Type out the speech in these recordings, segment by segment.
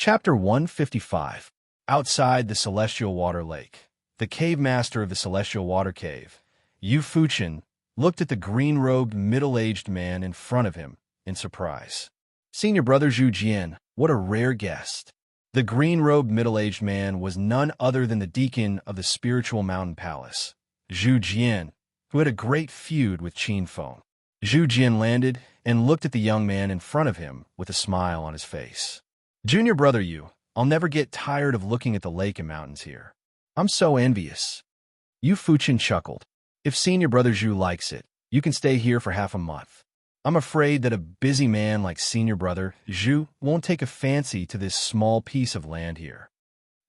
Chapter 155. Outside the Celestial Water Lake. The cave master of the Celestial Water Cave, Yu Fuchen, looked at the green-robed, middle-aged man in front of him in surprise. Senior brother Zhu Jian, what a rare guest. The green-robed, middle-aged man was none other than the deacon of the spiritual mountain palace, Zhu Jian, who had a great feud with Qin Feng. Zhu Jian landed and looked at the young man in front of him with a smile on his face. Junior brother Yu, I'll never get tired of looking at the lake and mountains here. I'm so envious. Yu Fuchen chuckled. If senior brother Zhu likes it, you can stay here for half a month. I'm afraid that a busy man like senior brother Zhu won't take a fancy to this small piece of land here.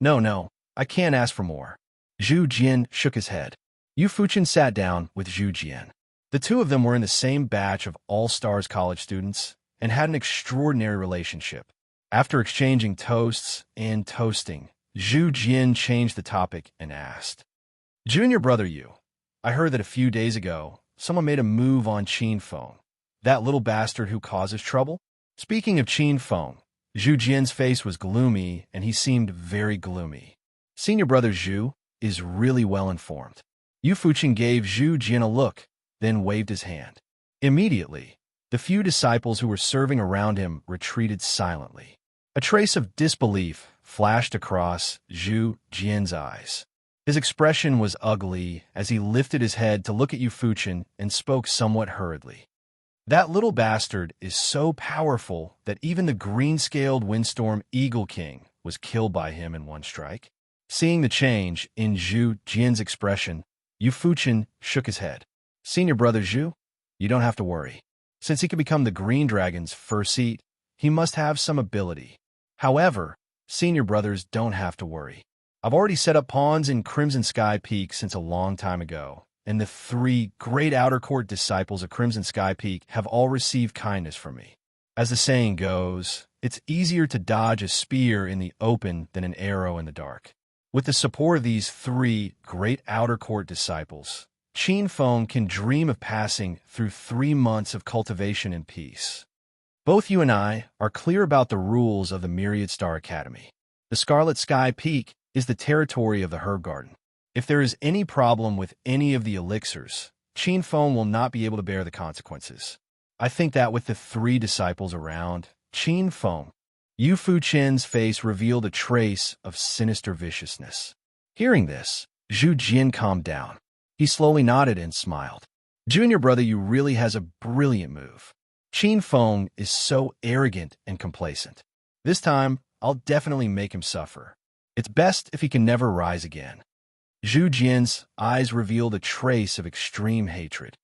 No, I can't ask for more. Zhu Jian shook his head. Yu Fuchen sat down with Zhu Jian. The two of them were in the same batch of all-stars college students and had an extraordinary relationship. After exchanging toasts and toasting, Zhu Jian changed the topic and asked, Junior brother Yu, I heard that a few days ago, someone made a move on Qin Feng, that little bastard who causes trouble? Speaking of Qin Feng, Zhu Jian's face was gloomy and he seemed very gloomy. Senior brother Zhu is really well informed. Yu Fuchen gave Zhu Jian a look, then waved his hand. Immediately, the few disciples who were serving around him retreated silently. A trace of disbelief flashed across Zhu Jian's eyes. His expression was ugly as he lifted his head to look at Yu Fuchen and spoke somewhat hurriedly. That little bastard is so powerful that even the green-scaled windstorm Eagle King was killed by him in one strike. Seeing the change in Zhu Jian's expression, Yu Fuchen shook his head. Senior brother Zhu, you don't have to worry. Since he could become the Green Dragon's first seat, he must have some ability. However, senior brothers don't have to worry. I've already set up pawns in Crimson Sky Peak since a long time ago, and the 3 great outer court disciples of Crimson Sky Peak have all received kindness from me. As the saying goes, it's easier to dodge a spear in the open than an arrow in the dark. With the support of these 3 great outer court disciples, Qin Feng can dream of passing through 3 months of cultivation in peace. Both you and I are clear about the rules of the Myriad Star Academy. The Scarlet Sky Peak is the territory of the Herb Garden. If there is any problem with any of the elixirs, Qin Feng will not be able to bear the consequences. I think that with the 3 disciples around, Qin Feng, Yu Fuchen's face revealed a trace of sinister viciousness. Hearing this, Zhu Jian calmed down. He slowly nodded and smiled. Junior brother Yu really has a brilliant move. Qin Feng is so arrogant and complacent. This time, I'll definitely make him suffer. It's best if he can never rise again. Zhu Jian's eyes revealed a trace of extreme hatred.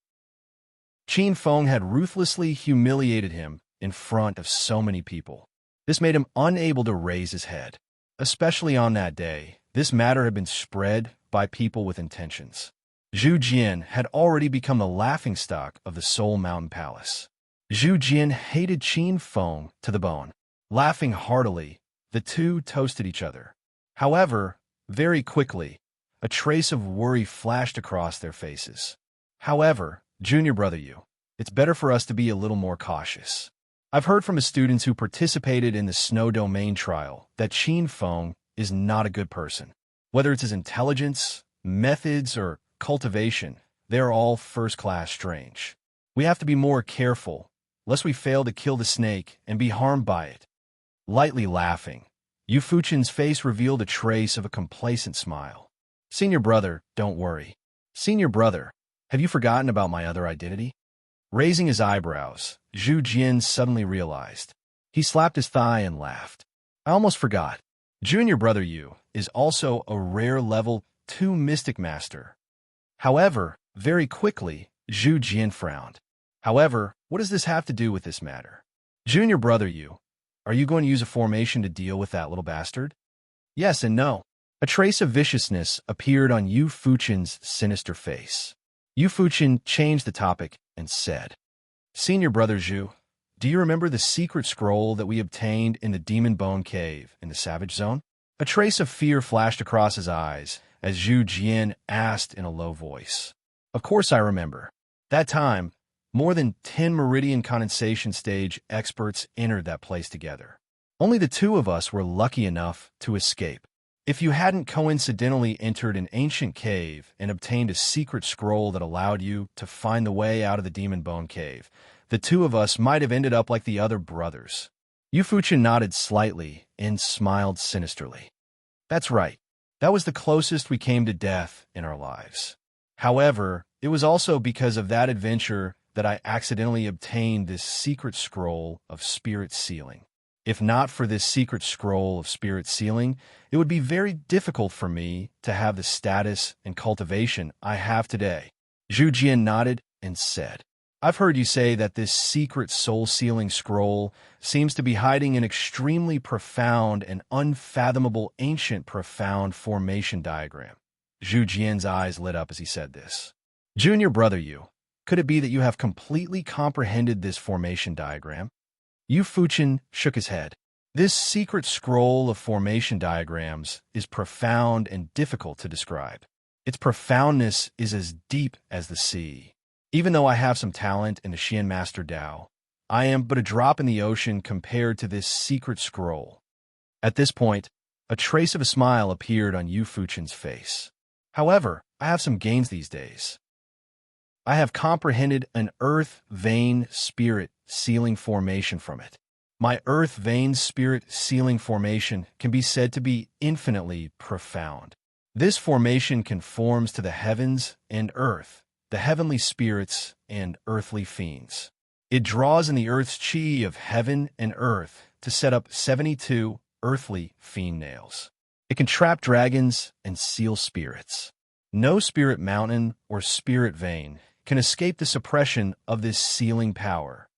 Qin Feng had ruthlessly humiliated him in front of so many people. This made him unable to raise his head. Especially on that day, this matter had been spread by people with intentions. Zhu Jian had already become the laughingstock of the Soul Mountain Palace. Zhu Jian hated Qin Feng to the bone. Laughing heartily, the two toasted each other. However, very quickly, a trace of worry flashed across their faces. However, Junior brother Yu, it's better for us to be a little more cautious. I've heard from the students who participated in the Snow Domain trial that Qin Feng is not a good person. Whether it's his intelligence, methods, or cultivation, they're all first-class strange. We have to be more careful, lest we fail to kill the snake and be harmed by it. Lightly laughing, Yu Fuchen's face revealed a trace of a complacent smile. Senior brother, don't worry. Senior brother, have you forgotten about my other identity? Raising his eyebrows, Zhu Jian suddenly realized. He slapped his thigh and laughed. I almost forgot. Junior brother Yu is also a rare level 2 mystic master. However, very quickly, Zhu Jian frowned. However, what does this have to do with this matter? Junior brother Yu, are you going to use a formation to deal with that little bastard? Yes and no. A trace of viciousness appeared on Yu Fuchen's sinister face. Yu Fuchen changed the topic and said, Senior brother Zhu, do you remember the secret scroll that we obtained in the Demon Bone Cave in the Savage Zone? A trace of fear flashed across his eyes as Zhu Jian asked in a low voice. Of course I remember. That time, more than 10 meridian condensation stage experts entered that place together. Only the two of us were lucky enough to escape. If you hadn't coincidentally entered an ancient cave and obtained a secret scroll that allowed you to find the way out of the Demon Bone Cave, the two of us might have ended up like the other brothers. Yu Fuchen nodded slightly and smiled sinisterly. That's right. That was the closest we came to death in our lives. However, it was also because of that adventure that I accidentally obtained this secret scroll of spirit sealing. If not for this secret scroll of spirit sealing, it would be very difficult for me to have the status and cultivation I have today. Zhu Jian nodded and said, I've heard you say that this secret soul-sealing scroll seems to be hiding an extremely profound and unfathomable ancient profound formation diagram. Zhu Jian's eyes lit up as he said this. Junior brother Yu, could it be that you have completely comprehended this formation diagram? Yu Fuchen shook his head. This secret scroll of formation diagrams is profound and difficult to describe. Its profoundness is as deep as the sea. Even though I have some talent in the Xian Master Dao, I am but a drop in the ocean compared to this secret scroll. At this point, a trace of a smile appeared on Yu Fuchen's face. However, I have some gains these days. I have comprehended an earth vein spirit sealing formation from it. My earth vein spirit sealing formation can be said to be infinitely profound. This formation conforms to the heavens and earth, the heavenly spirits and earthly fiends. It draws in the earth's chi of heaven and earth to set up 72 earthly fiend nails. It can trap dragons and seal spirits. No spirit mountain or spirit vein can escape the suppression of this sealing power.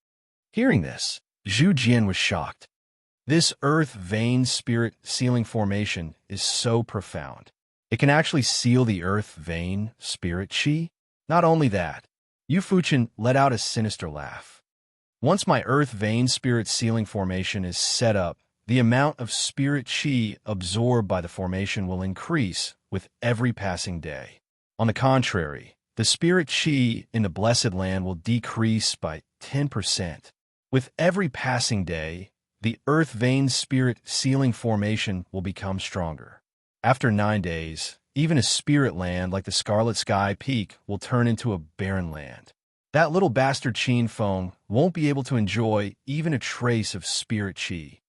Hearing this, Zhu Jian was shocked. This earth vein spirit sealing formation is so profound. It can actually seal the earth vein spirit chi? Not only that, Yu Fuchen let out a sinister laugh. Once my earth vein spirit sealing formation is set up, the amount of spirit chi absorbed by the formation will increase with every passing day. On the contrary, the spirit chi in the Blessed Land will decrease by 10%. With every passing day, the earth vein spirit sealing formation will become stronger. After 9 days, even a spirit land like the Scarlet Sky Peak will turn into a barren land. That little bastard Qin Feng won't be able to enjoy even a trace of spirit chi.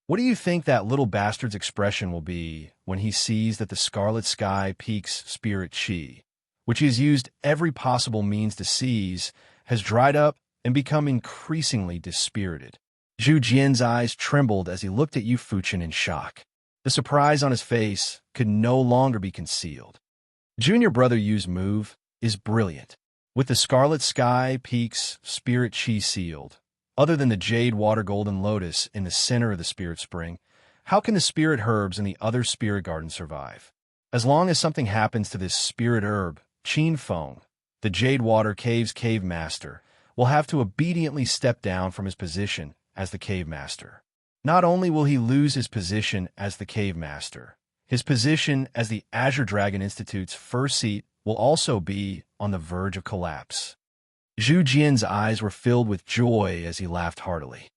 What do you think that little bastard's expression will be when he sees that the Scarlet Sky Peak's spirit chi, which he has used every possible means to seize, has dried up and become increasingly dispirited? Zhu Jian's eyes trembled as he looked at Yu Fuchen in shock. The surprise on his face could no longer be concealed. Junior brother Yu's move is brilliant. With the Scarlet Sky Peak's spirit chi sealed, other than the Jade Water Golden Lotus in the center of the Spirit Spring, how can the spirit herbs in the other spirit garden survive? As long as something happens to this spirit herb, Qin Feng, the Jade Water Cave's cave master, will have to obediently step down from his position as the cave master. Not only will he lose his position as the cave master, his position as the Azure Dragon Institute's first seat will also be on the verge of collapse. Zhu Jian's eyes were filled with joy as he laughed heartily.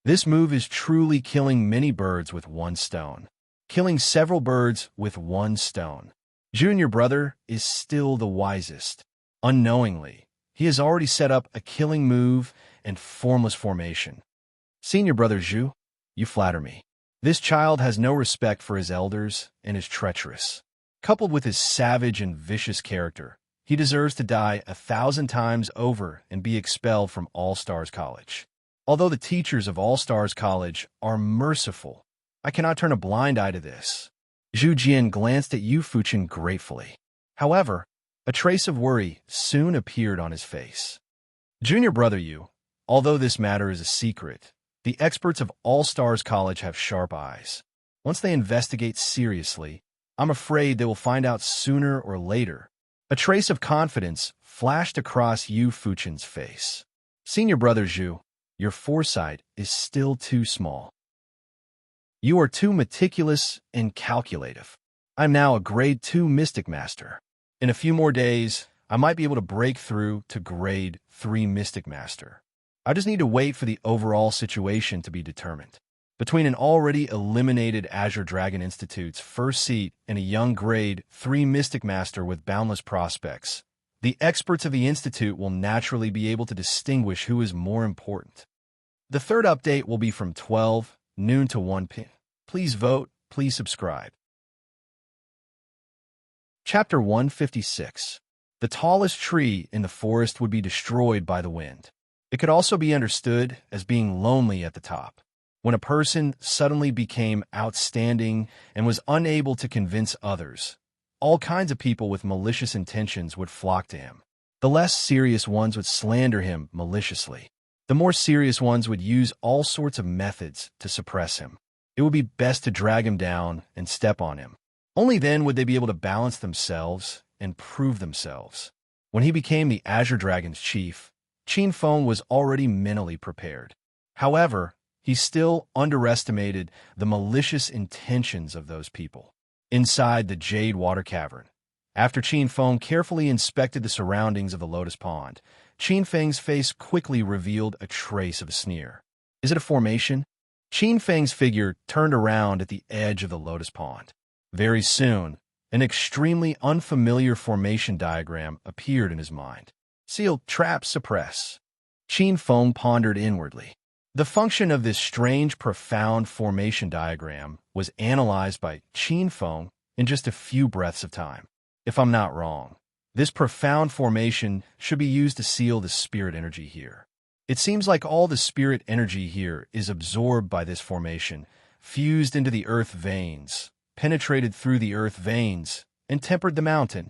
This move is truly killing many birds with one stone. Killing several birds with one stone. Junior brother is still the wisest. Unknowingly, he has already set up a killing move and formless formation. Senior brother Zhu, you flatter me. This child has no respect for his elders and is treacherous. Coupled with his savage and vicious character, he deserves to die 1,000 times over and be expelled from All Stars College. Although the teachers of All Stars College are merciful, I cannot turn a blind eye to this. Zhu Jian glanced at Yu Fuchen gratefully. However, a trace of worry soon appeared on his face. Junior brother Yu, although this matter is a secret, the experts of All Stars College have sharp eyes. Once they investigate seriously, I'm afraid they will find out sooner or later. A trace of confidence flashed across Yu Fuchen's face. Senior brother Zhu, your foresight is still too small. You are too meticulous and calculative. I'm now a grade 2 Mystic Master. In a few more days, I might be able to break through to grade 3 Mystic Master. I just need to wait for the overall situation to be determined. between an already eliminated Azure Dragon Institute's first seat and a young Grade 3 Mystic Master with boundless prospects. The experts of the Institute will naturally be able to distinguish who is more important. The third update will be from 12 noon to 1 p.m. Please vote, please subscribe. Chapter 156. The tallest tree in the forest would be destroyed by the wind. It could also be understood as being lonely at the top. When a person suddenly became outstanding and was unable to convince others, all kinds of people with malicious intentions would flock to him. The less serious ones would slander him maliciously. The more serious ones would use all sorts of methods to suppress him. It would be best to drag him down and step on him. Only then would they be able to balance themselves and prove themselves. When he became the Azure Dragon's chief, Qin Feng was already mentally prepared. However, he still underestimated the malicious intentions of those people. Inside the Jade Water Cavern, after Qin Feng carefully inspected the surroundings of the Lotus Pond, Qin Feng's face quickly revealed a trace of a sneer. Is it a formation? Qin Feng's figure turned around at the edge of the Lotus Pond. Very soon, an extremely unfamiliar formation diagram appeared in his mind. Seal, trap, suppress. Qin Feng pondered inwardly. The function of this strange, profound formation diagram was analyzed by Qin Feng in just a few breaths of time. If I'm not wrong, this profound formation should be used to seal the spirit energy here. It seems like all the spirit energy here is absorbed by this formation, fused into the earth veins, penetrated through the earth veins, and tempered the mountain.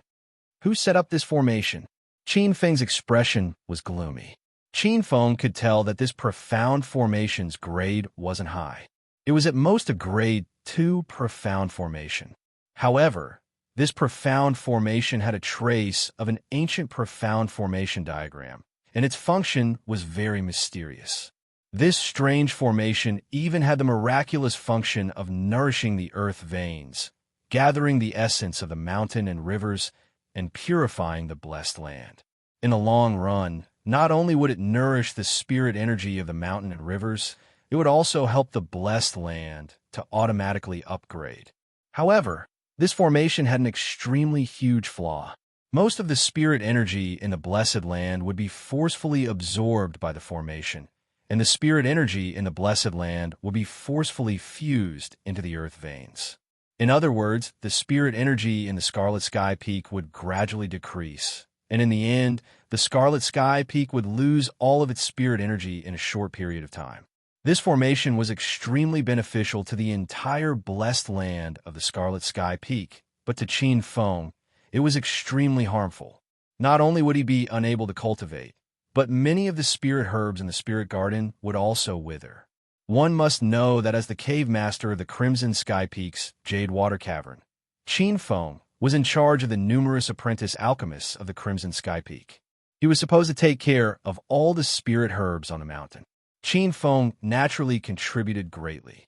Who set up this formation? Qin Feng's expression was gloomy. Qin Feng could tell that this profound formation's grade wasn't high. It was at most a grade 2 profound formation. However, this profound formation had a trace of an ancient profound formation diagram, and its function was very mysterious. This strange formation even had the miraculous function of nourishing the earth veins, gathering the essence of the mountain and rivers, and purifying the blessed land. In the long run, not only would it nourish the spirit energy of the mountain and rivers, it would also help the blessed land to automatically upgrade. However, this formation had an extremely huge flaw. Most of the spirit energy in the blessed land would be forcefully absorbed by the formation, and the spirit energy in the blessed land would be forcefully fused into the earth veins. In other words, the spirit energy in the Scarlet Sky Peak would gradually decrease, and in the end, the Scarlet Sky Peak would lose all of its spirit energy in a short period of time. This formation was extremely beneficial to the entire blessed land of the Scarlet Sky Peak, but to Qin Feng, it was extremely harmful. Not only would he be unable to cultivate, but many of the spirit herbs in the spirit garden would also wither. One must know that as the cave master of the Crimson Sky Peak's Jade Water Cavern, Qin Feng was in charge of the numerous apprentice alchemists of the Crimson Sky Peak. He was supposed to take care of all the spirit herbs on the mountain. Qin Feng naturally contributed greatly.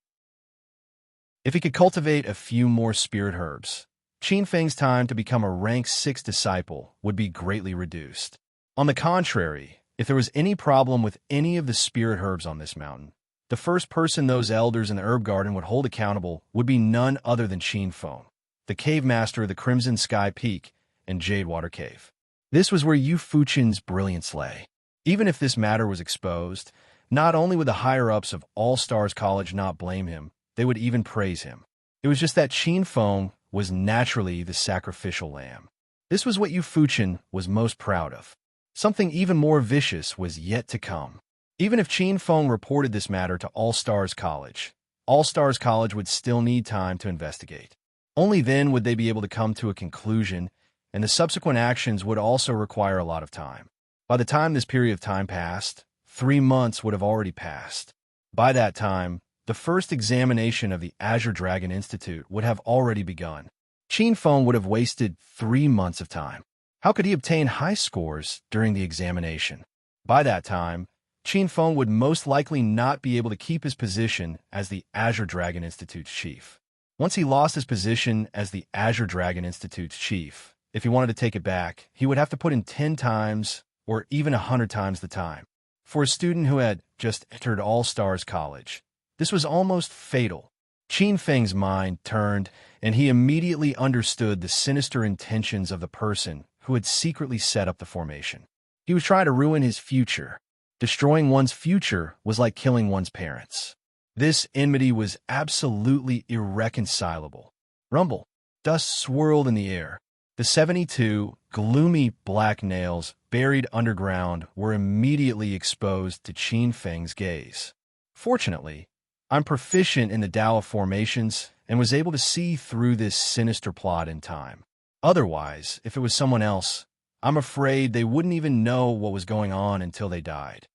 If he could cultivate a few more spirit herbs, Qin Feng's time to become a rank 6 disciple would be greatly reduced. On the contrary, if there was any problem with any of the spirit herbs on this mountain, the first person those elders in the herb garden would hold accountable would be none other than Qin Feng, the cave master of the Crimson Sky Peak and Jade Water Cave. This was where Yu Fuchin's brilliance lay. Even if this matter was exposed, not only would the higher-ups of All Stars College not blame him, they would even praise him. It was just that Qin Feng was naturally the sacrificial lamb. This was what Yu Fuchin was most proud of. Something even more vicious was yet to come. Even if Qin Feng reported this matter to All Stars College would still need time to investigate. Only then would they be able to come to a conclusion, and the subsequent actions would also require a lot of time. By the time this period of time passed, 3 months would have already passed. By that time, the first examination of the Azure Dragon Institute would have already begun. Qin Feng would have wasted 3 months of time. How could he obtain high scores during the examination? By that time, Qin Feng would most likely not be able to keep his position as the Azure Dragon Institute's chief. Once he lost his position as the Azure Dragon Institute's chief, if he wanted to take it back, he would have to put in 10 times or even 100 times the time. For a student who had just entered All Stars College, This was almost fatal. Qin Feng's mind turned, and he immediately understood the sinister intentions of the person who had secretly set up the formation. He was trying to ruin his future. Destroying one's future was like killing one's parents. This enmity was absolutely irreconcilable. Rumble. Dust swirled in the air. The 72 gloomy black nails buried underground were immediately exposed to Qin Feng's gaze. Fortunately, I'm proficient in the Tao of formations and was able to see through this sinister plot in time. Otherwise, if it was someone else, I'm afraid they wouldn't even know what was going on until they died.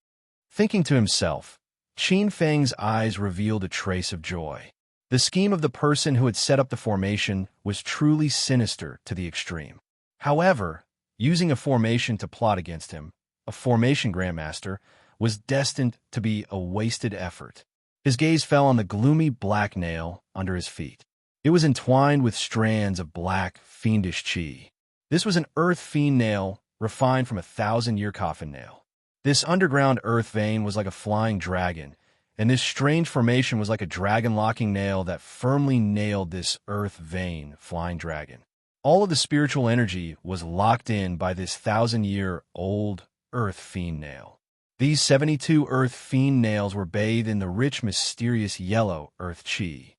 Thinking to himself, Qin Feng's eyes revealed a trace of joy. The scheme of the person who had set up the formation was truly sinister to the extreme. However, using a formation to plot against him, a formation grandmaster, was destined to be a wasted effort. His gaze fell on the gloomy black nail under his feet. It was entwined with strands of black, fiendish chi. This was an earth fiend nail refined from a 1,000-year coffin nail. This underground earth vein was like a flying dragon, and this strange formation was like a dragon-locking nail that firmly nailed this earth vein flying dragon. All of the spiritual energy was locked in by this 1,000-year-old earth fiend nail. These 72 earth fiend nails were bathed in the rich, mysterious yellow earth chi.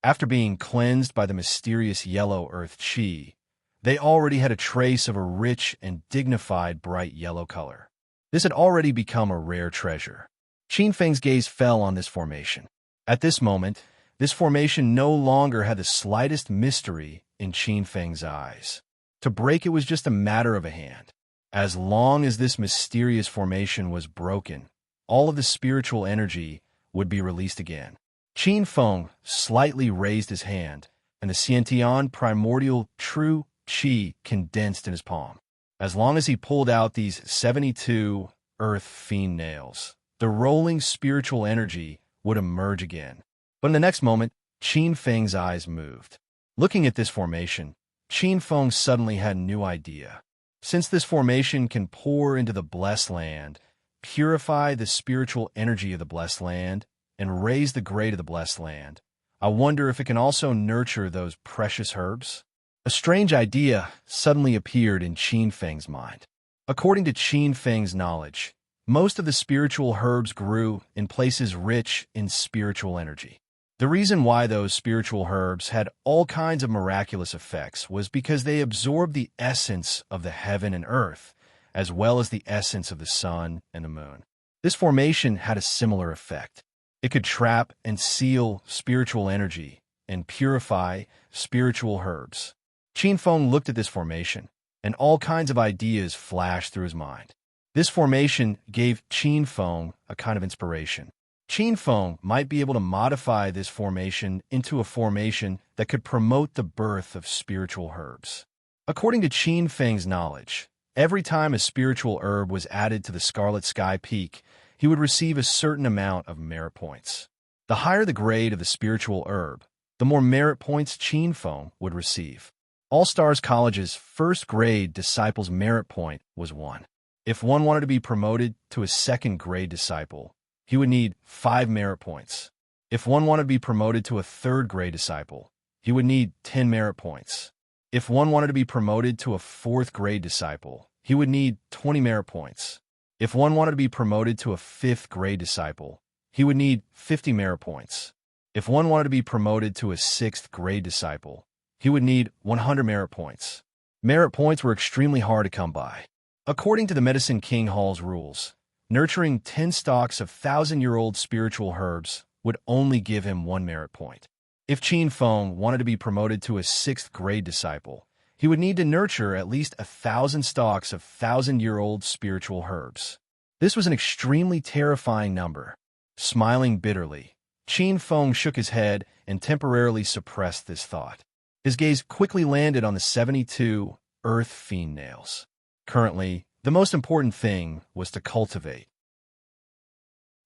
After being cleansed by the mysterious yellow earth chi, they already had a trace of a rich and dignified bright yellow color. This had already become a rare treasure. Qin Feng's gaze fell on this formation. At this moment, this formation no longer had the slightest mystery in Qin Feng's eyes. To break it was just a matter of a hand. As long as this mysterious formation was broken, all of the spiritual energy would be released again. Qin Feng slightly raised his hand, and the Xiantian primordial true qi condensed in his palm. As long as he pulled out these 72 earth fiend nails, the rolling spiritual energy would emerge again. But in the next moment, Qin Feng's eyes moved. Looking at this formation, Qin Feng suddenly had a new idea. Since this formation can pour into the blessed land, purify the spiritual energy of the blessed land, and raise the grade of the blessed land, I wonder if it can also nurture those precious herbs? A strange idea suddenly appeared in Qin Feng's mind. According to Qin Feng's knowledge, most of the spiritual herbs grew in places rich in spiritual energy. The reason why those spiritual herbs had all kinds of miraculous effects was because they absorbed the essence of the heaven and earth, as well as the essence of the sun and the moon. This formation had a similar effect. It could trap and seal spiritual energy and purify spiritual herbs. Qin Feng looked at this formation, and all kinds of ideas flashed through his mind. This formation gave Qin Feng a kind of inspiration. Qin Feng might be able to modify this formation into a formation that could promote the birth of spiritual herbs. According to Qin Feng's knowledge, every time a spiritual herb was added to the Scarlet Sky Peak, he would receive a certain amount of merit points. The higher the grade of the spiritual herb, the more merit points Qin Feng would receive. All Stars College's first grade disciple's merit point was 1. If one wanted to be promoted to a second grade disciple, he would need 5 merit points. If one wanted to be promoted to a third grade disciple, he would need 10 merit points. If one wanted to be promoted to a fourth grade disciple, he would need 20 merit points. If one wanted to be promoted to a fifth grade disciple, he would need 50 merit points. If one wanted to be promoted to a sixth grade disciple, he would need 100 merit points. Merit points were extremely hard to come by. According to the Medicine King Hall's rules, nurturing 10 stalks of 1,000-year-old spiritual herbs would only give him 1 merit point. If Qin Feng wanted to be promoted to a 6th grade disciple, he would need to nurture at least 1,000 stalks of 1,000-year-old spiritual herbs. This was an extremely terrifying number. Smiling bitterly, Qin Feng shook his head and temporarily suppressed this thought. His gaze quickly landed on the 72 earth fiend nails. Currently, the most important thing was to cultivate.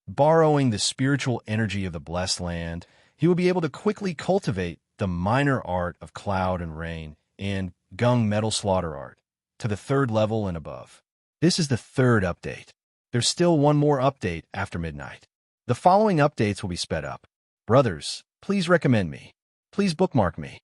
Borrowing the spiritual energy of the blessed land, he would be able to quickly cultivate the minor art of cloud and rain and gung metal slaughter art to the 3rd level and above. This is the 3rd update. There's still one more update after midnight. The following updates will be sped up. Brothers, please recommend me. Please bookmark me.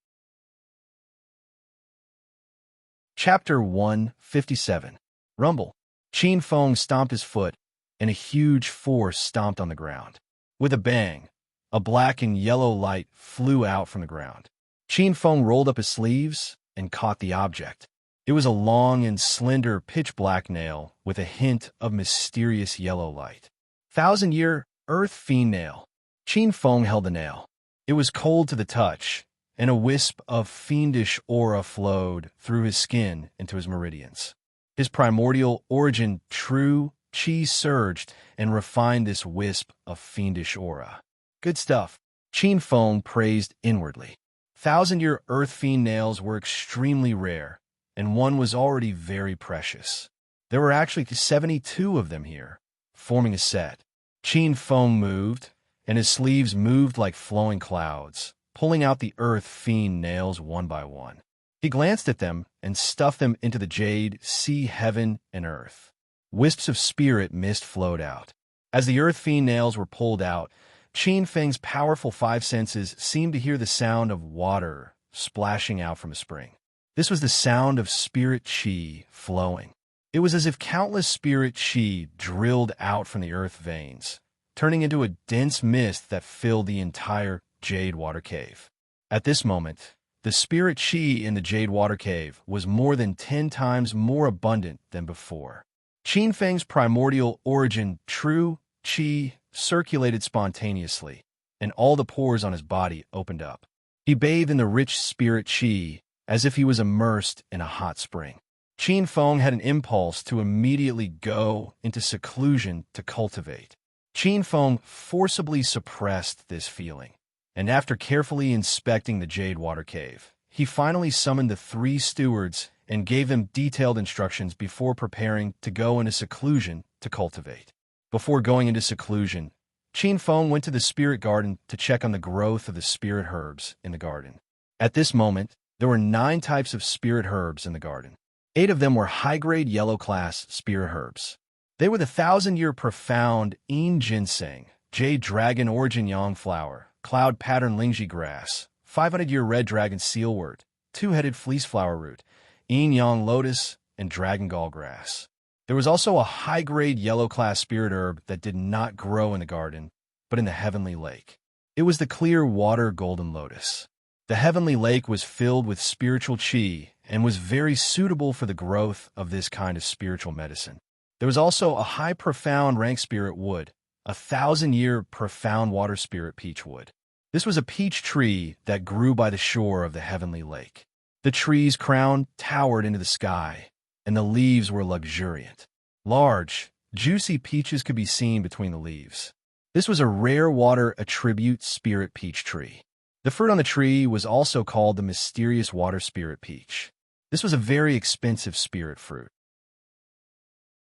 Chapter 157. Rumble. Qin Feng stomped his foot, and a huge force stomped on the ground. With a bang, a black and yellow light flew out from the ground. Qin Feng rolled up his sleeves and caught the object. It was a long and slender pitch-black nail with a hint of mysterious yellow light. 1,000-year Earth Fiend Nail. Qin Feng held the nail. It was cold to the touch, and a wisp of fiendish aura flowed through his skin into his meridians. His primordial origin, true qi, surged and refined this wisp of fiendish aura. Good stuff. Qin Feng praised inwardly. 1,000-year Earth Fiend nails were extremely rare, and one was already very precious. There were actually 72 of them here, forming a set. Qin Feng moved, and his sleeves moved like flowing clouds, pulling out the Earth Fiend nails one by one. He glanced at them and stuffed them into the jade, sea, heaven, and earth. Wisps of spirit mist flowed out. As the Earth Fiend nails were pulled out, Qin Feng's powerful five senses seemed to hear the sound of water splashing out from a spring. This was the sound of spirit qi flowing. It was as if countless spirit qi drilled out from the earth veins, turning into a dense mist that filled the entire jade water cave. At this moment, the spirit qi in the jade water cave was more than 10 times more abundant than before. Qin Feng's primordial origin, true qi, circulated spontaneously, and all the pores on his body opened up. He bathed in the rich spirit qi as if he was immersed in a hot spring. Qin Feng had an impulse to immediately go into seclusion to cultivate. Qin Feng forcibly suppressed this feeling, and after carefully inspecting the jade water cave, he finally summoned the 3 stewards and gave them detailed instructions before preparing to go into seclusion to cultivate. Before going into seclusion, Qin Feng went to the spirit garden to check on the growth of the spirit herbs in the garden. At this moment, there were 9 types of spirit herbs in the garden. 8 of them were high-grade yellow-class spirit herbs. They were the 1,000-year profound Yin ginseng, jade dragon origin yang flower, cloud pattern lingji grass, 500-year red dragon sealwort, 2-headed fleece flower root, yin yang lotus, and dragon gall grass. There was also a high-grade yellow-class spirit herb that did not grow in the garden, but in the heavenly lake. It was the clear water golden lotus. The heavenly lake was filled with spiritual qi and was very suitable for the growth of this kind of spiritual medicine. There was also a high profound rank spirit wood, a 1,000-year profound water spirit peach wood. This was a peach tree that grew by the shore of the heavenly lake. The tree's crown towered into the sky, and the leaves were luxuriant. Large, juicy peaches could be seen between the leaves. This was a rare water attribute spirit peach tree. The fruit on the tree was also called the mysterious water spirit peach. This was a very expensive spirit fruit.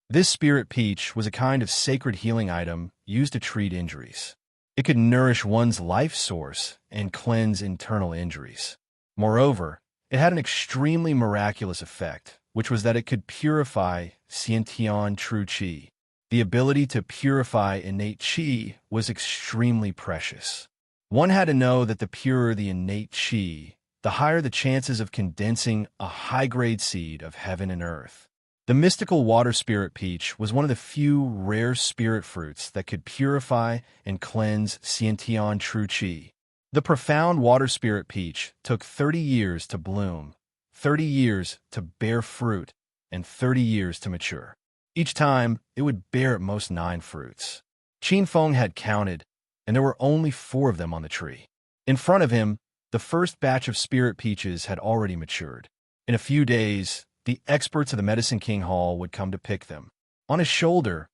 This spirit peach was a kind of sacred healing item used to treat injuries. It could nourish one's life source and cleanse internal injuries. Moreover, it had an extremely miraculous effect, which was that it could purify Xiantian true qi. The ability to purify innate qi was extremely precious. One had to know that the purer the innate qi, the higher the chances of condensing a high-grade seed of heaven and earth. The mystical water spirit peach was one of the few rare spirit fruits that could purify and cleanse Xiantian true qi. The profound water spirit peach took 30 years to bloom, 30 years to bear fruit, and 30 years to mature. Each time, it would bear at most 9 fruits. Qin Feng had counted, and there were only 4 of them on the tree. In front of him, the first batch of spirit peaches had already matured. In a few days, the experts of the Medicine King Hall would come to pick them. On his shoulder,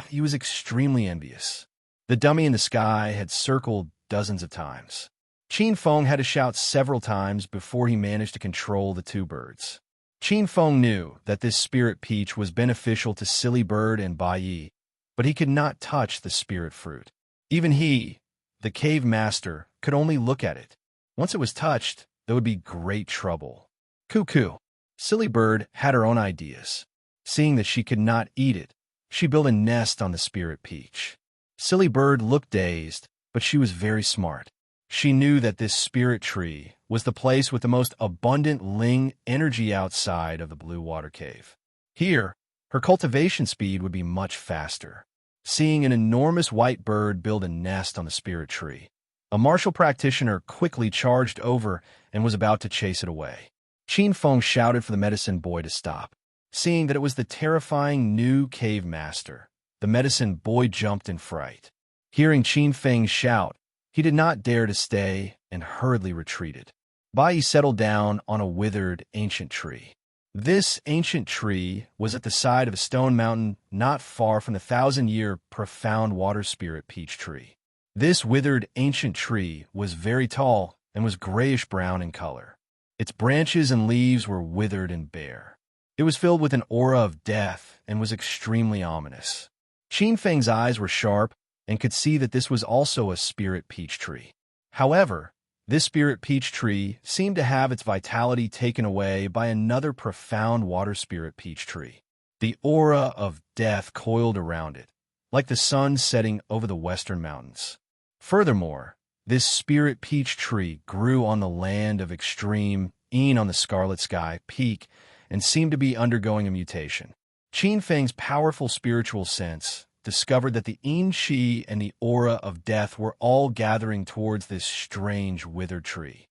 he was extremely envious. The dummy in the sky had circled dozens of times. Qin Feng had to shout several times before he managed to control the 2 birds. Qin Feng knew that this spirit peach was beneficial to Silly Bird and Bai Yi, but he could not touch the spirit fruit. Even he, the cave master, could only look at it. Once it was touched, there would be great trouble. Cuckoo. Silly Bird had her own ideas. Seeing that she could not eat it, she built a nest on the spirit peach. Silly Bird looked dazed, but she was very smart. She knew that this spirit tree was the place with the most abundant ling energy outside of the blue water cave. Here, her cultivation speed would be much faster. Seeing an enormous white bird build a nest on the spirit tree, a martial practitioner quickly charged over and was about to chase it away. Qin Feng shouted for the medicine boy to stop. Seeing that it was the terrifying new cave master, the medicine boy jumped in fright. Hearing Qin Feng's shout, he did not dare to stay and hurriedly retreated. Bai settled down on a withered ancient tree. This ancient tree was at the side of a stone mountain not far from the 1,000-year profound water spirit peach tree. This withered ancient tree was very tall and was grayish-brown in color. Its branches and leaves were withered and bare. It was filled with an aura of death and was extremely ominous. Qin Feng's eyes were sharp and could see that this was also a spirit peach tree. However, this spirit peach tree seemed to have its vitality taken away by another profound water spirit peach tree. The aura of death coiled around it, like the sun setting over the western mountains. Furthermore, this spirit peach tree grew on the land of extreme, on the Scarlet Sky peak, and seemed to be undergoing a mutation. Qin Feng's powerful spiritual sense discovered that the yin qi and the aura of death were all gathering towards this strange withered tree.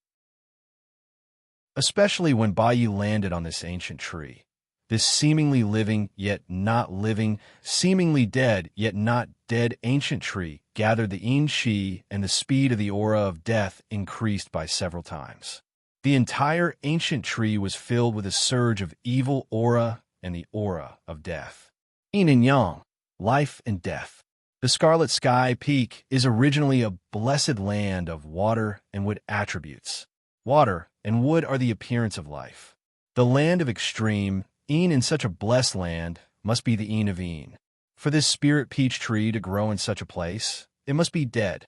Especially when Bai Yi landed on this ancient tree. This seemingly living, yet not living, seemingly dead, yet not dead ancient tree gathered the yin qi, and the speed of the aura of death increased by several times. The entire ancient tree was filled with a surge of evil aura and the aura of death. Yin and yang, life and death. The Scarlet Sky Peak is originally a blessed land of water and wood attributes. Water and wood are the appearance of life. The land of extreme, in such a blessed land, must be the of Een. For this spirit peach tree to grow in such a place, it must be dead.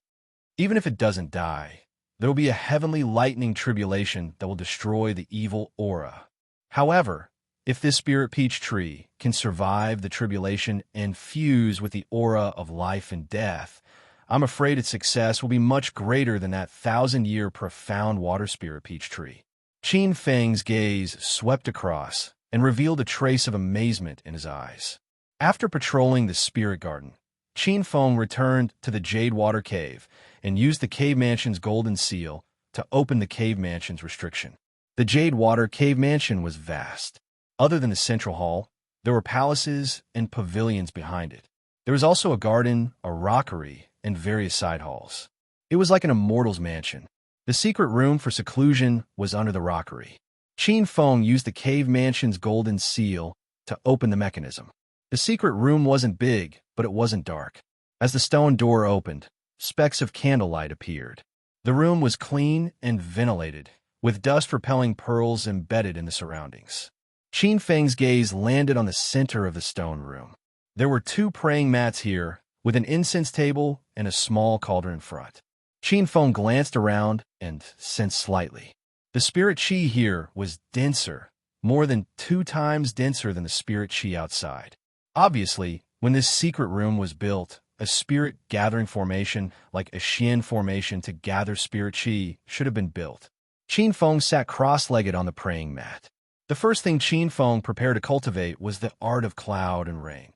Even if it doesn't die, there will be a heavenly lightning tribulation that will destroy the evil aura. However, if this spirit peach tree can survive the tribulation and fuse with the aura of life and death, I'm afraid its success will be much greater than that 1,000-year profound water spirit peach tree. Qin Feng's gaze swept across and revealed a trace of amazement in his eyes. After patrolling the spirit garden, Qin Feng returned to the Jade Water Cave and used the cave mansion's golden seal to open the cave mansion's restriction. The Jade Water Cave Mansion was vast. Other than the central hall, there were palaces and pavilions behind it. There was also a garden, a rockery, and various side halls. It was like an immortal's mansion. The secret room for seclusion was under the rockery. Qin Feng used the cave mansion's golden seal to open the mechanism. The secret room wasn't big, but it wasn't dark. As the stone door opened, specks of candlelight appeared. The room was clean and ventilated, with dust-repelling pearls embedded in the surroundings. Qin Feng's gaze landed on the center of the stone room. There were 2 praying mats here, with an incense table and a small cauldron in front. Qin Feng glanced around and sensed slightly. The spirit qi here was denser, more than 2 times denser than the spirit qi outside. Obviously, when this secret room was built, a spirit gathering formation, like a Xian formation to gather spirit qi, should have been built. Qin Feng sat cross-legged on the praying mat. The first thing Qin Feng prepared to cultivate was the art of cloud and rain.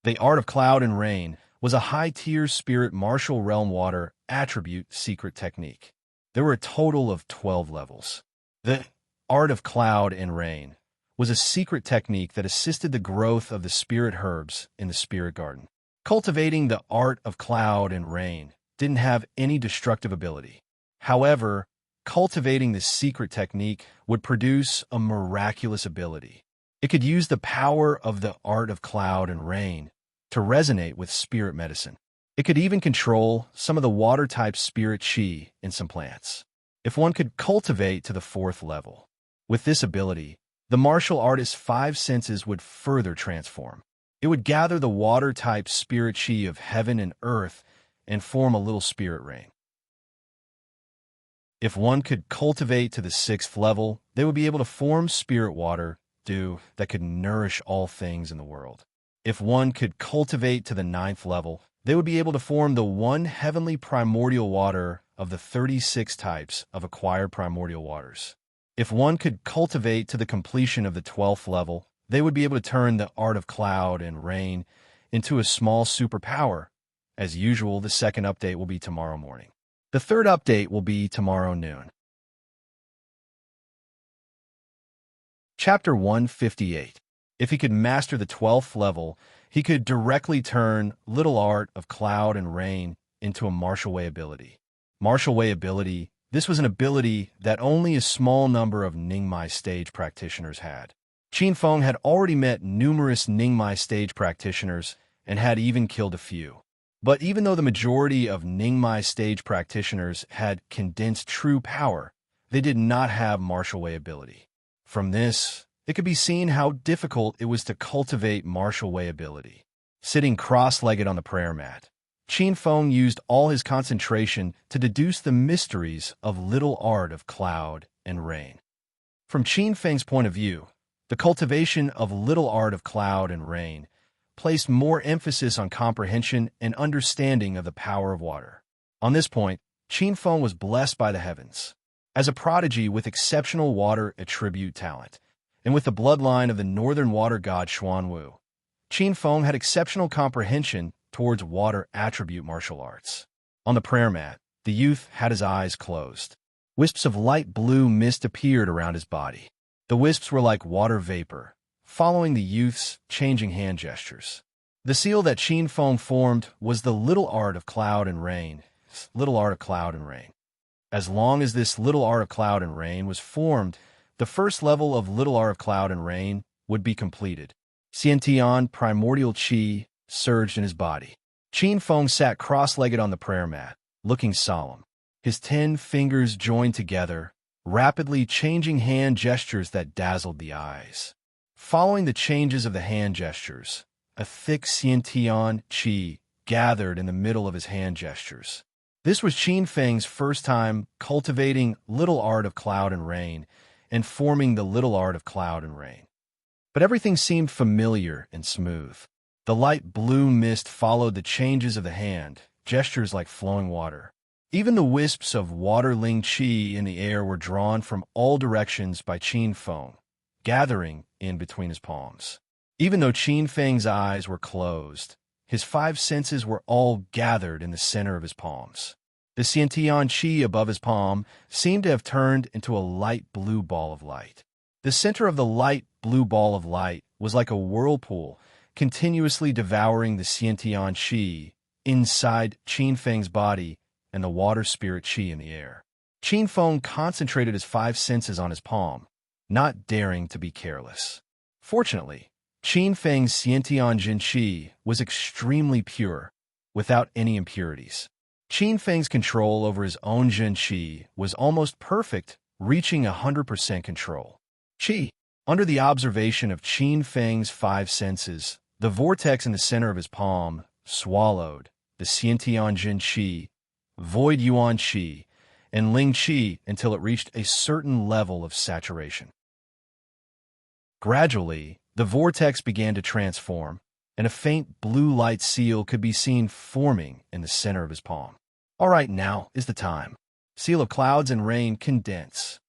The art of cloud and rain was a high-tier spirit martial realm water attribute secret technique. There were a total of 12 levels. The art of cloud and rain was a secret technique that assisted the growth of the spirit herbs in the spirit garden. Cultivating the art of cloud and rain didn't have any destructive ability. However, cultivating this secret technique would produce a miraculous ability. It could use the power of the art of cloud and rain to resonate with spirit medicine. It could even control some of the water-type spirit qi in some plants. If one could cultivate to the 4th level. With this ability, the martial artist's 5 senses would further transform. It would gather the water-type spirit qi of heaven and earth and form a little spirit rain. If one could cultivate to the 6th level, they would be able to form spirit water, dew, that could nourish all things in the world. If one could cultivate to the 9th level, they would be able to form the one heavenly primordial water of the 36 types of acquired primordial waters. If one could cultivate to the completion of the 12th level, they would be able to turn the art of cloud and rain into a small superpower. As usual, the second update will be tomorrow morning. The third update will be tomorrow noon. Chapter 158. If he could master the 12th level, he could directly turn Little Art of Cloud and Rain into a martial way ability. Martial way ability, this was an ability that only a small number of Ningmai stage practitioners had. Qin Feng had already met numerous Ningmai stage practitioners and had even killed a few. But even though the majority of Ningmai stage practitioners had condensed true power, they did not have martial way ability. From this, it could be seen how difficult it was to cultivate martial way ability. Sitting cross-legged on the prayer mat, Qin Feng used all his concentration to deduce the mysteries of Little Art of Cloud and Rain. From Qin Feng's point of view, the cultivation of Little Art of Cloud and Rain placed more emphasis on comprehension and understanding of the power of water. On this point, Qin Feng was blessed by the heavens. As a prodigy with exceptional water attribute talent, and with the bloodline of the northern water god Xuanwu, Qin Feng had exceptional comprehension towards water attribute martial arts. On the prayer mat, the youth had his eyes closed. Wisps of light blue mist appeared around his body. The wisps were like water vapor, following the youth's changing hand gestures. The seal that Qin Feng formed was the Little Art of Cloud and Rain. Little Art of Cloud and Rain. As long as this Little Art of Cloud and Rain was formed, the first level of Little Art of Cloud and Rain would be completed. Xiantian primordial qi surged in his body. Qin Feng sat cross-legged on the prayer mat, looking solemn. His 10 fingers joined together, rapidly changing hand gestures that dazzled the eyes. Following the changes of the hand gestures, a thick Xiantian qi gathered in the middle of his hand gestures. This was Qin Feng's first time cultivating Little Art of Cloud and Rain and forming the Little Art of Cloud and Rain. But everything seemed familiar and smooth. The light blue mist followed the changes of the hand, gestures like flowing water. Even the wisps of water-ling qi in the air were drawn from all directions by Qin Feng, gathering in between his palms. Even though Qin Feng's eyes were closed, his 5 senses were all gathered in the center of his palms. The Xiantian qi above his palm seemed to have turned into a light blue ball of light. The center of the light blue ball of light was like a whirlpool, continuously devouring the Xiantian qi inside Qin Feng's body and the water spirit qi in the air. Qin Feng concentrated his 5 senses on his palm, not daring to be careless. Fortunately, Qin Feng's Xiantian Jin qi was extremely pure, without any impurities. Qin Feng's control over his own Jin qi was almost perfect, reaching 100% control. Qi. Under the observation of Qin Feng's 5 senses, the vortex in the center of his palm swallowed the Xiantian Jin qi, Void Yuan qi, and Ling qi until it reached a certain level of saturation. Gradually, the vortex began to transform, and a faint blue light seal could be seen forming in the center of his palm. All right, now is the time. Seal of clouds and rain condense.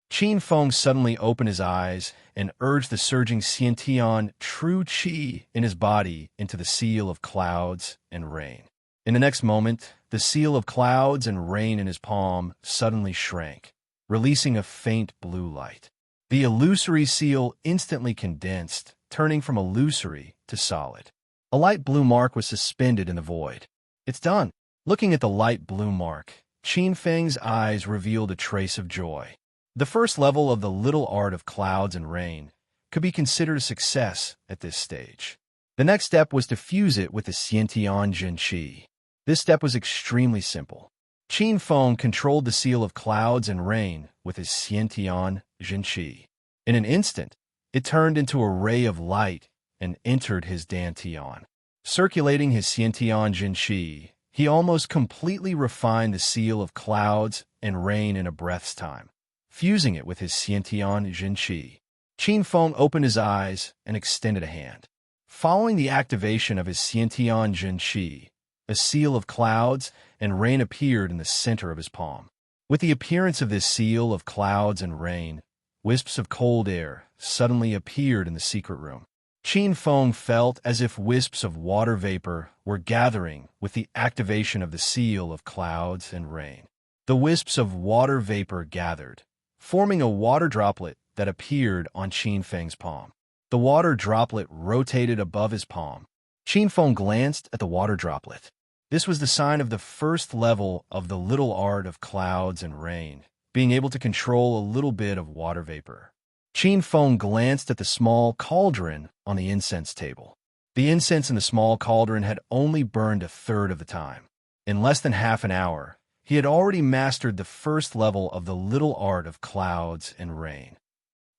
Qin Feng suddenly opened his eyes and urged the surging Xiantian true qi in his body into the seal of clouds and rain. In the next moment, the seal of clouds and rain in his palm suddenly shrank, releasing a faint blue light. The illusory seal instantly condensed, turning from illusory to solid. A light blue mark was suspended in the void. It's done. Looking at the light blue mark, Qin Feng's eyes revealed a trace of joy. The first level of the Little Art of Clouds and Rain could be considered a success at this stage. The next step was to fuse it with the Xiantian Jin qi. This step was extremely simple. Qin Feng controlled the seal of clouds and rain with his Xiantian Jin qi. In an instant, it turned into a ray of light and entered his Dantian. Circulating his Xiantian Jin qi, he almost completely refined the seal of clouds and rain in a breath's time, fusing it with his Xiantian Jin qi. Qin Feng opened his eyes and extended a hand. Following the activation of his Xiantian Jin qi, a seal of clouds and rain appeared in the center of his palm. With the appearance of this seal of clouds and rain, wisps of cold air suddenly appeared in the secret room. Qin Feng felt as if wisps of water vapor were gathering with the activation of the seal of clouds and rain. The wisps of water vapor gathered, forming a water droplet that appeared on Qin Feng's palm. The water droplet rotated above his palm. Qin Feng glanced at the water droplet. This was the sign of the first level of the little art of clouds and rain, being able to control a little bit of water vapor. Qin Feng glanced at the small cauldron on the incense table. The incense in the small cauldron had only burned a third of the time. In less than half an hour, he had already mastered the first level of the little art of clouds and rain.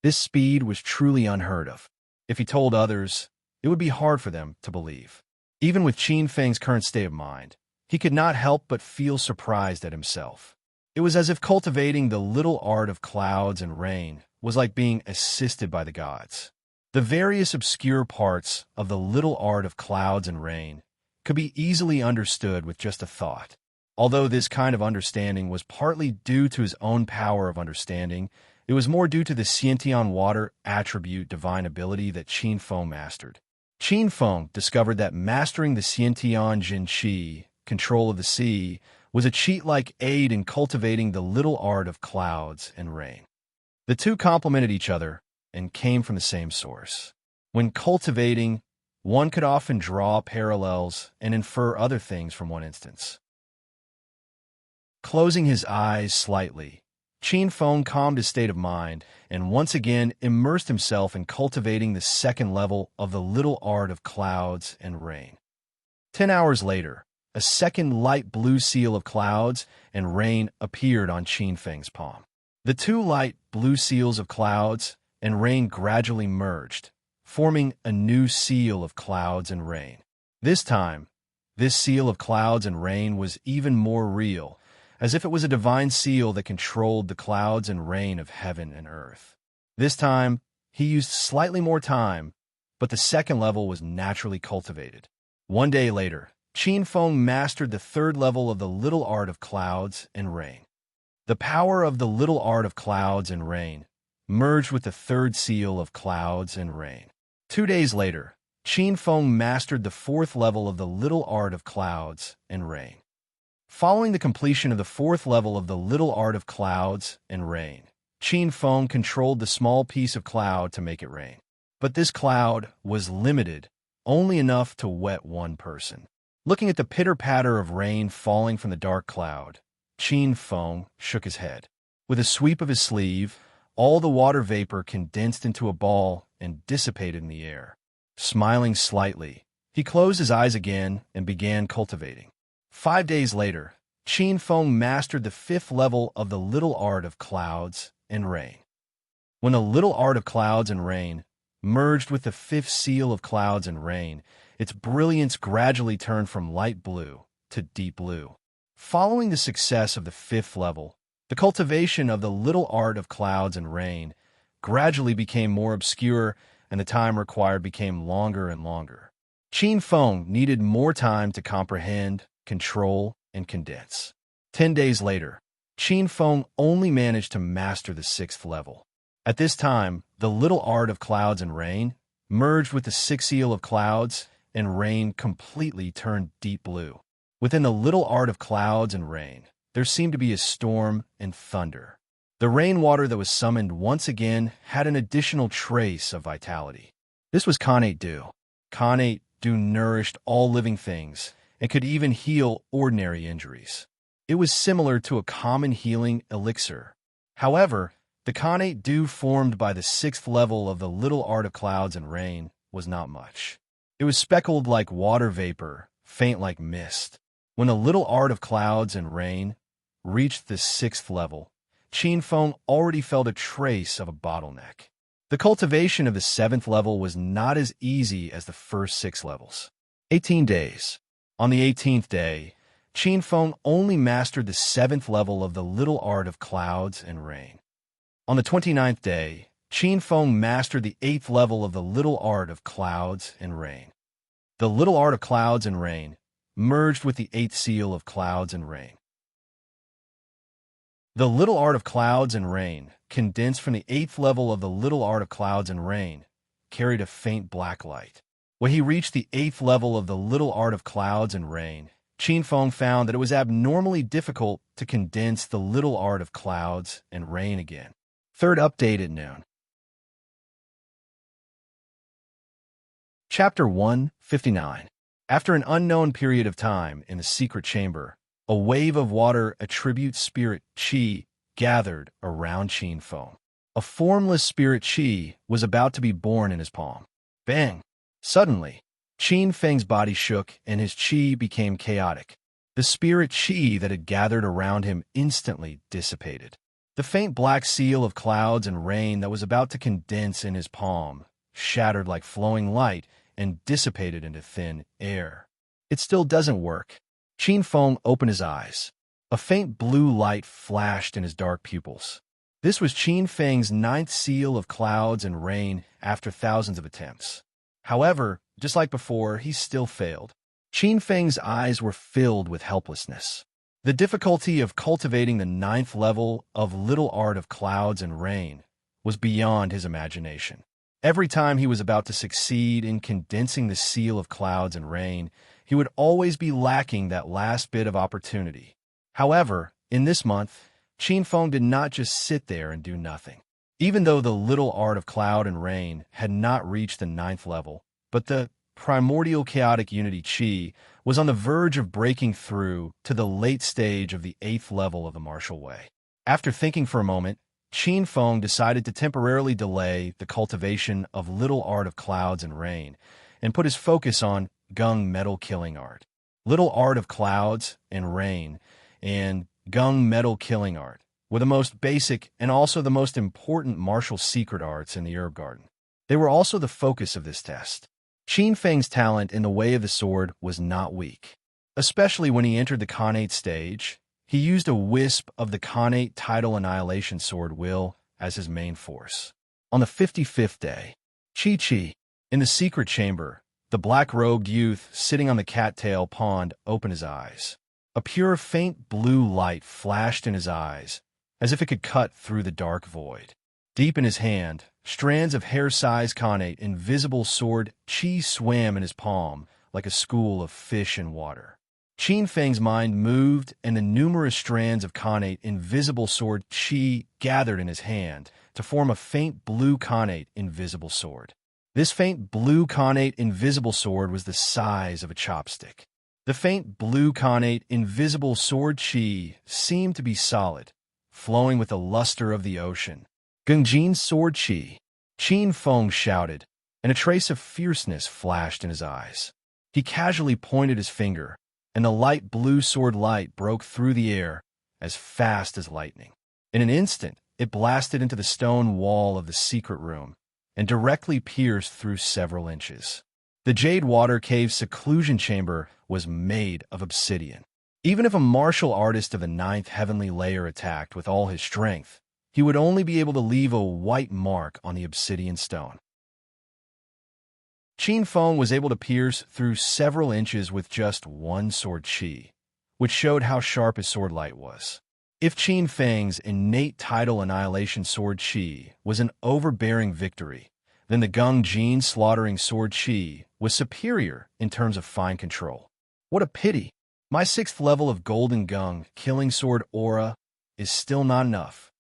This speed was truly unheard of. If he told others, it would be hard for them to believe. Even with Qin Feng's current state of mind, he could not help but feel surprised at himself. It was as if cultivating the little art of clouds and rain was like being assisted by the gods. The various obscure parts of the little art of clouds and rain could be easily understood with just a thought. Although this kind of understanding was partly due to his own power of understanding, it was more due to the Xiantian water attribute divine ability that Qin Feng mastered. Qin Feng discovered that mastering the Xiantian Jinqi, control of the sea, was a cheat-like aid in cultivating the little art of clouds and rain. The two complemented each other and came from the same source. When cultivating, one could often draw parallels and infer other things from one instance. Closing his eyes slightly, Qin Feng calmed his state of mind and once again immersed himself in cultivating the second level of the little art of clouds and rain. 10 hours later, a second light blue seal of clouds and rain appeared on Qin Feng's palm. The two light blue seals of clouds and rain gradually merged, forming a new seal of clouds and rain. This time, this seal of clouds and rain was even more real, as if it was a divine seal that controlled the clouds and rain of heaven and earth. This time, he used slightly more time, but the second level was naturally cultivated. 1 day later, Qin Feng mastered the third level of the little art of clouds and rain. The power of the little art of clouds and rain merged with the third seal of clouds and rain. 2 days later, Qin Feng mastered the fourth level of the little art of clouds and rain. Following the completion of the fourth level of the little art of clouds and rain, Qin Feng controlled the small piece of cloud to make it rain. But this cloud was limited, only enough to wet one person. Looking at the pitter-patter of rain falling from the dark cloud, Qin Feng shook his head. With a sweep of his sleeve, all the water vapor condensed into a ball and dissipated in the air. Smiling slightly, he closed his eyes again and began cultivating. 5 days later, Qin Feng mastered the fifth level of the little art of clouds and rain. When the little art of clouds and rain merged with the fifth seal of clouds and rain, its brilliance gradually turned from light blue to deep blue. Following the success of the fifth level, the cultivation of the little art of clouds and rain gradually became more obscure, and the time required became longer and longer. Qin Feng needed more time to comprehend, control, and condense. 10 days later, Qin Feng only managed to master the sixth level. At this time, the little art of clouds and rain merged with the sixth seal of clouds and rain completely turned deep blue. Within the little art of clouds and rain, there seemed to be a storm and thunder. The rainwater that was summoned once again had an additional trace of vitality. This was Khanate Dew. Khanate Dew nourished all living things and could even heal ordinary injuries. It was similar to a common healing elixir. However, the Khanate Dew formed by the sixth level of the little art of clouds and rain was not much. It was speckled like water vapor, faint like mist. When the little art of clouds and rain reached the sixth level, Qin Feng already felt a trace of a bottleneck. The cultivation of the seventh level was not as easy as the first 6 levels. 18 days. On the 18th day, Qin Feng only mastered the 7th level of the little art of clouds and rain. On the 29th day, Qin Feng mastered the 8th level of the little art of clouds and rain. The little art of clouds and rain merged with the 8th seal of clouds and rain. The little art of clouds and rain, condensed from the 8th level of the little art of clouds and rain, carried a faint black light. When he reached the 8th level of the little art of clouds and rain, Qin Feng found that it was abnormally difficult to condense the little art of clouds and rain again. Third update at noon. Chapter 159. After an unknown period of time in the secret chamber, a wave of water attribute spirit Qi gathered around Qin Feng. A formless spirit Qi was about to be born in his palm. Bang! Suddenly, Qin Feng's body shook and his Qi became chaotic. The spirit Qi that had gathered around him instantly dissipated. The faint black seal of clouds and rain that was about to condense in his palm shattered like flowing light and dissipated into thin air. It still doesn't work. Qin Feng opened his eyes. A faint blue light flashed in his dark pupils. This was Qin Feng's 9th seal of clouds and rain after thousands of attempts. However, just like before, he still failed. Qin Feng's eyes were filled with helplessness. The difficulty of cultivating the 9th level of little art of clouds and rain was beyond his imagination. Every time he was about to succeed in condensing the seal of clouds and rain, he would always be lacking that last bit of opportunity. However, in this month, Qin Feng did not just sit there and do nothing. Even though the little art of cloud and rain had not reached the 9th level, but the primordial chaotic unity Qi was on the verge of breaking through to the late stage of the 8th level of the martial way. After thinking for a moment, Qin Feng decided to temporarily delay the cultivation of little art of clouds and rain and put his focus on gung metal killing art. Little art of clouds and rain and gung metal killing art were the most basic and also the most important martial secret arts in the herb garden. They were also the focus of this test. Qin Feng's talent in the way of the sword was not weak. Especially when he entered the Khanate stage, he used a wisp of the Khanate Tidal Annihilation Sword Will as his main force. On the 55th day, Chi, in the secret chamber, the black-robed youth sitting on the cattail pond opened his eyes. A pure faint blue light flashed in his eyes, as if it could cut through the dark void. Deep in his hand, strands of hair-sized Khanate invisible sword Qi swam in his palm like a school of fish in water. Qin Feng's mind moved, and the numerous strands of Khanate invisible sword Qi gathered in his hand to form a faint blue Khanate invisible sword. This faint blue Khanate invisible sword was the size of a chopstick. The faint blue Khanate invisible sword Qi seemed to be solid, flowing with the luster of the ocean. Gungjin's sword Qi, Qin Feng shouted, and a trace of fierceness flashed in his eyes. He casually pointed his finger, and the light blue sword light broke through the air as fast as lightning. In an instant, it blasted into the stone wall of the secret room and directly pierced through several inches. The Jade Water Cave's seclusion chamber was made of obsidian. Even if a martial artist of the 9th heavenly layer attacked with all his strength, he would only be able to leave a white mark on the obsidian stone. Qin Feng was able to pierce through several inches with just one sword Qi, which showed how sharp his sword light was. If Qin Feng's innate tidal annihilation sword Qi was an overbearing victory, then the Gung Jin slaughtering sword Qi was superior in terms of fine control. What a pity! My 6th level of Golden Gung killing sword aura is still not enough.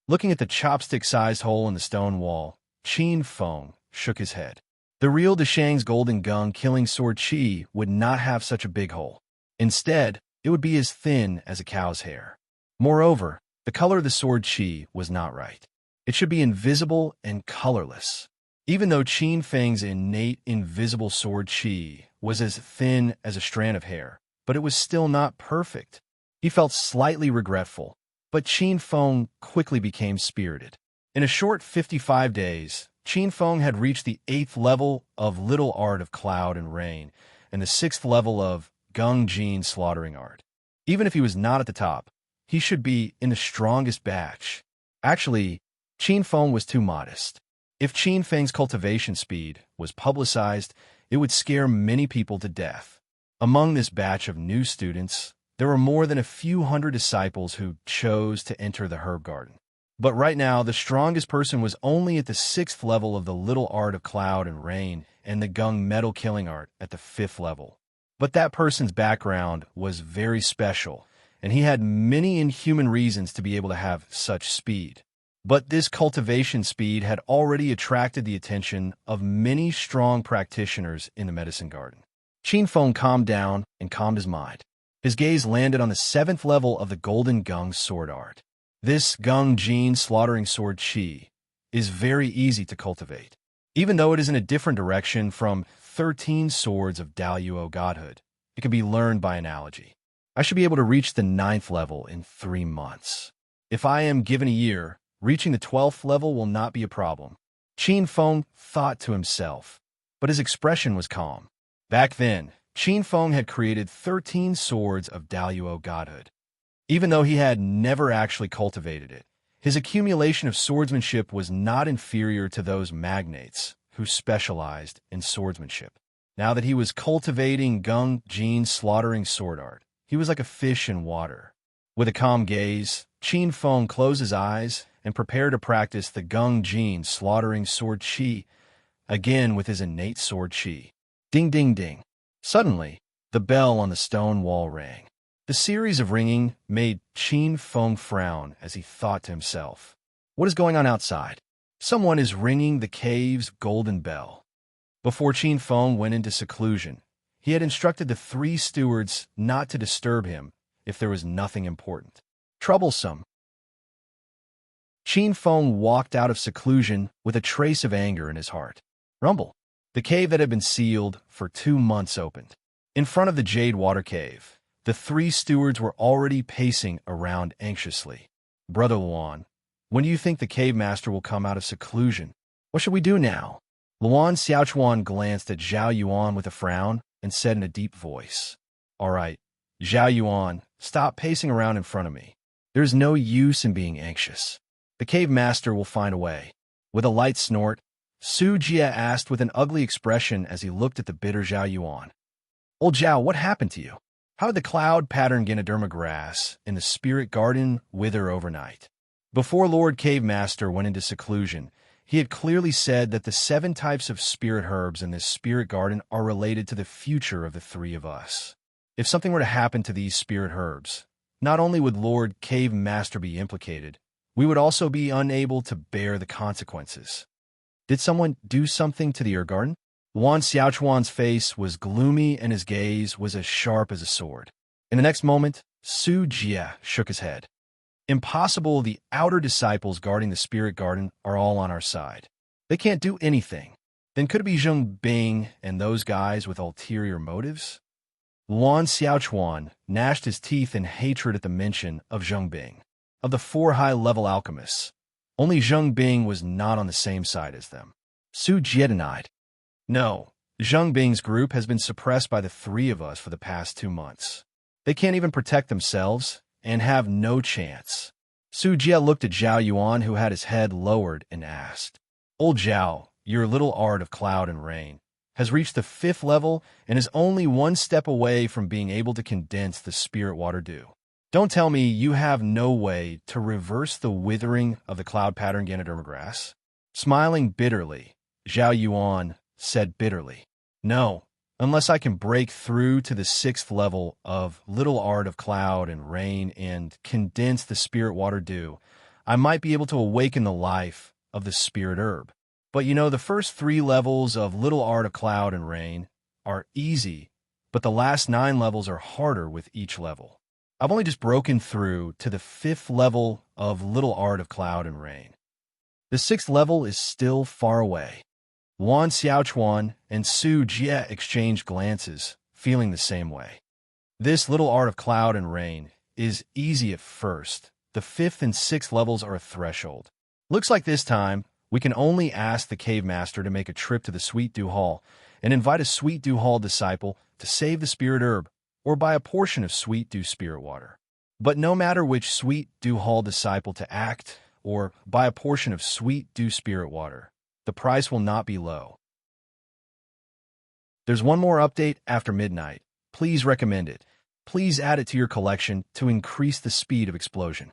Looking at the chopstick-sized hole in the stone wall, Qin Feng shook his head. The real Deshang's Golden Gung killing sword Qi would not have such a big hole. Instead, it would be as thin as a cow's hair. Moreover, the color of the sword Qi was not right. It should be invisible and colorless. Even though Qin Feng's innate invisible sword Qi was as thin as a strand of hair, but it was still not perfect. He felt slightly regretful, but Qin Feng quickly became spirited. In a short 55 days, Qin Feng had reached the 8th level of Little Art of Cloud and Rain and the 6th level of Gung Jin Slaughtering Art. Even if he was not at the top, he should be in the strongest batch. Actually, Qin Feng was too modest. If Qin Feng's cultivation speed was publicized, it would scare many people to death. Among this batch of new students, there were more than a few hundred disciples who chose to enter the herb garden. But right now, the strongest person was only at the 6th level of the little art of cloud and rain and the gung metal killing art at the 5th level. But that person's background was very special, and he had many inhuman reasons to be able to have such speed. But this cultivation speed had already attracted the attention of many strong practitioners in the medicine garden. Qin Feng calmed down and calmed his mind. His gaze landed on the 7th level of the golden gung sword art. This gung jin slaughtering sword qi is very easy to cultivate. Even though it is in a different direction from 13 swords of Daluo godhood, it can be learned by analogy. I should be able to reach the 9th level in 3 months. If I am given a year, reaching the 12th level will not be a problem. Qin Feng thought to himself, but his expression was calm. Back then, Qin Feng had created 13 swords of Daluo godhood. Even though he had never actually cultivated it, his accumulation of swordsmanship was not inferior to those magnates who specialized in swordsmanship. Now that he was cultivating gung jin slaughtering sword art, he was like a fish in water. With a calm gaze, Qin Feng closed his eyes and prepared to practice the gung jin slaughtering sword qi again with his innate sword qi. Ding ding ding. Suddenly, the bell on the stone wall rang. The series of ringing made Qin Feng frown as he thought to himself, "What is going on outside? Someone is ringing the cave's golden bell." Before Qin Feng went into seclusion, he had instructed the 3 stewards not to disturb him if there was nothing important. Troublesome. Qin Feng walked out of seclusion with a trace of anger in his heart. Rumble. The cave that had been sealed for 2 months opened. In front of the Jade Water Cave, the 3 stewards were already pacing around anxiously. "Brother Luan, when do you think the cave master will come out of seclusion? What should we do now?" Luan Xiaochuan glanced at Zhao Yuan with a frown and said in a deep voice, "All right, Zhao Yuan, stop pacing around in front of me. There's no use in being anxious. The cave master will find a way." With a light snort, Su Jia asked with an ugly expression as he looked at the bitter Zhao Yuan, "Old Zhao, what happened to you? How did the cloud pattern Ganoderma grass in the spirit garden wither overnight?" Before Lord Cave Master went into seclusion, he had clearly said that the 7 types of spirit herbs in this spirit garden are related to the future of the 3 of us. If something were to happen to these spirit herbs, not only would Lord Cave Master be implicated, we would also be unable to bear the consequences. Did someone do something to the herb garden? Luan Xiaochuan's face was gloomy and his gaze was as sharp as a sword. In the next moment, Su Jia shook his head. "Impossible, the outer disciples guarding the spirit garden are all on our side. They can't do anything. Then could it be Zheng Bing and those guys with ulterior motives?" Luan Xiaochuan gnashed his teeth in hatred at the mention of Zheng Bing. Of the 4 high-level alchemists, only Zheng Bing was not on the same side as them. Su Jia denied. "No, Zheng Bing's group has been suppressed by the 3 of us for the past 2 months. They can't even protect themselves and have no chance." Su Jia looked at Zhao Yuan, who had his head lowered, and asked, "Old Zhao, your little art of cloud and rain has reached the 5th level and is only 1 step away from being able to condense the spirit water dew. Don't tell me you have no way to reverse the withering of the cloud pattern Ganoderma grass?" Smiling bitterly, Zhao Yuan said bitterly, "No, unless I can break through to the 6th level of little art of cloud and rain and condense the spirit water dew, I might be able to awaken the life of the spirit herb. But you know, the first 3 levels of little art of cloud and rain are easy, but the last 9 levels are harder with each level. I've only just broken through to the 5th level of little art of cloud and rain. The 6th level is still far away." Luan Xiaochuan and Su Jia exchanged glances, feeling the same way. This little art of cloud and rain is easy at first. The 5th and 6th levels are a threshold. Looks like this time, we can only ask the cave master to make a trip to the Sweet Dew Hall and invite a Sweet Dew Hall disciple to save the spirit herb or buy a portion of Sweet Dew spirit water. But no matter which Sweet Dew Hall disciple to act or buy a portion of Sweet Dew spirit water, the price will not be low. There's one more update after midnight. Please recommend it. Please add it to your collection to increase the speed of explosion.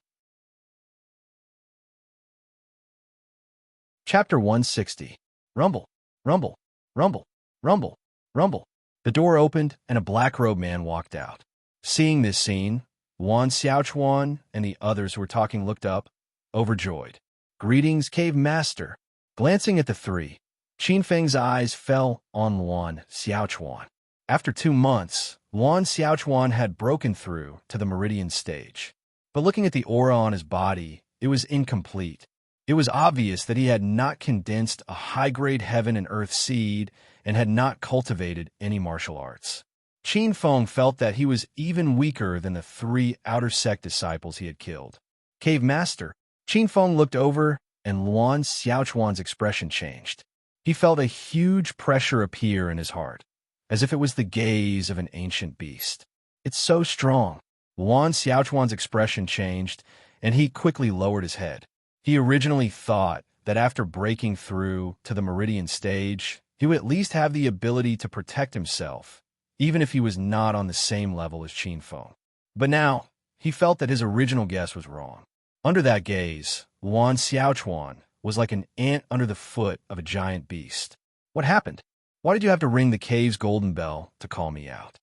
Chapter 160. Rumble, rumble, rumble, rumble, rumble. The door opened and a black-robed man walked out. Seeing this scene, Wan Xiaochuan and the others who were talking looked up, overjoyed. Greetings, Cave Master. Glancing at the three, Qin Feng's eyes fell on Wan Xiaochuan. After 2 months, Wan Xiaochuan had broken through to the meridian stage. But looking at the aura on his body, it was incomplete. It was obvious that he had not condensed a high-grade heaven and earth seed and had not cultivated any martial arts. Qin Feng felt that he was even weaker than the 3 outer sect disciples he had killed. Cave Master. Qin Feng looked over and Luan Xiaochuan's expression changed. He felt a huge pressure appear in his heart, as if it was the gaze of an ancient beast. It's so strong. Luan Xiaochuan's expression changed, and he quickly lowered his head. He originally thought that after breaking through to the meridian stage, he would at least have the ability to protect himself, even if he was not on the same level as Qin Feng. But now, he felt that his original guess was wrong. Under that gaze, Luan Xiaochuan was like an ant under the foot of a giant beast. What happened? Why did you have to ring the cave's golden bell to call me out?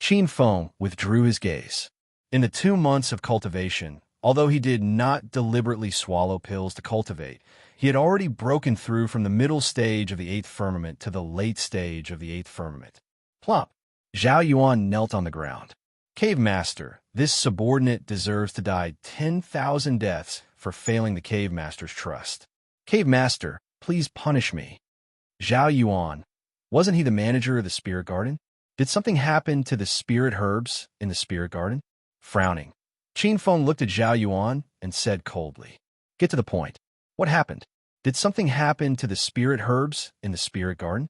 Qin Feng withdrew his gaze. In the 2 months of cultivation, although he did not deliberately swallow pills to cultivate, he had already broken through from the middle stage of the 8th firmament to the late stage of the 8th firmament. Plop! Zhao Yuan knelt on the ground. Cave Master, this subordinate deserves to die 10,000 deaths for failing the Cave Master's trust. Cave Master, please punish me. Zhao Yuan, wasn't he the manager of the Spirit Garden? Did something happen to the spirit herbs in the Spirit Garden? Frowning, Qin Feng looked at Zhao Yuan and said coldly, "Get to the point. What happened? Did something happen to the spirit herbs in the Spirit Garden?"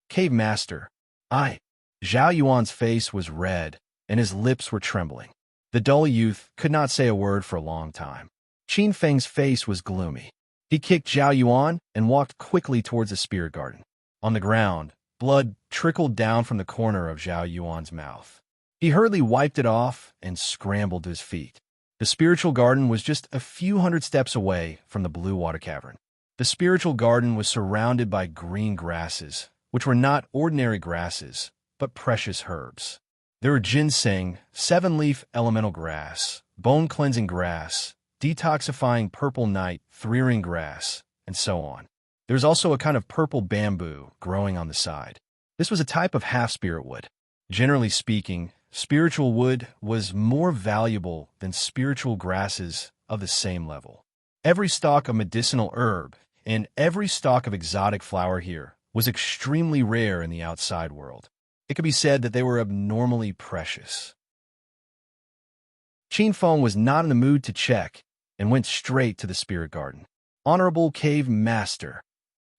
Cave Master, Zhao Yuan's face was red and his lips were trembling. The dull youth could not say a word for a long time. Qin Feng's face was gloomy. He kicked Zhao Yuan and walked quickly towards the Spirit Garden. On the ground, blood trickled down from the corner of Zhao Yuan's mouth. He hurriedly wiped it off and scrambled to his feet. The spiritual garden was just a few hundred steps away from the blue water cavern. The spiritual garden was surrounded by green grasses, which were not ordinary grasses, but precious herbs. There were ginseng, 7-leaf elemental grass, bone-cleansing grass, detoxifying purple night, 3-ring grass, and so on. There was also a kind of purple bamboo growing on the side. This was a type of half-spirit wood. Generally speaking, spiritual wood was more valuable than spiritual grasses of the same level. Every stalk of medicinal herb and every stalk of exotic flower here was extremely rare in the outside world. It could be said that they were abnormally precious. Qin Feng was not in the mood to check and went straight to the Spirit Garden. Honorable Cave Master.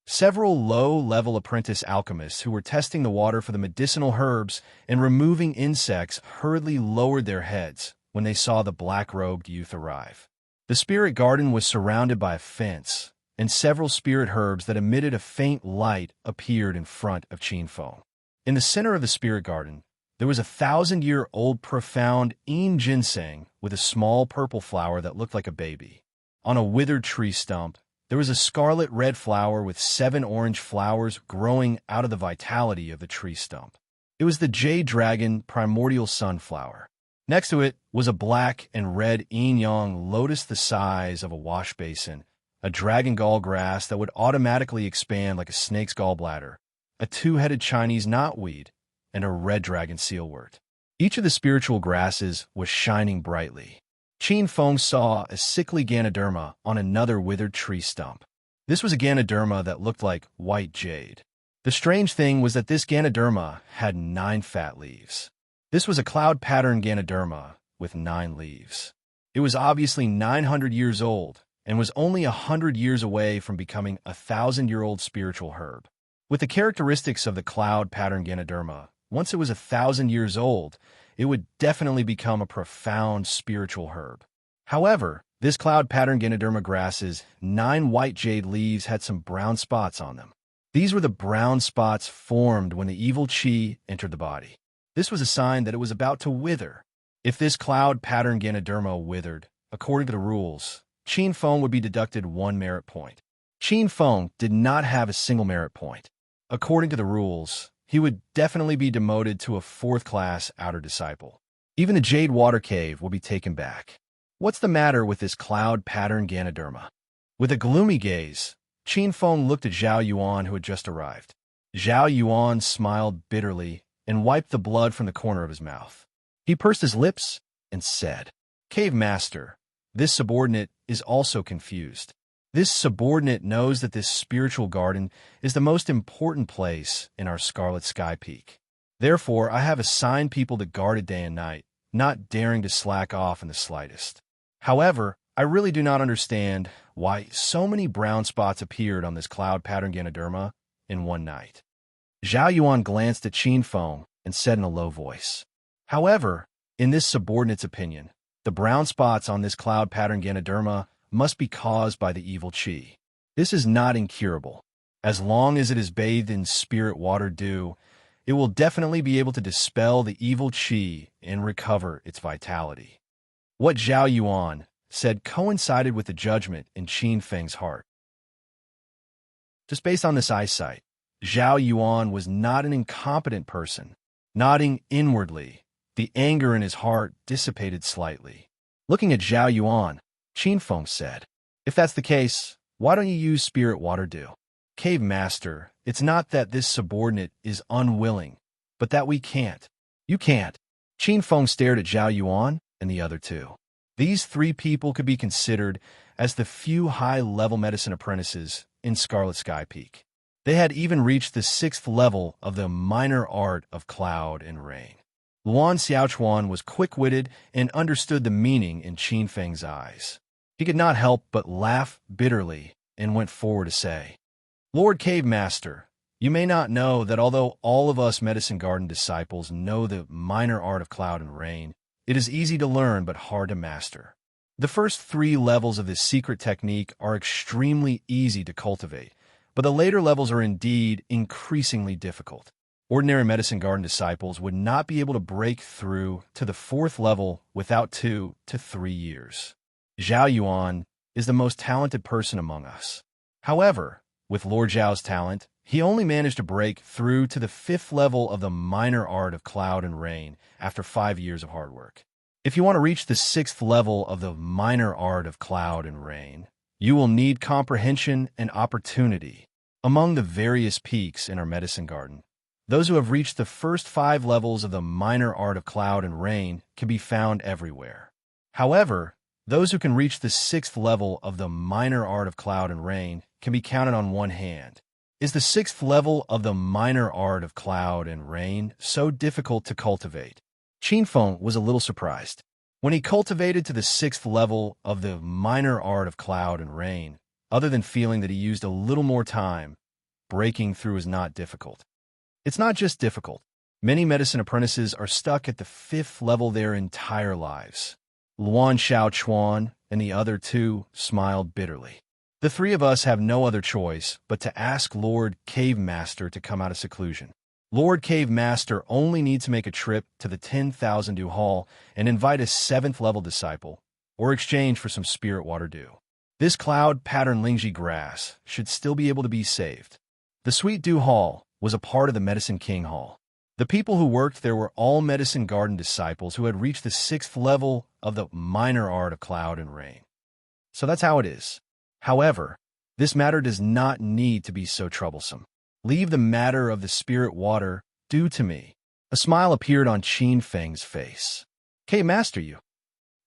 Several low-level apprentice alchemists who were testing the water for the medicinal herbs and removing insects hurriedly lowered their heads when they saw the black-robed youth arrive. The Spirit Garden was surrounded by a fence, and several spirit herbs that emitted a faint light appeared in front of Qin Feng. In the center of the Spirit Garden, there was a 1,000-year-old profound ginseng with a small purple flower that looked like a baby. On a withered tree stump, there was a scarlet red flower with 7 orange flowers growing out of the vitality of the tree stump. It was the jade dragon primordial sunflower. Next to it was a black and red yin-yang lotus the size of a wash basin, a dragon gall grass that would automatically expand like a snake's gallbladder, a 2-headed Chinese knotweed, and a red dragon sealwort. Each of the spiritual grasses was shining brightly. Qin Feng saw a sickly Ganoderma on another withered tree stump. This was a Ganoderma that looked like white jade. The strange thing was that this Ganoderma had 9 fat leaves. This was a cloud-patterned Ganoderma with 9 leaves. It was obviously 900 years old and was only 100 years away from becoming a 1,000-year-old spiritual herb. With the characteristics of the cloud-patterned Ganoderma, once it was 1,000 years old, it would definitely become a profound spiritual herb. However, this cloud-patterned Ganoderma grass's 9 white jade leaves had some brown spots on them. These were the brown spots formed when the evil qi entered the body. This was a sign that it was about to wither. If this cloud pattern Ganoderma withered, according to the rules, Qin Feng would be deducted 1 merit point. Qin Feng did not have a single merit point. According to the rules, he would definitely be demoted to a 4th-class outer disciple. Even the Jade Water Cave will be taken back. What's the matter with this cloud pattern Ganoderma? With a gloomy gaze, Qin Feng looked at Zhao Yuan, who had just arrived. Zhao Yuan smiled bitterly and wiped the blood from the corner of his mouth. He pursed his lips and said, "Cave Master, this subordinate is also confused. This subordinate knows that this spiritual garden is the most important place in our Scarlet Sky Peak. Therefore, I have assigned people to guard it day and night, not daring to slack off in the slightest. However, I really do not understand why so many brown spots appeared on this cloud pattern Ganoderma in one night." Zhao Yuan glanced at Qin Feng and said in a low voice, "However, in this subordinate's opinion, the brown spots on this cloud pattern Ganoderma must be caused by the evil qi. This is not incurable. As long as it is bathed in spirit water dew, it will definitely be able to dispel the evil qi and recover its vitality." What Zhao Yuan said coincided with the judgment in Qin Feng's heart. Just based on this eyesight, Zhao Yuan was not an incompetent person. Nodding inwardly, the anger in his heart dissipated slightly. Looking at Zhao Yuan, Qin Feng said, "If that's the case, why don't you use spirit water dew? Cave Master, it's not that this subordinate is unwilling, but that we can't." "You can't." Qin Feng stared at Zhao Yuan and the other two. These 3 people could be considered as the few high-level medicine apprentices in Scarlet Sky Peak. They had even reached the 6th level of the minor art of cloud and rain. Luan Xiaochuan was quick-witted and understood the meaning in Qin Feng's eyes. He could not help but laugh bitterly and went forward to say, "Lord Cave Master, you may not know that although all of us Medicine Garden disciples know the minor art of cloud and rain, it is easy to learn but hard to master. The first 3 levels of this secret technique are extremely easy to cultivate, but the later levels are indeed increasingly difficult. Ordinary Medicine Garden disciples would not be able to break through to the 4th level without 2 to 3 years. Zhao Yuan is the most talented person among us. However, with Lord Zhao's talent, he only managed to break through to the 5th level of the minor art of cloud and rain after 5 years of hard work. If you want to reach the 6th level of the minor art of cloud and rain, you will need comprehension and opportunity. Among the various peaks in our Medicine Garden, those who have reached the first 5 levels of the minor art of cloud and rain can be found everywhere. However, those who can reach the 6th level of the minor art of cloud and rain can be counted on one hand. Is the 6th level of the minor art of cloud and rain so difficult to cultivate? Qin Feng was a little surprised. When he cultivated to the 6th level of the minor art of cloud and rain, other than feeling that he used a little more time, breaking through is not difficult. It's not just difficult. Many medicine apprentices are stuck at the 5th level their entire lives. Luan Xiaochuan and the other 2 smiled bitterly. The 3 of us have no other choice but to ask Lord Cave Master to come out of seclusion. Lord Cave Master only needs to make a trip to the 10,000 Dew Hall and invite a 7th level disciple, or exchange for some spirit water dew. This cloud pattern Lingji grass should still be able to be saved. The Sweet Dew Hall was a part of the Medicine King Hall. The people who worked there were all Medicine Garden disciples who had reached the 6th level of the minor art of cloud and rain. So that's how it is. However, this matter does not need to be so troublesome. Leave the matter of the spirit water dew to me. A smile appeared on Qin Feng's face. "Cave Master, you."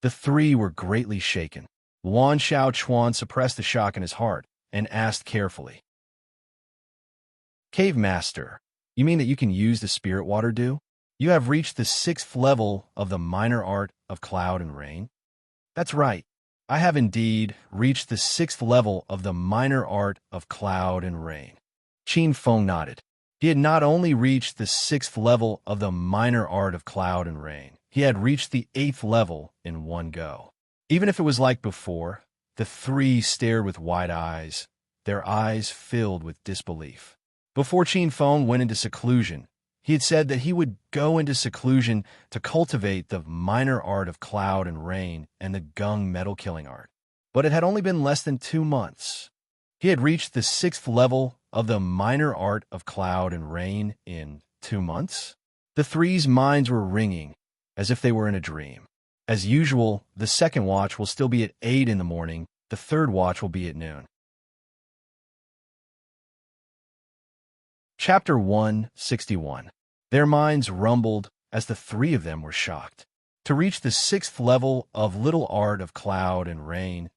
The 3 were greatly shaken. Luan Xiaochuan suppressed the shock in his heart and asked carefully, "Cave Master, you mean that you can use the spirit water dew? You have reached the 6th level of the minor art of cloud and rain?" "That's right. I have indeed reached the 6th level of the minor art of cloud and rain." Qin Feng nodded. He had not only reached the 6th level of the minor art of cloud and rain, he had reached the 8th level in one go. Even if it was like before, the 3 stared with wide eyes, their eyes filled with disbelief. Before Qin Feng went into seclusion, He had said that he would go into seclusion to cultivate the minor art of cloud and rain and the gung metal-killing art. But it had only been less than 2 months. He had reached the 6th level of the minor art of cloud and rain in 2 months. The three's minds were ringing, as if they were in a dream. As usual, the second watch will still be at 8 in the morning, the third watch will be at noon. Chapter 161. Their minds rumbled as the three of them were shocked. To reach the 6th level of little art of cloud and rain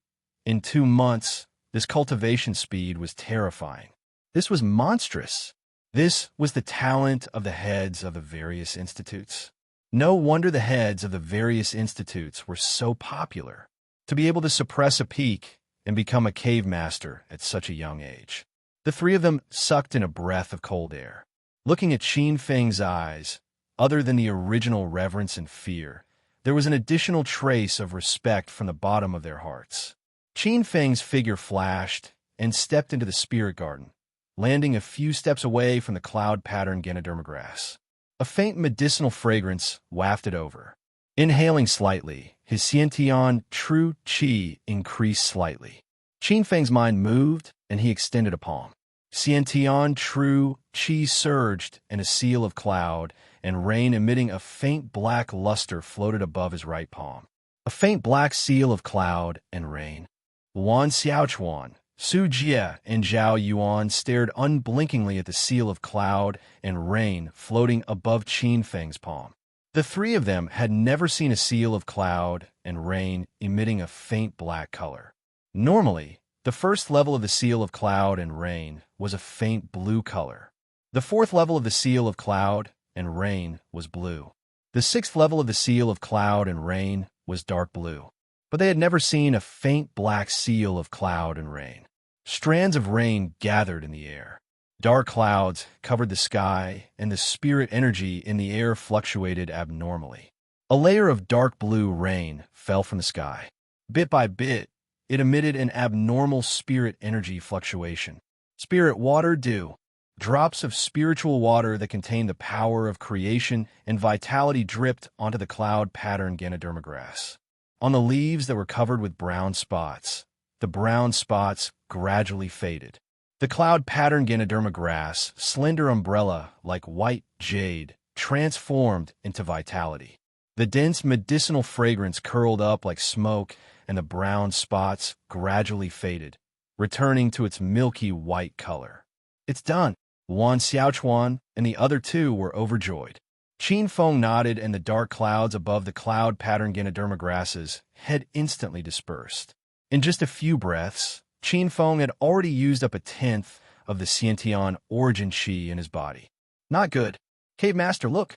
in 2 months, this cultivation speed was terrifying. This was monstrous. This was the talent of the heads of the various institutes. No wonder the heads of the various institutes were so popular. To be able to suppress a peak and become a cave master at such a young age. The three of them sucked in a breath of cold air. Looking at Qin Feng's eyes, other than the original reverence and fear, there was an additional trace of respect from the bottom of their hearts. Qin Feng's figure flashed and stepped into the spirit garden, landing a few steps away from the cloud-patterned Ganoderma grass. A faint medicinal fragrance wafted over. Inhaling slightly, his Xiantian true qi increased slightly. Qin Feng's mind moved, and he extended a palm. Xiantian true qi surged, and a seal of cloud and rain emitting a faint black luster floated above his right palm. A faint black seal of cloud and rain. Wan Xiaochuan, Su Jie, and Zhao Yuan stared unblinkingly at the seal of cloud and rain floating above Qin Feng's palm. The three of them had never seen a seal of cloud and rain emitting a faint black color. Normally, the first level of the seal of cloud and rain was a faint blue color. The 4th level of the seal of cloud and rain was blue. The 6th level of the seal of cloud and rain was dark blue. But they had never seen a faint black seal of cloud and rain. Strands of rain gathered in the air. Dark clouds covered the sky, and the spirit energy in the air fluctuated abnormally. A layer of dark blue rain fell from the sky. Bit by bit, it emitted an abnormal spirit energy fluctuation. Spirit water dew. Drops of spiritual water that contained the power of creation and vitality dripped onto the cloud-patterned Ganoderma grass. On the leaves that were covered with brown spots, the brown spots gradually faded. The cloud-patterned Ganoderma grass, slender umbrella like white jade, transformed into vitality. The dense medicinal fragrance curled up like smoke, and the brown spots gradually faded, returning to its milky white color. It's done. Wan Xiaochuan and the other two were overjoyed. Qin Feng nodded, and the dark clouds above the cloud-patterned Ganoderma grasses had instantly dispersed. In just a few breaths, Qin Feng had already used up 1/10 of the Xiantian origin qi in his body. Not good. Cave Master, look.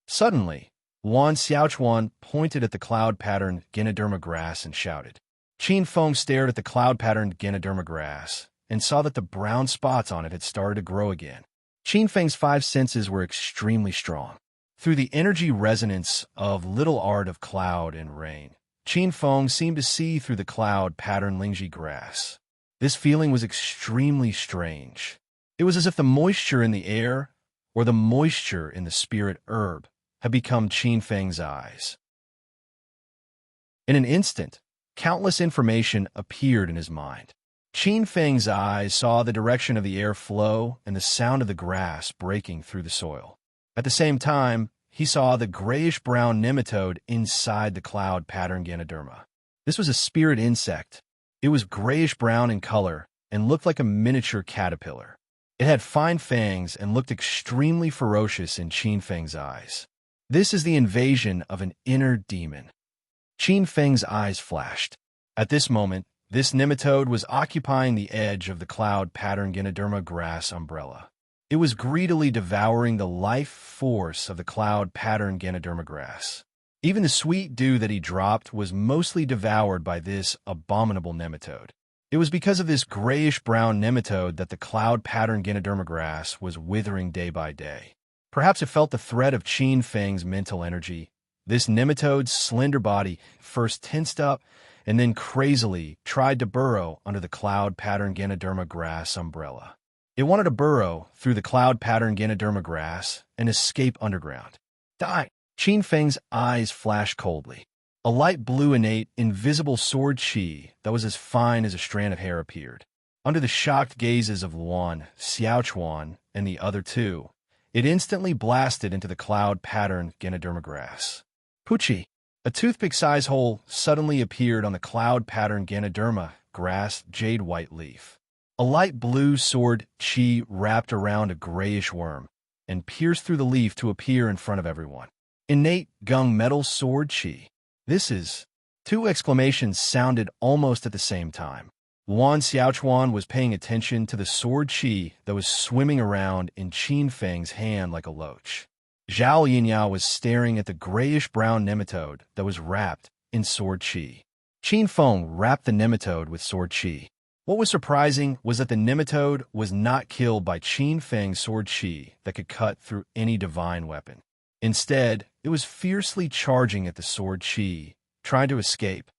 Suddenly, Wan Xiaochuan pointed at the cloud-patterned Ganoderma grass and shouted. Qin Feng stared at the cloud-patterned Ganoderma grass and saw that the brown spots on it had started to grow again. Qin Feng's 5 senses were extremely strong. Through the energy resonance of little art of cloud and rain, Qin Feng seemed to see through the cloud-patterned Lingji grass. This feeling was extremely strange. It was as if the moisture in the air, or the moisture in the spirit herb, had become Qin Feng's eyes. In an instant, countless information appeared in his mind. Qin Feng's eyes saw the direction of the air flow and the sound of the grass breaking through the soil. At the same time, he saw the grayish-brown nematode inside the cloud-patterned Ganoderma. This was a spirit insect. It was grayish-brown in color and looked like a miniature caterpillar. It had fine fangs and looked extremely ferocious in Qin Feng's eyes. This is the invasion of an inner demon. Qin Feng's eyes flashed. At this moment, this nematode was occupying the edge of the cloud-patterned Ganoderma grass umbrella. It was greedily devouring the life force of the cloud-patterned Ganoderma grass. Even the sweet dew that he dropped was mostly devoured by this abominable nematode. It was because of this grayish-brown nematode that the cloud-patterned Ganoderma grass was withering day by day. Perhaps it felt the threat of Qin Feng's mental energy. This nematode's slender body first tensed up and then crazily tried to burrow under the cloud-patterned Ganoderma grass umbrella. It wanted to burrow through the cloud-patterned Ganoderma grass and escape underground. Die! Qin Feng's eyes flashed coldly. A light blue innate, invisible sword chi that was as fine as a strand of hair appeared. Under the shocked gazes of Luan, Xiaochuan, and the other two, it instantly blasted into the cloud-patterned Ganoderma grass. Pucci! A toothpick-sized hole suddenly appeared on the cloud-patterned Ganoderma grass jade-white leaf. A light blue sword chi wrapped around a grayish worm and pierced through the leaf to appear in front of everyone. Innate gung metal sword chi. This is... Two exclamations sounded almost at the same time. Luan Xiaochuan was paying attention to the sword chi that was swimming around in Qin Feng's hand like a loach. Zhao Yinyao was staring at the grayish-brown nematode that was wrapped in sword chi. Qin Feng wrapped the nematode with sword chi. What was surprising was that the nematode was not killed by Qin Feng's sword chi that could cut through any divine weapon. Instead, it was fiercely charging at the sword chi, trying to escape.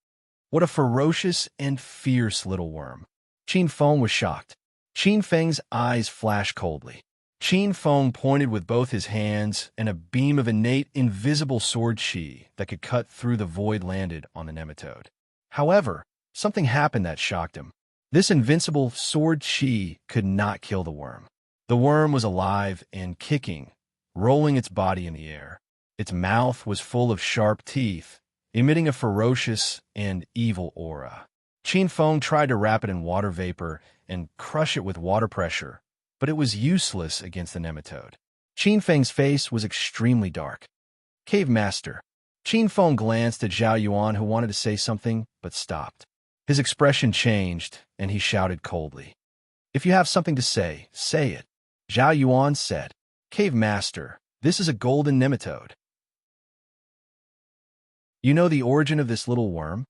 What a ferocious and fierce little worm. Qin Feng was shocked. Qin Feng's eyes flashed coldly. Qin Feng pointed with both his hands, and a beam of innate, invisible sword chi that could cut through the void landed on the nematode. However, something happened that shocked him. This invincible sword chi could not kill the worm. The worm was alive and kicking, rolling its body in the air. Its mouth was full of sharp teeth, emitting a ferocious and evil aura. Qin Feng tried to wrap it in water vapor and crush it with water pressure, but it was useless against the nematode. Qin Feng's face was extremely dark. Cave Master. Qin Feng glanced at Zhao Yuan, who wanted to say something, but stopped. His expression changed, and he shouted coldly. If you have something to say, say it. Zhao Yuan said. Cave Master, this is a golden nematode. You know the origin of this little worm?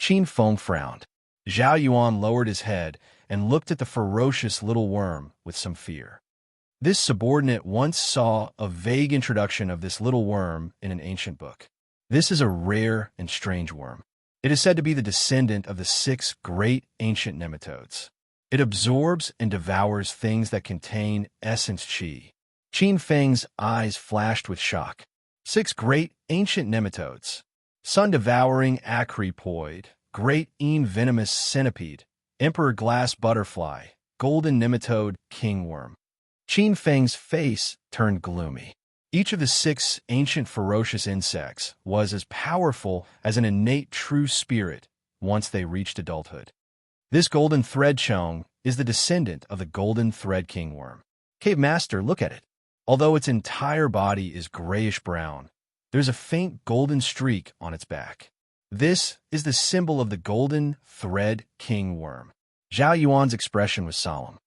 Qin Feng frowned. Zhao Yuan lowered his head and looked at the ferocious little worm with some fear. This subordinate once saw a vague introduction of this little worm in an ancient book. This is a rare and strange worm. It is said to be the descendant of the 6 great ancient nematodes. It absorbs and devours things that contain essence chi. Qin Feng's eyes flashed with shock. 6 great ancient nematodes. Sun-devouring acrypoid, great venomous centipede, emperor glass butterfly, golden nematode kingworm. Qin Feng's face turned gloomy. Each of the 6 ancient ferocious insects was as powerful as an innate true spirit once they reached adulthood. This golden thread chong is the descendant of the golden thread kingworm. Cave Master, look at it. Although its entire body is grayish-brown, there's a faint golden streak on its back. This is the symbol of the golden thread kingworm. Zhao Yuan's expression was solemn.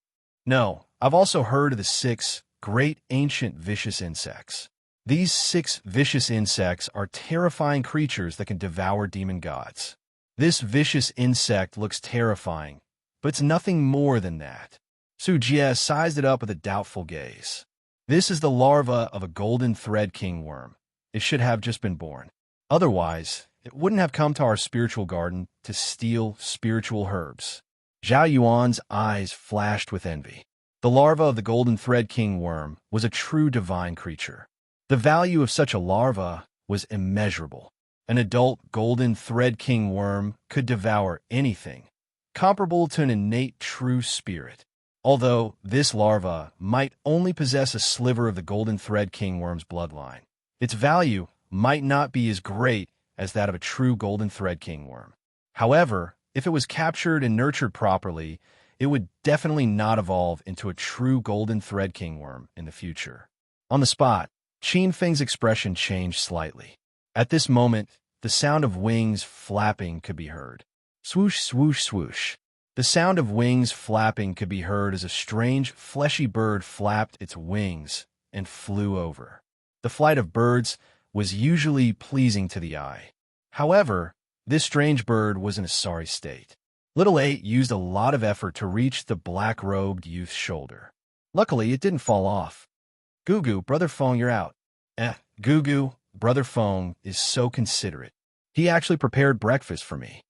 No, I've also heard of the 6 great ancient vicious insects. These 6 vicious insects are terrifying creatures that can devour demon gods. This vicious insect looks terrifying, but it's nothing more than that. Su Jie sized it up with a doubtful gaze. This is the larva of a golden thread kingworm. It should have just been born. Otherwise, it wouldn't have come to our spiritual garden to steal spiritual herbs. Zhao Yuan's eyes flashed with envy. The larva of the golden thread kingworm was a true divine creature. The value of such a larva was immeasurable. An adult golden thread kingworm could devour anything, comparable to an innate true spirit. Although this larva might only possess a sliver of the golden thread kingworm's bloodline, its value might not be as great as that of a true golden thread kingworm. However, if it was captured and nurtured properly, it would definitely not evolve into a true golden thread kingworm in the future. On the spot, Qin Feng's expression changed slightly. At this moment, the sound of wings flapping could be heard. Swoosh, swoosh, swoosh. The sound of wings flapping could be heard as a strange, fleshy bird flapped its wings and flew over. The flight of birds was usually pleasing to the eye. However, this strange bird was in a sorry state. Little 8 used a lot of effort to reach the black-robed youth's shoulder. Luckily, it didn't fall off. Gugu, Brother Feng, you're out. Gugu, Brother Feng is so considerate. He actually prepared breakfast for me.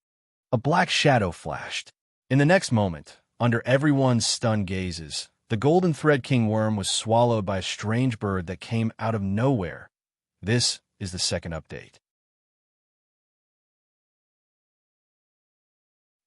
A black shadow flashed. In the next moment, under everyone's stunned gazes, The golden thread king worm was swallowed by a strange bird that came out of nowhere. This is the second update.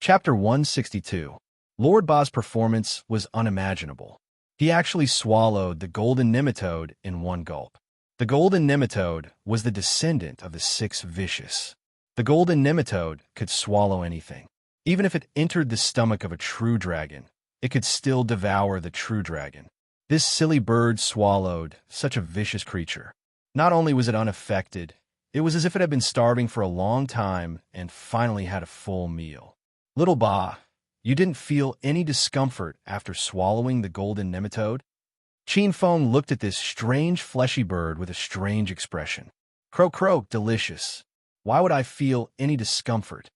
Chapter 162. Lord Ba's performance was unimaginable. He actually swallowed the golden nematode in one gulp. The golden nematode was the descendant of the six vicious. The golden nematode could swallow anything. Even if it entered the stomach of a true dragon, it could still devour the true dragon. This silly bird swallowed such a vicious creature. Not only was it unaffected, it was as if it had been starving for a long time and finally had a full meal. Little Ba, you didn't feel any discomfort after swallowing the golden nematode? Qin Feng looked at this strange fleshy bird with a strange expression. Croak, croak, delicious. Why would I feel any discomfort?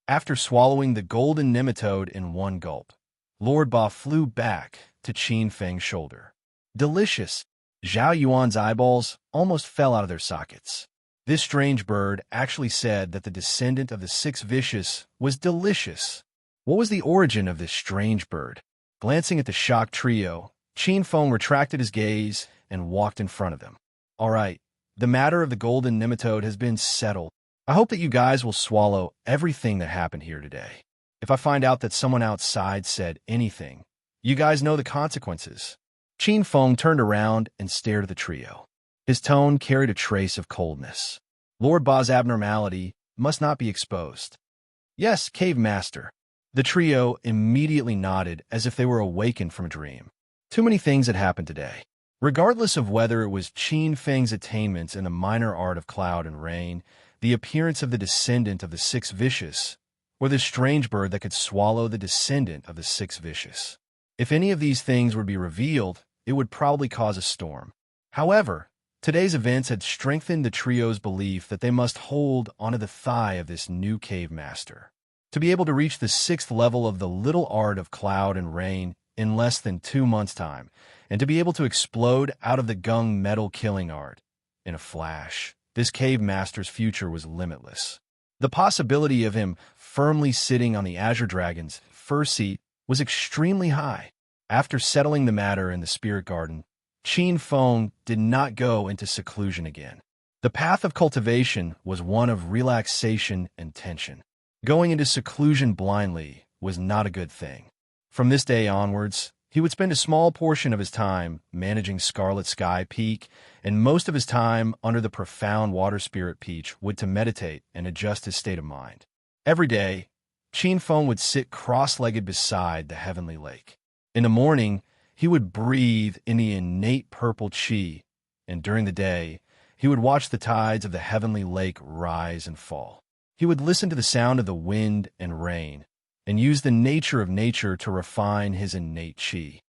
After swallowing the golden nematode in one gulp, Lord Ba flew back to Qin Feng's shoulder. Delicious. Zhao Yuan's eyeballs almost fell out of their sockets. This strange bird actually said that the descendant of the six vicious was delicious. What was the origin of this strange bird? Glancing at the shocked trio, Qin Feng retracted his gaze and walked in front of them. All right, the matter of the golden nematode has been settled. I hope that you guys will swallow everything that happened here today. If I find out that someone outside said anything, you guys know the consequences. Qin Feng turned around and stared at the trio. His tone carried a trace of coldness. Lord Ba's abnormality must not be exposed. Yes, Cave Master. The trio immediately nodded as if they were awakened from a dream. Too many things had happened today. Regardless of whether it was Qin Feng's attainments in the minor art of cloud and rain, the appearance of the descendant of the six vicious, or the strange bird that could swallow the descendant of the six vicious. If any of these things would be revealed, it would probably cause a storm. However, today's events had strengthened the trio's belief that they must hold onto the thigh of this new cave master. To be able to reach the sixth level of the little art of cloud and rain in less than 2 months' time, and to be able to explode out of the gung metal killing art in a flash, this cave master's future was limitless. The possibility of him firmly sitting on the Azure Dragon's first seat was extremely high. After settling the matter in the spirit garden, Qin Feng did not go into seclusion again. The path of cultivation was one of relaxation and tension. Going into seclusion blindly was not a good thing. From this day onwards, he would spend a small portion of his time managing Scarlet Sky Peak, and most of his time under the profound water spirit peach would to meditate and adjust his state of mind. Every day, Qin Feng would sit cross-legged beside the heavenly lake. In the morning, he would breathe in the innate purple qi, and during the day, he would watch the tides of the heavenly lake rise and fall. He would listen to the sound of the wind and rain, and use the nature of nature to refine his innate qi.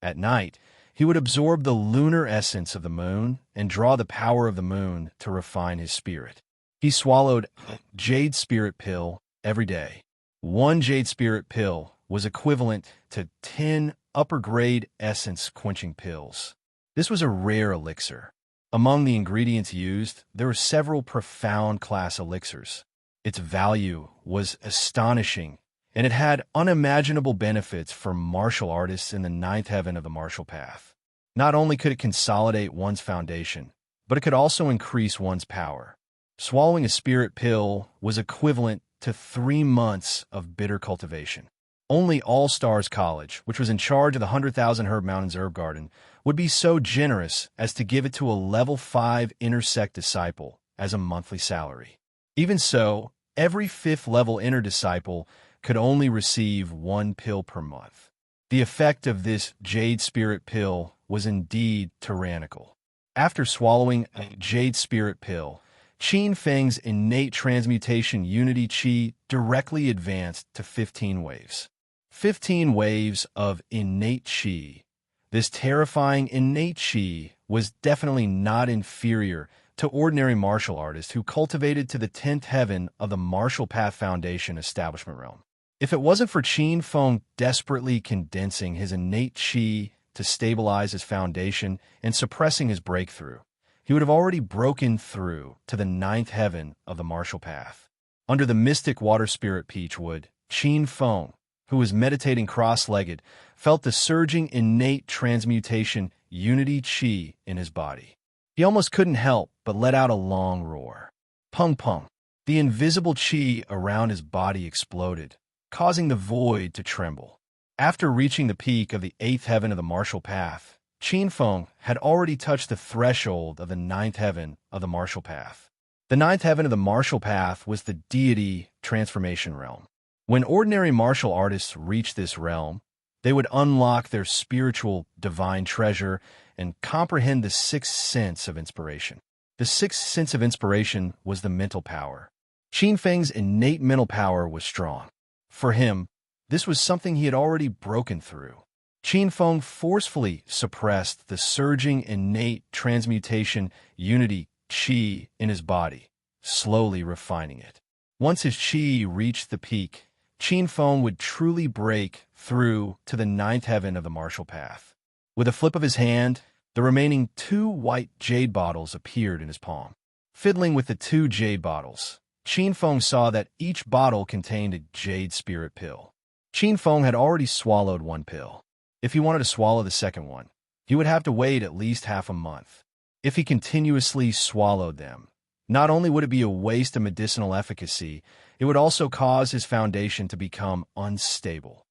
At night, he would absorb the lunar essence of the moon and draw the power of the moon to refine his spirit. He swallowed jade spirit pill every day. 1 jade spirit pill was equivalent to 10 upper-grade essence-quenching pills. This was a rare elixir. Among the ingredients used, there were several profound class elixirs. Its value was astonishing, and it had unimaginable benefits for martial artists in the 9th heaven of the martial path. Not only could it consolidate one's foundation, but it could also increase one's power. Swallowing a spirit pill was equivalent to 3 months of bitter cultivation. Only All Stars College, which was in charge of the 100,000 Herb Mountains Herb Garden, would be so generous as to give it to a level 5 intersect disciple as a monthly salary. Even so, every 5th level inner disciple could only receive 1 pill per month. The effect of this Jade Spirit pill was indeed tyrannical. After swallowing a Jade Spirit pill, Qin Feng's innate transmutation unity qi directly advanced to 15 waves. 15 waves of innate qi. This terrifying innate qi was definitely not inferior to ordinary martial artists who cultivated to the 10th heaven of the Martial Path Foundation establishment realm. If it wasn't for Qin Feng desperately condensing his innate qi to stabilize his foundation and suppressing his breakthrough, he would have already broken through to the 9th heaven of the martial path. Under the mystic water spirit peach would Qin Feng who was meditating cross-legged, felt the surging innate transmutation unity chi in his body. He almost couldn't help but let out a long roar. Pung pung. The invisible chi around his body exploded, causing the void to tremble. After reaching the peak of the 8th heaven of the martial path, Qin Feng had already touched the threshold of the 9th heaven of the martial path. The 9th heaven of the martial path was the deity transformation realm. When ordinary martial artists reached this realm, they would unlock their spiritual divine treasure and comprehend the sixth sense of inspiration. The sixth sense of inspiration was the mental power. Qin Feng's innate mental power was strong. For him, this was something he had already broken through. Qin Feng forcefully suppressed the surging innate transmutation unity qi in his body, slowly refining it. Once his qi reached the peak, Qin Feng would truly break through to the 9th heaven of the martial path. With a flip of his hand, the remaining 2 white jade bottles appeared in his palm. Fiddling with the 2 jade bottles, Qin Feng saw that each bottle contained a jade spirit pill. Qin Feng had already swallowed 1 pill. If he wanted to swallow the second one, he would have to wait at least half a month. If he continuously swallowed them, not only would it be a waste of medicinal efficacy, it would also cause his foundation to become unstable.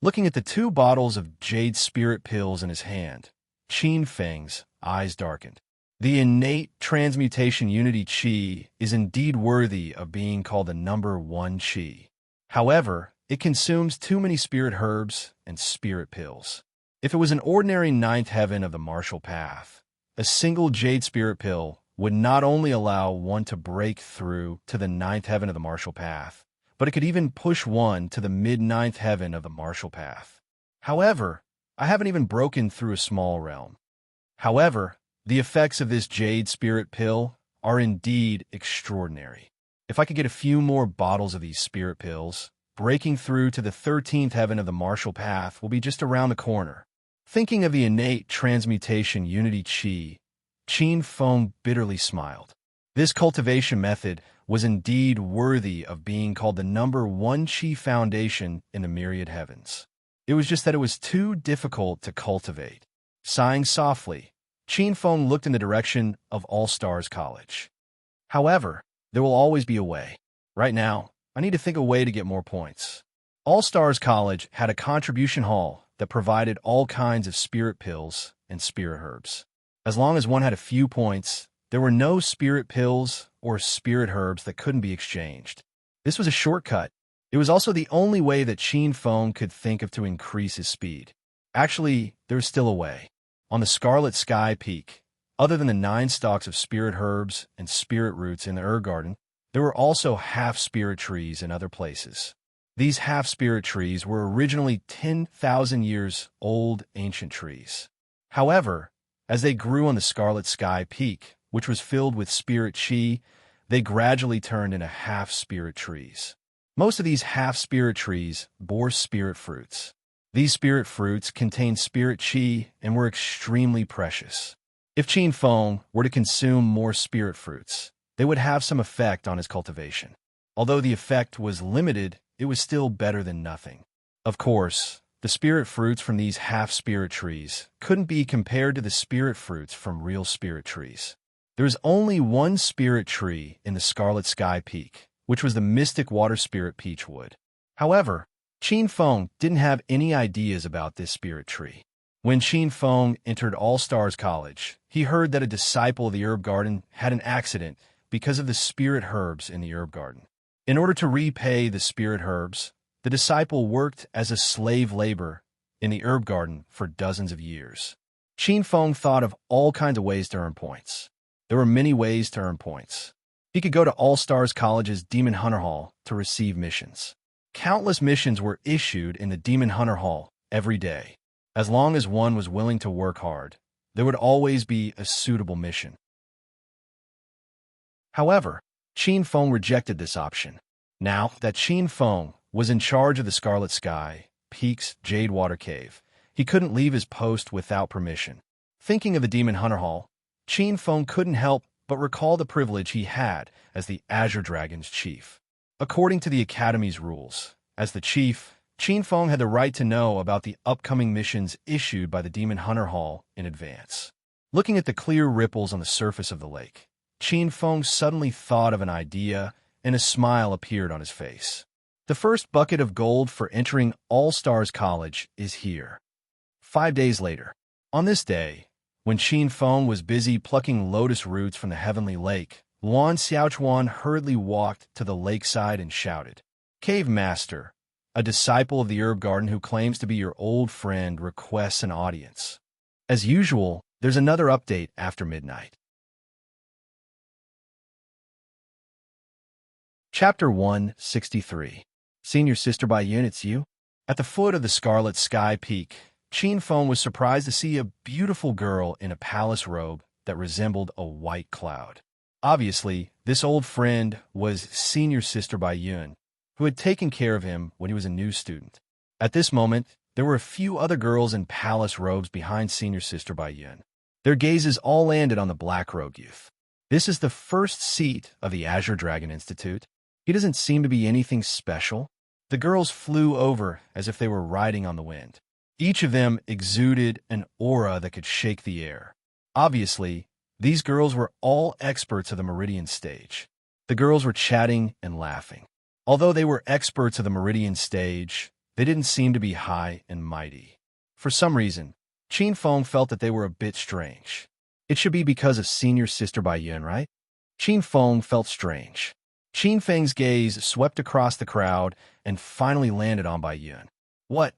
Looking at the 2 bottles of jade spirit pills in his hand, Qin Feng's eyes darkened. The innate transmutation unity chi is indeed worthy of being called the number 1 chi. However, it consumes too many spirit herbs and spirit pills. If it was an ordinary 9th heaven of the martial path, a single jade spirit pill would not only allow one to break through to the 9th heaven of the martial path, but it could even push one to the mid-9th heaven of the martial path. However, I haven't even broken through a small realm. However, the effects of this jade spirit pill are indeed extraordinary. If I could get a few more bottles of these spirit pills, breaking through to the 13th heaven of the martial path will be just around the corner. Thinking of the innate transmutation unity chi, Qin Feng bitterly smiled. This cultivation method was indeed worthy of being called the number 1 chi foundation in the myriad heavens. It was just that it was too difficult to cultivate. Sighing softly, Qin Feng looked in the direction of All Stars College. However, there will always be a way. Right now, I need to think a way to get more points. All Stars College had a contribution hall that provided all kinds of spirit pills and spirit herbs. As long as one had a few points, there were no spirit pills or spirit herbs that couldn't be exchanged. This was a shortcut. It was also the only way that Qin Feng could think of to increase his speed. Actually, there was still a way. On the Scarlet Sky Peak, other than the 9 stalks of spirit herbs and spirit roots in the herb garden, there were also half-spirit trees in other places. These half-spirit trees were originally 10,000 years old ancient trees. However, as they grew on the Scarlet Sky Peak, which was filled with spirit chi, they gradually turned into half-spirit trees. Most of these half-spirit trees bore spirit fruits. These spirit fruits contained spirit chi and were extremely precious. If Qin Feng were to consume more spirit fruits, they would have some effect on his cultivation. Although the effect was limited, it was still better than nothing. Of course, the spirit fruits from these half-spirit trees couldn't be compared to the spirit fruits from real spirit trees. There was only one spirit tree in the Scarlet Sky Peak, which was the mystic water spirit peachwood. However, Qin Feng didn't have any ideas about this spirit tree. When Qin Feng entered All Stars College, he heard that a disciple of the herb garden had an accident because of the spirit herbs in the herb garden. In order to repay the spirit herbs, the disciple worked as a slave labor in the herb garden for dozens of years. Qin Feng thought of all kinds of ways to earn points. There were many ways to earn points. He could go to All Stars College's Demon Hunter Hall to receive missions. Countless missions were issued in the Demon Hunter Hall every day. As long as one was willing to work hard, there would always be a suitable mission. However, Qin Feng rejected this option. Now that Qin Feng was in charge of the Scarlet Sky Peak's Jade Water Cave, he couldn't leave his post without permission. Thinking of the Demon Hunter Hall, Qin Feng couldn't help but recall the privilege he had as the Azure Dragon's chief. According to the Academy's rules, As the chief, Qin Feng had the right to know about the upcoming missions issued by the Demon Hunter Hall in advance. Looking at the clear ripples on the surface of the lake, Qin Feng suddenly thought of an idea, and a smile appeared on his face. The first bucket of gold for entering All-Stars College is here. 5 days later. On this day, when Qin Feng was busy plucking lotus roots from the heavenly lake, Luan Xiaochuan hurriedly walked to the lakeside and shouted, "Cave Master, a disciple of the herb garden who claims to be your old friend requests an audience." As usual, there's another update after midnight. Chapter 163. Senior Sister by Yun, it's you? At the foot of the Scarlet Sky Peak, Qin Feng was surprised to see a beautiful girl in a palace robe that resembled a white cloud. Obviously, this old friend was Senior Sister by Yun, who had taken care of him when he was a new student. At this moment, there were a few other girls in palace robes behind Senior Sister by Yun. Their gazes all landed on the black-robed youth. This is the first seat of the Azure Dragon Institute. He doesn't seem to be anything special. The girls flew over as if they were riding on the wind. Each of them exuded an aura that could shake the air. Obviously, these girls were all experts of the Meridian stage. The girls were chatting and laughing. Although they were experts of the Meridian stage, they didn't seem to be high and mighty. For some reason, Qin Feng felt that they were a bit strange. It should be because of Senior Sister by Yun, right? Qin Feng felt strange. Qin Feng's gaze swept across the crowd and finally landed on Bai Yun. "What?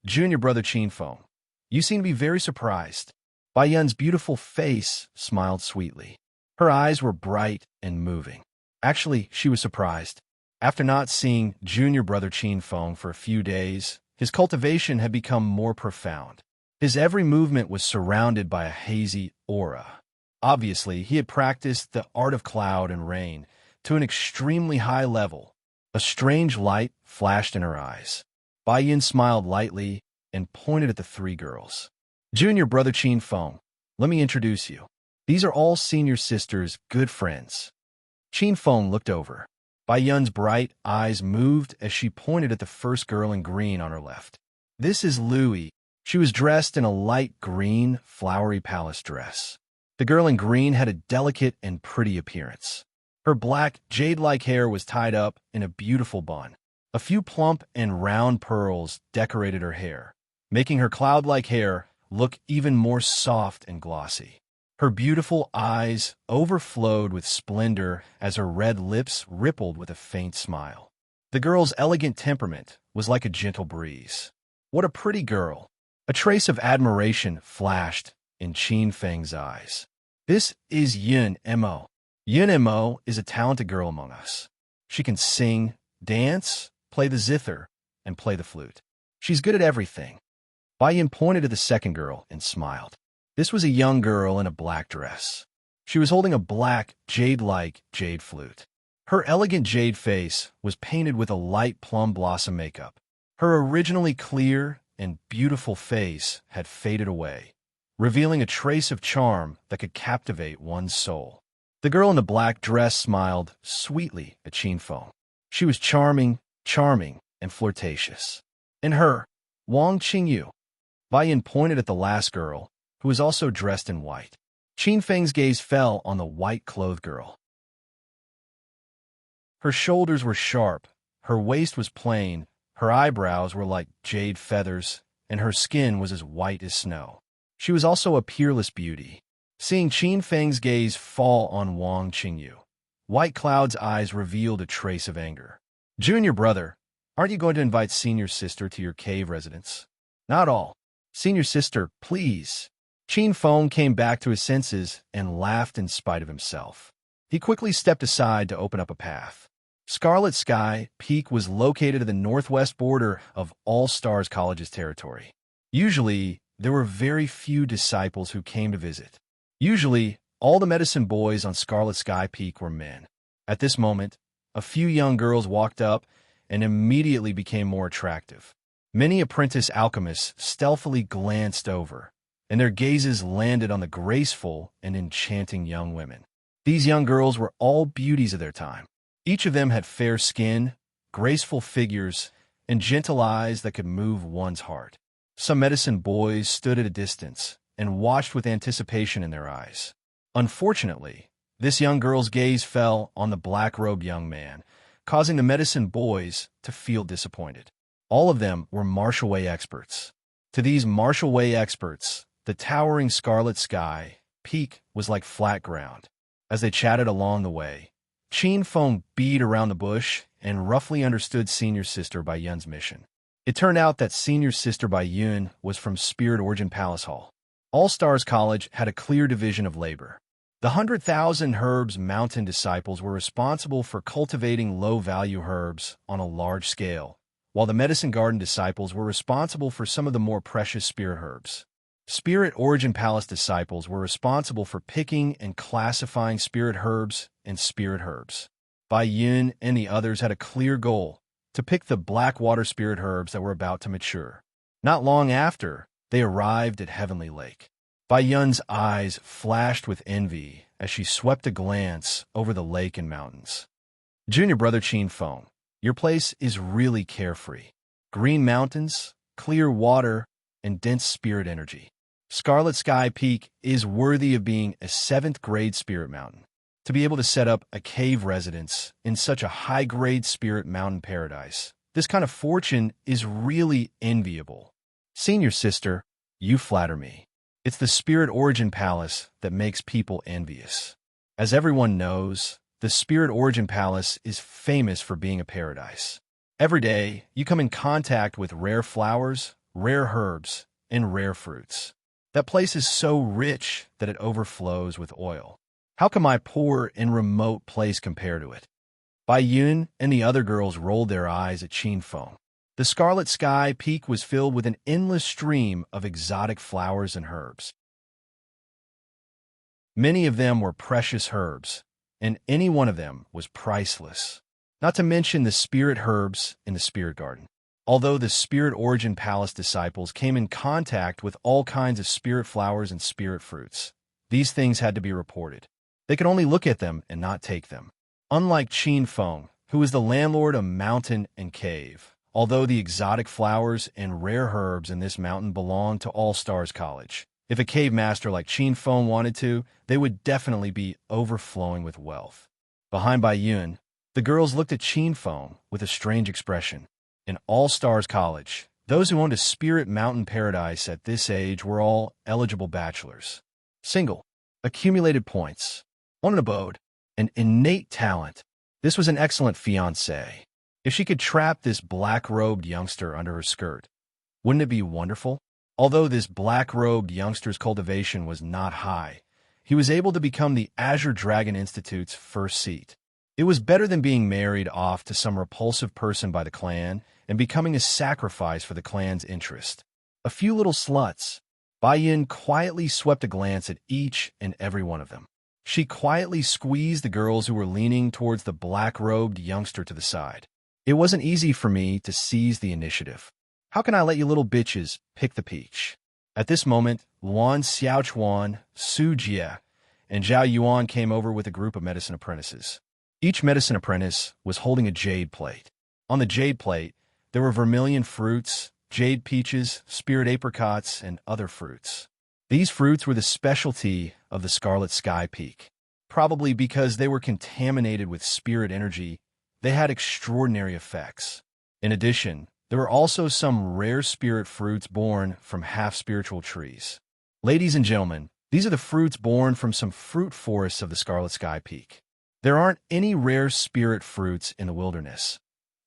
Junior brother Qin Feng, you seem to be very surprised." Bai Yun's beautiful face smiled sweetly. Her eyes were bright and moving. Actually, she was surprised. After not seeing junior brother Qin Feng for a few days, his cultivation had become more profound. His every movement was surrounded by a hazy aura. Obviously, he had practiced the art of cloud and rain to an extremely high level. A strange light flashed in her eyes. Bai Yun smiled lightly and pointed at the three girls. "Junior brother Qin Feng, let me introduce you. These are all Senior Sister's good friends." Qin Feng looked over. Bai Yun's bright eyes moved as she pointed at the first girl in green on her left. "This is Louie." She was dressed in a light green, flowery palace dress. The girl in green had a delicate and pretty appearance. Her black, jade-like hair was tied up in a beautiful bun. A few plump and round pearls decorated her hair, making her cloud-like hair look even more soft and glossy. Her beautiful eyes overflowed with splendor as her red lips rippled with a faint smile. The girl's elegant temperament was like a gentle breeze. What a pretty girl! A trace of admiration flashed in Qin Feng's eyes. "This is Yun Mo. Yun Mo is a talented girl among us. She can sing, dance, play the zither, and play the flute. She's good at everything." Bai Yun pointed to the second girl and smiled. This was a young girl in a black dress. She was holding a black, jade-like jade flute. Her elegant jade face was painted with a light plum blossom makeup. Her originally clear and beautiful face had faded away, revealing a trace of charm that could captivate one's soul. The girl in the black dress smiled sweetly at Qin Feng. She was charming, and flirtatious. "And her, Wang Qingyu." Bai Yun pointed at the last girl, who was also dressed in white. Qin Feng's gaze fell on the white-clothed girl. Her shoulders were sharp, her waist was plain, her eyebrows were like jade feathers, and her skin was as white as snow. She was also a peerless beauty. Seeing Qin Feng's gaze fall on Wang Qingyu, White Cloud's eyes revealed a trace of anger. "Junior brother, aren't you going to invite Senior Sister to your cave residence?" "Not all. Senior Sister, please." Qin Feng came back to his senses and laughed in spite of himself. He quickly stepped aside to open up a path. Scarlet Sky Peak was located at the northwest border of All Stars College's territory. Usually, there were very few disciples who came to visit. Usually, all the medicine boys on Scarlet Sky Peak were men. At this moment, a few young girls walked up and immediately became more attractive. Many apprentice alchemists stealthily glanced over, and their gazes landed on the graceful and enchanting young women. These young girls were all beauties of their time. Each of them had fair skin, graceful figures, and gentle eyes that could move one's heart. Some medicine boys stood at a distance and watched with anticipation in their eyes. Unfortunately, this young girl's gaze fell on the black-robed young man, causing the medicine boys to feel disappointed. All of them were martial way experts. To these martial way experts, the towering scarlet sky peak was like flat ground. As they chatted along the way, Qin Feng beat around the bush and roughly understood Senior Sister Bai Yun's mission. It turned out that Senior Sister Bai Yun was from Spirit Origin Palace Hall. All Stars College had a clear division of labor. The 100,000 Herbs Mountain disciples were responsible for cultivating low-value herbs on a large scale, while the Medicine Garden disciples were responsible for some of the more precious spirit herbs. Spirit Origin Palace disciples were responsible for picking and classifying spirit herbs and spirit herbs. Bai Yun and the others had a clear goal: to pick the Blackwater spirit herbs that were about to mature. Not long after, they arrived at Heavenly Lake. Bai Yun's eyes flashed with envy as she swept a glance over the lake and mountains. Junior brother Qin Feng, your place is really carefree. Green mountains, clear water, and dense spirit energy. Scarlet Sky Peak is worthy of being a 7th-grade spirit mountain. To be able to set up a cave residence in such a high-grade spirit mountain paradise, this kind of fortune is really enviable. Senior sister, you flatter me. It's the Spirit Origin Palace that makes people envious. As everyone knows, the Spirit Origin Palace is famous for being a paradise. Every day, you come in contact with rare flowers, rare herbs, and rare fruits. That place is so rich that it overflows with oil. How can my poor and remote place compare to it? Bai Yun and the other girls rolled their eyes at Qin Feng. The Scarlet Sky Peak was filled with an endless stream of exotic flowers and herbs. Many of them were precious herbs, and any one of them was priceless. Not to mention the spirit herbs in the Spirit Garden. Although the Spirit Origin Palace disciples came in contact with all kinds of spirit flowers and spirit fruits, these things had to be reported. They could only look at them and not take them. Unlike Qin Feng, who was the landlord of mountain and cave, although the exotic flowers and rare herbs in this mountain belonged to All Stars College, if a cave master like Qin Feng wanted to, they would definitely be overflowing with wealth. Behind Bai Yun, the girls looked at Qin Feng with a strange expression. In All Stars College, those who owned a spirit mountain paradise at this age were all eligible bachelors. Single, accumulated points, on an abode, an innate talent. This was an excellent fiancé. If she could trap this black-robed youngster under her skirt, wouldn't it be wonderful? Although this black-robed youngster's cultivation was not high, he was able to become the Azure Dragon Institute's first seat. It was better than being married off to some repulsive person by the clan and becoming a sacrifice for the clan's interest. A few little sluts. Bai Yun quietly swept a glance at each and every one of them. She quietly squeezed the girls who were leaning towards the black-robed youngster to the side. It wasn't easy for me to seize the initiative. How can I let you little bitches pick the peach? At this moment, Luan Xiaochuan, Su Jie, and Zhao Yuan came over with a group of medicine apprentices. Each medicine apprentice was holding a jade plate. On the jade plate, there were vermilion fruits, jade peaches, spirit apricots, and other fruits. These fruits were the specialty of the Scarlet Sky Peak. Probably because they were contaminated with spirit energy, they had extraordinary effects. In addition, there were also some rare spirit fruits born from half-spiritual trees. Ladies and gentlemen, these are the fruits born from some fruit forests of the Scarlet Sky Peak. There aren't any rare spirit fruits in the wilderness,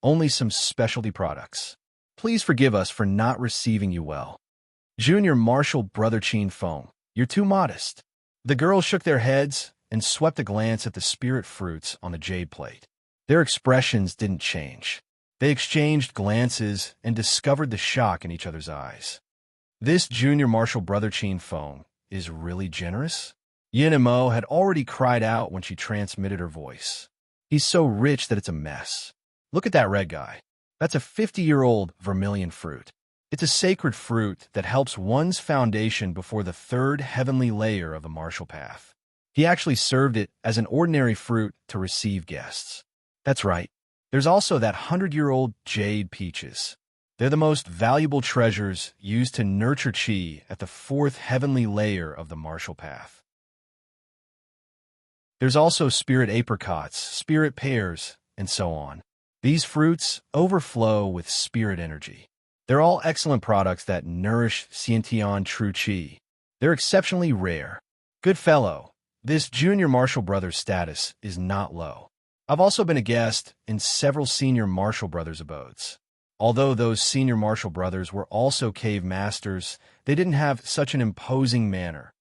only some specialty products. Please forgive us for not receiving you well. Junior Marshal Brother Qin Feng, you're too modest. The girls shook their heads and swept a glance at the spirit fruits on the jade plate. Their expressions didn't change. They exchanged glances and discovered the shock in each other's eyes. This Junior Marshal Brother Qin Feng is really generous? Yin and Mo had already cried out when she transmitted her voice. He's so rich that it's a mess. Look at that red guy. That's a 50-year-old vermilion fruit. It's a sacred fruit that helps one's foundation before the 3rd heavenly layer of the martial path. He actually served it as an ordinary fruit to receive guests. That's right. There's also that 100-year-old jade peaches. They're the most valuable treasures used to nurture chi at the fourth heavenly layer of the martial path. There's also spirit apricots, spirit pears, and so on. These fruits overflow with spirit energy. They're all excellent products that nourish Xiantian true chi. They're exceptionally rare. Good fellow, this junior Marshall Brothers status is not low. I've also been a guest in several senior Marshall Brothers abodes. Although those senior Marshall Brothers were also cave masters, they didn't have such an imposing manner.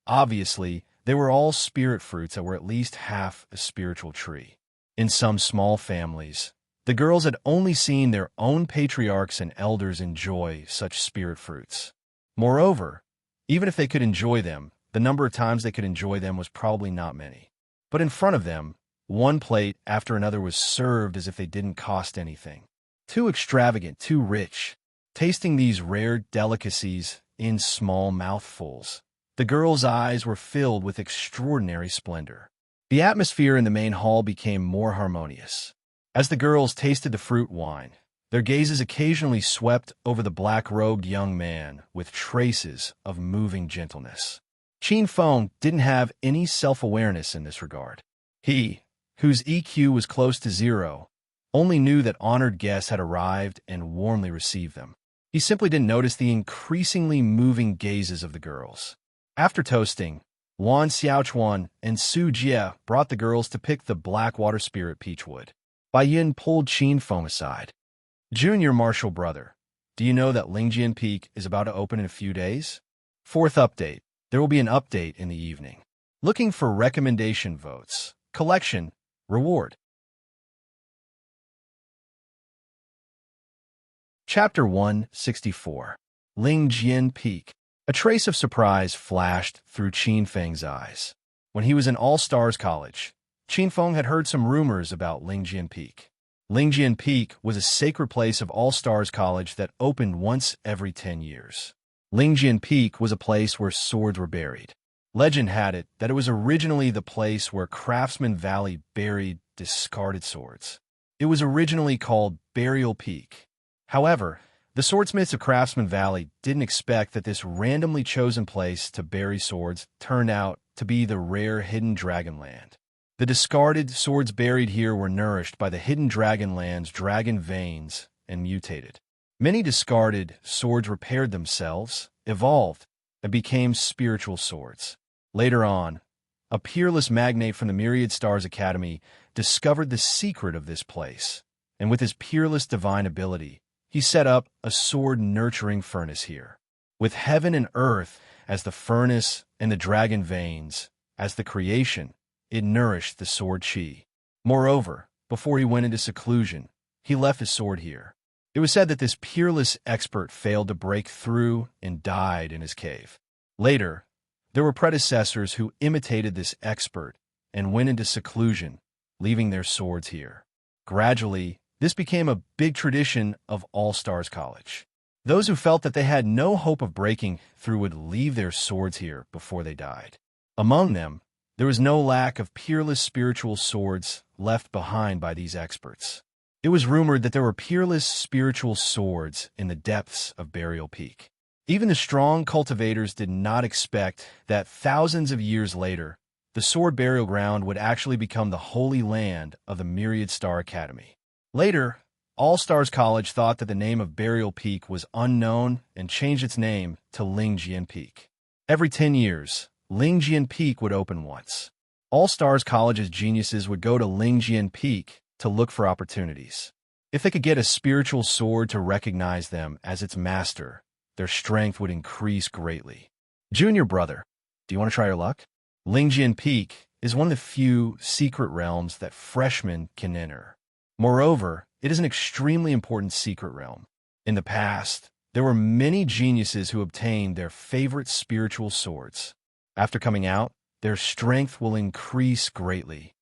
Obviously, they were all spirit fruits that were at least half a spiritual tree. In some small families, the girls had only seen their own patriarchs and elders enjoy such spirit fruits. Moreover, even if they could enjoy them, the number of times they could enjoy them was probably not many. But in front of them, one plate after another was served as if they didn't cost anything. Too extravagant, too rich. Tasting these rare delicacies in small mouthfuls, the girls' eyes were filled with extraordinary splendor. The atmosphere in the main hall became more harmonious. As the girls tasted the fruit wine, their gazes occasionally swept over the black-robed young man with traces of moving gentleness. Qin Feng didn't have any self-awareness in this regard. He, whose EQ was close to zero, only knew that honored guests had arrived and warmly received them. He simply didn't notice the increasingly moving gazes of the girls. After toasting, Wan Xiaochuan and Su Jie brought the girls to pick the Blackwater Spirit Peachwood. Bai Yin pulled Qin Feng aside. Junior Marshall Brother, do you know that Lingjian Peak is about to open in a few days? Fourth update. There will be an update in the evening. Looking for recommendation votes. Collection. Reward. Chapter 164. Lingjian Peak. A trace of surprise flashed through Qin Feng's eyes. When he was in All-Stars College, Qin Feng had heard some rumors about Lingjian Peak. Lingjian Peak was a sacred place of All-Stars College that opened once every 10 years. Lingjian Peak was a place where swords were buried. Legend had it that it was originally the place where Craftsman Valley buried discarded swords. It was originally called Burial Peak. However, the swordsmiths of Craftsman Valley didn't expect that this randomly chosen place to bury swords turned out to be the rare Hidden Dragonland. The discarded swords buried here were nourished by the Hidden Dragonland's dragon veins and mutated. Many discarded swords repaired themselves, evolved, and became spiritual swords. Later on, a peerless magnate from the Myriad Stars Academy discovered the secret of this place, and with his peerless divine ability, he set up a sword-nurturing furnace here. With heaven and earth as the furnace and the dragon veins as the creation, it nourished the sword chi. Moreover, before he went into seclusion, he left his sword here. It was said that this peerless expert failed to break through and died in his cave. Later, there were predecessors who imitated this expert and went into seclusion, leaving their swords here. Gradually, this became a big tradition of All-Stars College. Those who felt that they had no hope of breaking through would leave their swords here before they died. Among them, there was no lack of peerless spiritual swords left behind by these experts. It was rumored that there were peerless spiritual swords in the depths of Burial Peak. Even the strong cultivators did not expect that thousands of years later, the sword burial ground would actually become the holy land of the Myriad Star Academy. Later, All-Stars College thought that the name of Burial Peak was unknown and changed its name to Lingjian Peak. Every 10 years, Lingjian Peak would open once. All-Stars College's geniuses would go to Lingjian Peak to look for opportunities. If they could get a spiritual sword to recognize them as its master, their strength would increase greatly. Junior brother, do you want to try your luck? Lingjian Peak is one of the few secret realms that freshmen can enter. Moreover, it is an extremely important secret realm. In the past, there were many geniuses who obtained their favorite spiritual swords. After coming out, their strength will increase greatly.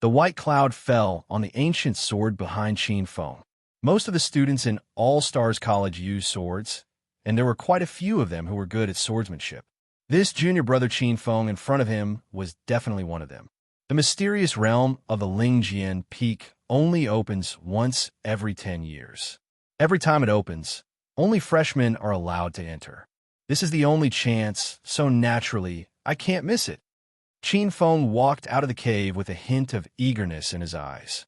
The white cloud fell on the ancient sword behind Qin Feng. Most of the students in All-Stars College used swords, and there were quite a few of them who were good at swordsmanship. This junior brother Qin Feng in front of him was definitely one of them. The mysterious realm of the Lingjian Peak only opens once every 10 years. Every time it opens, only freshmen are allowed to enter. This is the only chance, so naturally, I can't miss it. Qin Feng walked out of the cave with a hint of eagerness in his eyes.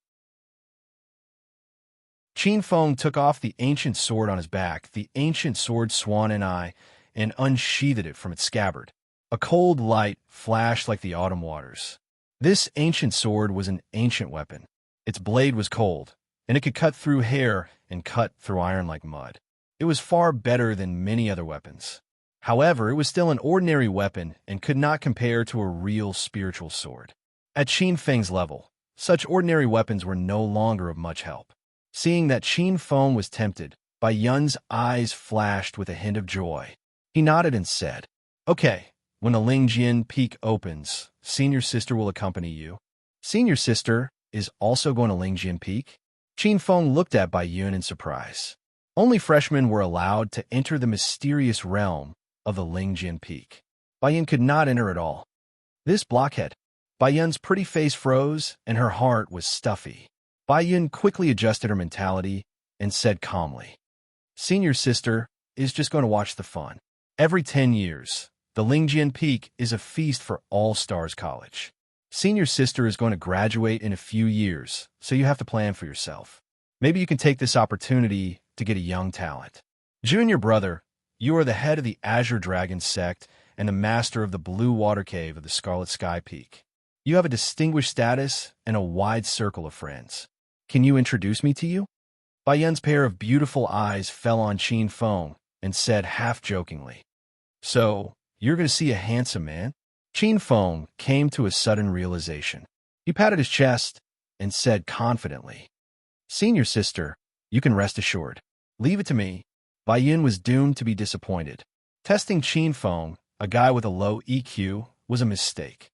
Qin Feng took off the ancient sword on his back, the ancient sword Swan and I, and unsheathed it from its scabbard. A cold light flashed like the autumn waters. This ancient sword was an ancient weapon. Its blade was cold, and it could cut through hair and cut through iron like mud. It was far better than many other weapons. However, it was still an ordinary weapon and could not compare to a real spiritual sword. At Qin Feng's level, such ordinary weapons were no longer of much help. Seeing that Qin Feng was tempted, Bai Yun's eyes flashed with a hint of joy. He nodded and said, "Okay, when the Lingjian Peak opens, Senior Sister will accompany you." Senior Sister is also going to Lingjian Peak? Qin Feng looked at Bai Yun in surprise. Only freshmen were allowed to enter the mysterious realm of the Lingjian Peak. Bai Yun could not enter at all. This blockhead. Bai Yun's pretty face froze, and her heart was stuffy. Bai Yun quickly adjusted her mentality and said calmly, "Senior Sister is just going to watch the fun. Every 10 years, the Lingjian Peak is a feast for all Stars College. Senior Sister is going to graduate in a few years, so you have to plan for yourself. Maybe you can take this opportunity to get a young talent. Junior brother, you are the head of the Azure Dragon sect and the master of the Blue Water Cave of the Scarlet Sky Peak. You have a distinguished status and a wide circle of friends. Can you introduce me to you?" Bai Yun's pair of beautiful eyes fell on Qin Feng and said half-jokingly, "So, you're going to see a handsome man?" Qin Feng came to a sudden realization. He patted his chest and said confidently, "Senior Sister, you can rest assured. Leave it to me." Bai Yun was doomed to be disappointed. Testing Qin Feng, a guy with a low EQ, was a mistake.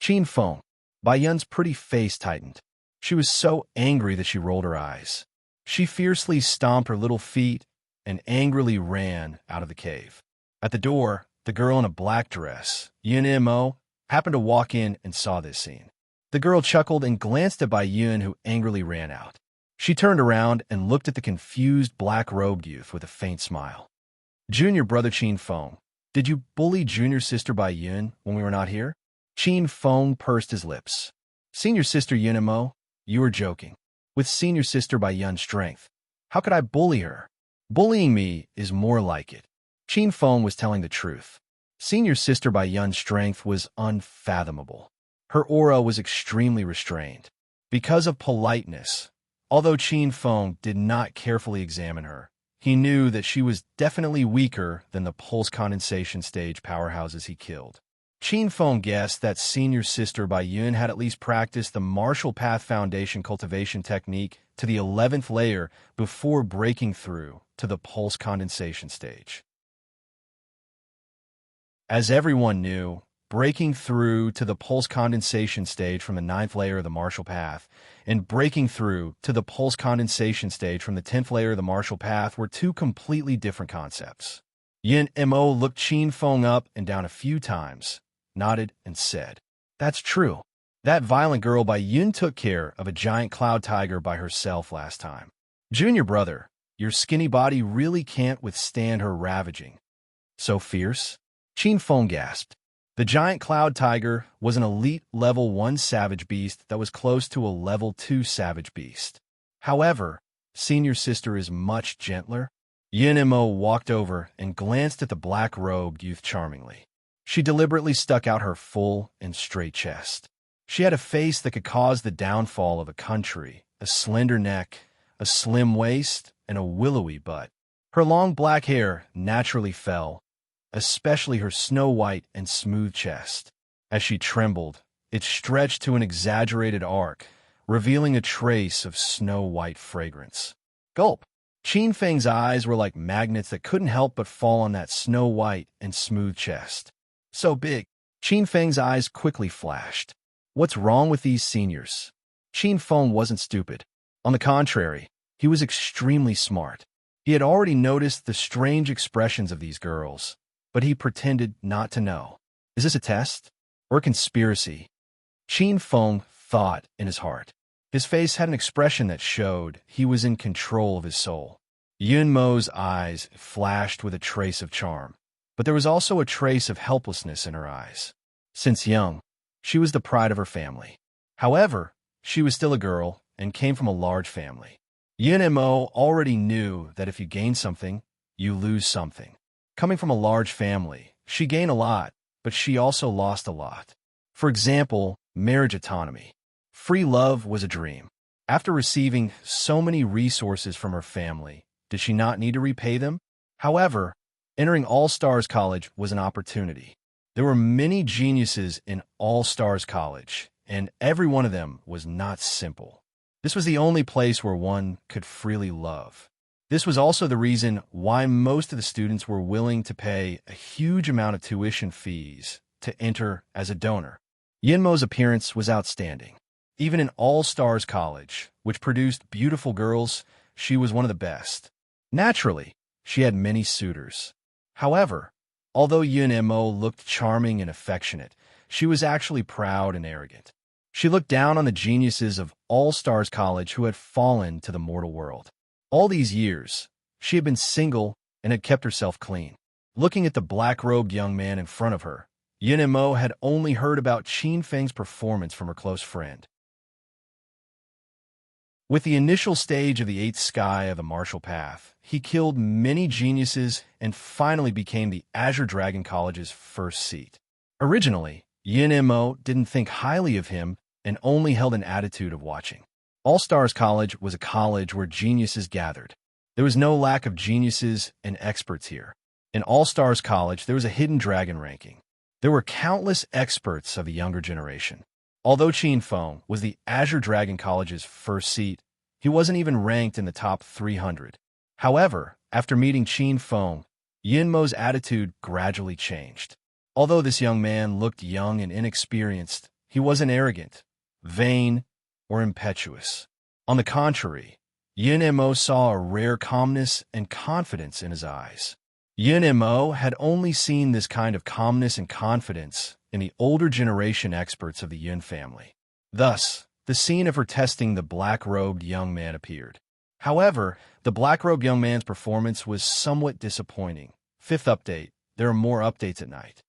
Qin Feng, Bai Yun's pretty face tightened. She was so angry that she rolled her eyes. She fiercely stomped her little feet and angrily ran out of the cave. At the door, the girl in a black dress, Yun Mo, happened to walk in and saw this scene. The girl chuckled and glanced at Bai Yun, who angrily ran out. She turned around and looked at the confused black-robed youth with a faint smile. "Junior brother Qin Feng, did you bully junior sister Bai Yun when we were not here?" Qin Feng pursed his lips. "Senior sister Yun Mo, you are joking. With senior sister Bai Yun's strength, how could I bully her? Bullying me is more like it." Qin Feng was telling the truth. Senior sister Bai Yun's strength was unfathomable. Her aura was extremely restrained. Because of politeness, although Qin Feng did not carefully examine her, he knew that she was definitely weaker than the pulse condensation stage powerhouses he killed. Qin Feng guessed that senior sister Bai Yun had at least practiced the Martial Path Foundation cultivation technique to the 11th layer before breaking through to the pulse condensation stage. As everyone knew, breaking through to the pulse condensation stage from the 9th layer of the Martial Path and breaking through to the pulse condensation stage from the 10th layer of the Martial Path were two completely different concepts. Yin Mo looked Qin Feng up and down a few times, nodded, and said, "That's true. That violent girl Bai Yun took care of a giant cloud tiger by herself last time. Junior brother, your skinny body really can't withstand her ravaging. So fierce?" Qin Feng gasped. The giant cloud tiger was an elite level 1 savage beast that was close to a level 2 savage beast. However, senior sister is much gentler. Yin Mo walked over and glanced at the black-robed youth charmingly. She deliberately stuck out her full and straight chest. She had a face that could cause the downfall of a country, a slender neck, a slim waist, and a willowy butt. Her long black hair naturally fell, especially her snow-white and smooth chest. As she trembled, it stretched to an exaggerated arc, revealing a trace of snow-white fragrance. Gulp! Qin Feng's eyes were like magnets that couldn't help but fall on that snow-white and smooth chest. So big. Qin Feng's eyes quickly flashed. What's wrong with these seniors? Qin Feng wasn't stupid. On the contrary, he was extremely smart. He had already noticed the strange expressions of these girls, but he pretended not to know. Is this a test? Or a conspiracy? Qin Feng thought in his heart. His face had an expression that showed he was in control of his soul. Yun Mo's eyes flashed with a trace of charm, but there was also a trace of helplessness in her eyes. Since young, she was the pride of her family. However, she was still a girl and came from a large family. Yun Mo already knew that if you gain something, you lose something. Coming from a large family, she gained a lot, but she also lost a lot. For example, marriage autonomy. Free love was a dream. After receiving so many resources from her family, did she not need to repay them? However, entering All-Stars College was an opportunity. There were many geniuses in All-Stars College, and every one of them was not simple. This was the only place where one could freely love. This was also the reason why most of the students were willing to pay a huge amount of tuition fees to enter as a donor. Yunmo's appearance was outstanding. Even in All-Stars College, which produced beautiful girls, she was one of the best. Naturally, she had many suitors. However, although Yun Mo looked charming and affectionate, she was actually proud and arrogant. She looked down on the geniuses of All-Stars College who had fallen to the mortal world. All these years, she had been single and had kept herself clean. Looking at the black-robed young man in front of her, Yun Mo had only heard about Qin Feng's performance from her close friend. With the initial stage of the eighth sky of the martial path, he killed many geniuses and finally became the Azure Dragon College's first seat. Originally, Yun Mo didn't think highly of him and only held an attitude of watching. All-Stars College was a college where geniuses gathered. There was no lack of geniuses and experts here. In All-Stars College, there was a hidden dragon ranking. There were countless experts of the younger generation. Although Qin Feng was the Azure Dragon College's first seat, he wasn't even ranked in the top 300. However, after meeting Qin Feng, Yun Mo's attitude gradually changed. Although this young man looked young and inexperienced, he wasn't arrogant, vain, or impetuous. On the contrary, Yun Mo saw a rare calmness and confidence in his eyes. Yun Mo had only seen this kind of calmness and confidence in the older generation experts of the Yun family. Thus, the scene of her testing the black-robed young man appeared. However, the black-robed young man's performance was somewhat disappointing. Fifth update. There are more updates at night.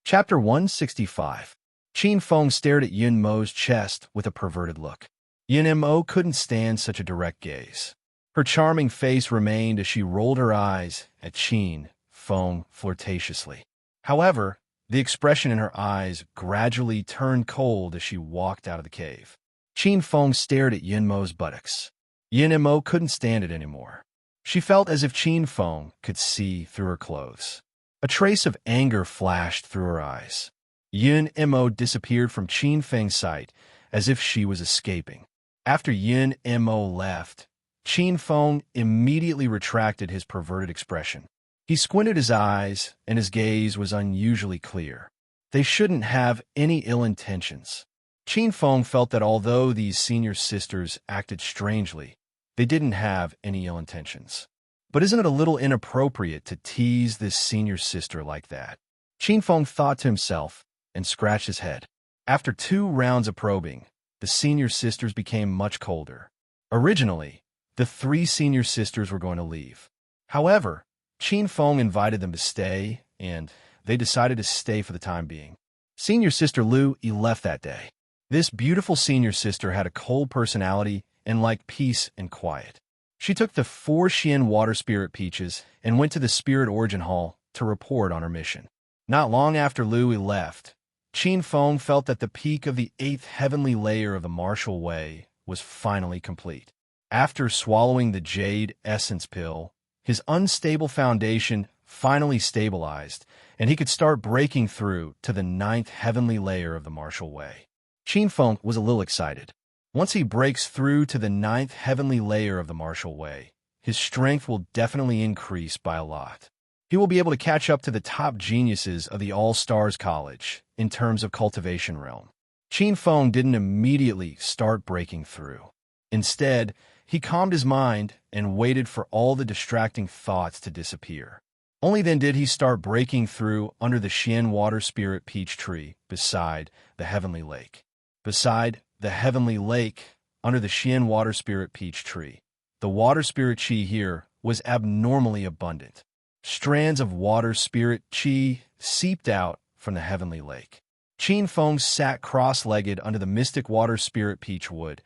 Chapter 165. Qin Feng stared at Yun Mo's chest with a perverted look. Yun Mo couldn't stand such a direct gaze. Her charming face remained as she rolled her eyes at Qin Feng flirtatiously. However, the expression in her eyes gradually turned cold as she walked out of the cave. Qin Feng stared at Yun Mo's buttocks. Yun Mo couldn't stand it anymore. She felt as if Qin Feng could see through her clothes. A trace of anger flashed through her eyes. Yun Mo disappeared from Qin Feng's sight as if she was escaping. After Yun Mo left, Qin Feng immediately retracted his perverted expression. He squinted his eyes, and his gaze was unusually clear. They shouldn't have any ill intentions. Qin Feng felt that although these senior sisters acted strangely, they didn't have any ill intentions. But isn't it a little inappropriate to tease this senior sister like that? Qin Feng thought to himself and scratched his head. After 2 rounds of probing, the senior sisters became much colder. Originally, the 3 senior sisters were going to leave. However, Qin Feng invited them to stay, and they decided to stay for the time being. Senior sister Lu Yi left that day. This beautiful senior sister had a cold personality and liked peace and quiet. She took the 4 Xian water spirit peaches and went to the Spirit Origin Hall to report on her mission. Not long after Lu Yi left, Qin Feng felt that the peak of the 8th heavenly layer of the martial way was finally complete. After swallowing the jade essence pill, his unstable foundation finally stabilized, and he could start breaking through to the 9th heavenly layer of the martial way. Qin Feng was a little excited. Once he breaks through to the 9th heavenly layer of the martial way, his strength will definitely increase by a lot. He will be able to catch up to the top geniuses of the All-Stars College in terms of cultivation realm. Qin Feng didn't immediately start breaking through. Instead, he calmed his mind and waited for all the distracting thoughts to disappear. Only then did he start breaking through under the Xian water spirit peach tree beside the heavenly lake. Beside the heavenly lake, under the Xian water spirit peach tree, the water spirit qi here was abnormally abundant. Strands of water spirit qi seeped out from the heavenly lake. Qin Feng sat cross-legged under the mystic water spirit peach wood,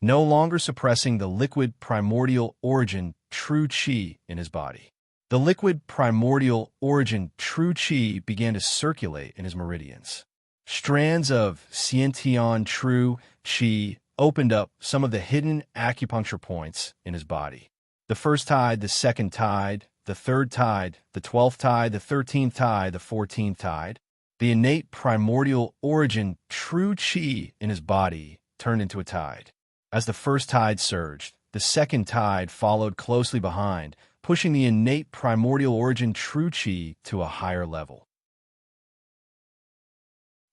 no longer suppressing the liquid primordial origin true qi in his body. The liquid primordial origin true qi began to circulate in his meridians. Strands of Xiantian true qi opened up some of the hidden acupuncture points in his body. The first tide, the second tide, the third tide, the 12th tide, the 13th tide, the 14th tide. The innate primordial origin true qi in his body turned into a tide. As the first tide surged, the second tide followed closely behind, pushing the innate primordial origin true qi to a higher level.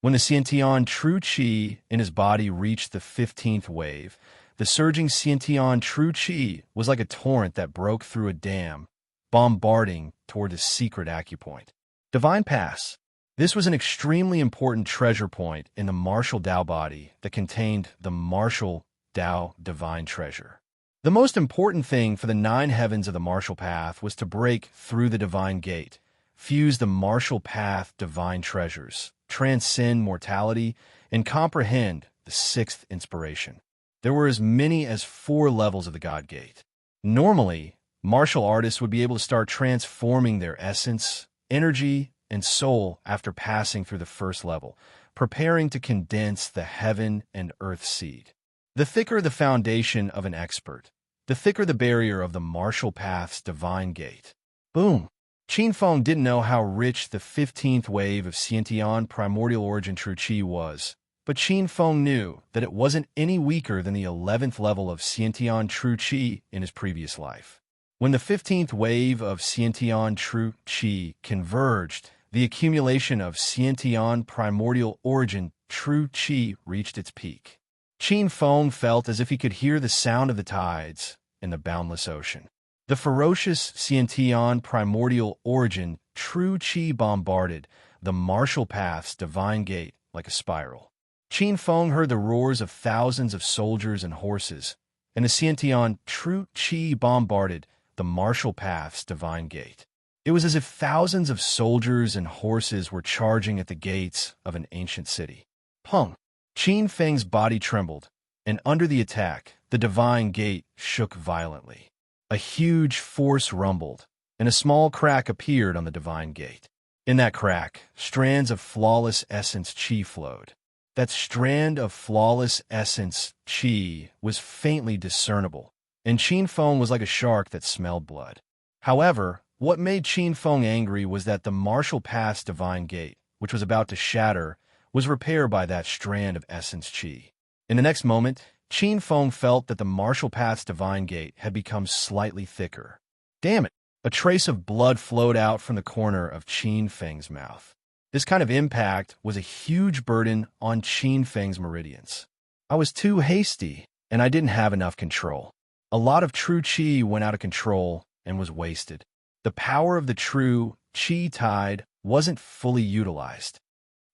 When the Xiantian true qi in his body reached the 15th wave, the surging Xiantian true qi was like a torrent that broke through a dam, bombarding toward the secret acupoint. Divine Pass. This was an extremely important treasure point in the martial Tao body that contained the martial Tao divine treasure. The most important thing for the 9 heavens of the martial path was to break through the divine gate, fuse the martial path divine treasures, transcend mortality, and comprehend the 6th inspiration. There were as many as 4 levels of the God Gate. Normally, martial artists would be able to start transforming their essence, energy, and soul after passing through the first level, preparing to condense the heaven and earth seed. The thicker the foundation of an expert, the thicker the barrier of the martial path's divine gate. Boom! Qin Feng didn't know how rich the 15th wave of Xiantian primordial origin true qi was, but Qin Feng knew that it wasn't any weaker than the 11th level of Xiantian true qi in his previous life. When the 15th wave of Xiantian true qi converged, the accumulation of Xiantian primordial origin true qi reached its peak. Qin Feng felt as if he could hear the sound of the tides in the boundless ocean. The ferocious Xiantian primordial origin true qi bombarded the martial path's divine gate like a spiral. Qin Feng heard the roars of thousands of soldiers and horses, and the Xiantian true qi bombarded the martial path's divine gate. It was as if thousands of soldiers and horses were charging at the gates of an ancient city. Pung! Qin Feng's body trembled, and under the attack, the divine gate shook violently. A huge force rumbled, and a small crack appeared on the divine gate. In that crack, strands of flawless essence qi flowed. That strand of flawless essence qi was faintly discernible, and Qin Feng was like a shark that smelled blood. However, what made Qin Feng angry was that the martial path's divine gate, which was about to shatter, was repaired by that strand of essence qi. In the next moment, Qin Feng felt that the martial path's divine gate had become slightly thicker. Damn it! A trace of blood flowed out from the corner of Qin Feng's mouth. This kind of impact was a huge burden on Qin Feng's meridians. I was too hasty, and I didn't have enough control. A lot of true qi went out of control and was wasted. The power of the true qi tide wasn't fully utilized.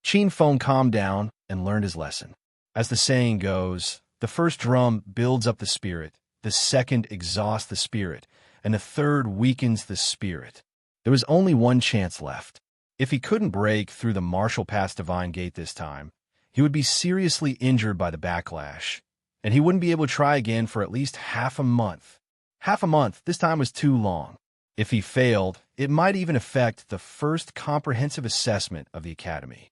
Qin Feng calmed down and learned his lesson. As the saying goes, the first drum builds up the spirit, the second exhausts the spirit, and the third weakens the spirit. There was only one chance left. If he couldn't break through the martial path's divine gate this time, he would be seriously injured by the backlash, and he wouldn't be able to try again for at least half a month. Half a month, this time was too long. If he failed, it might even affect the first comprehensive assessment of the academy.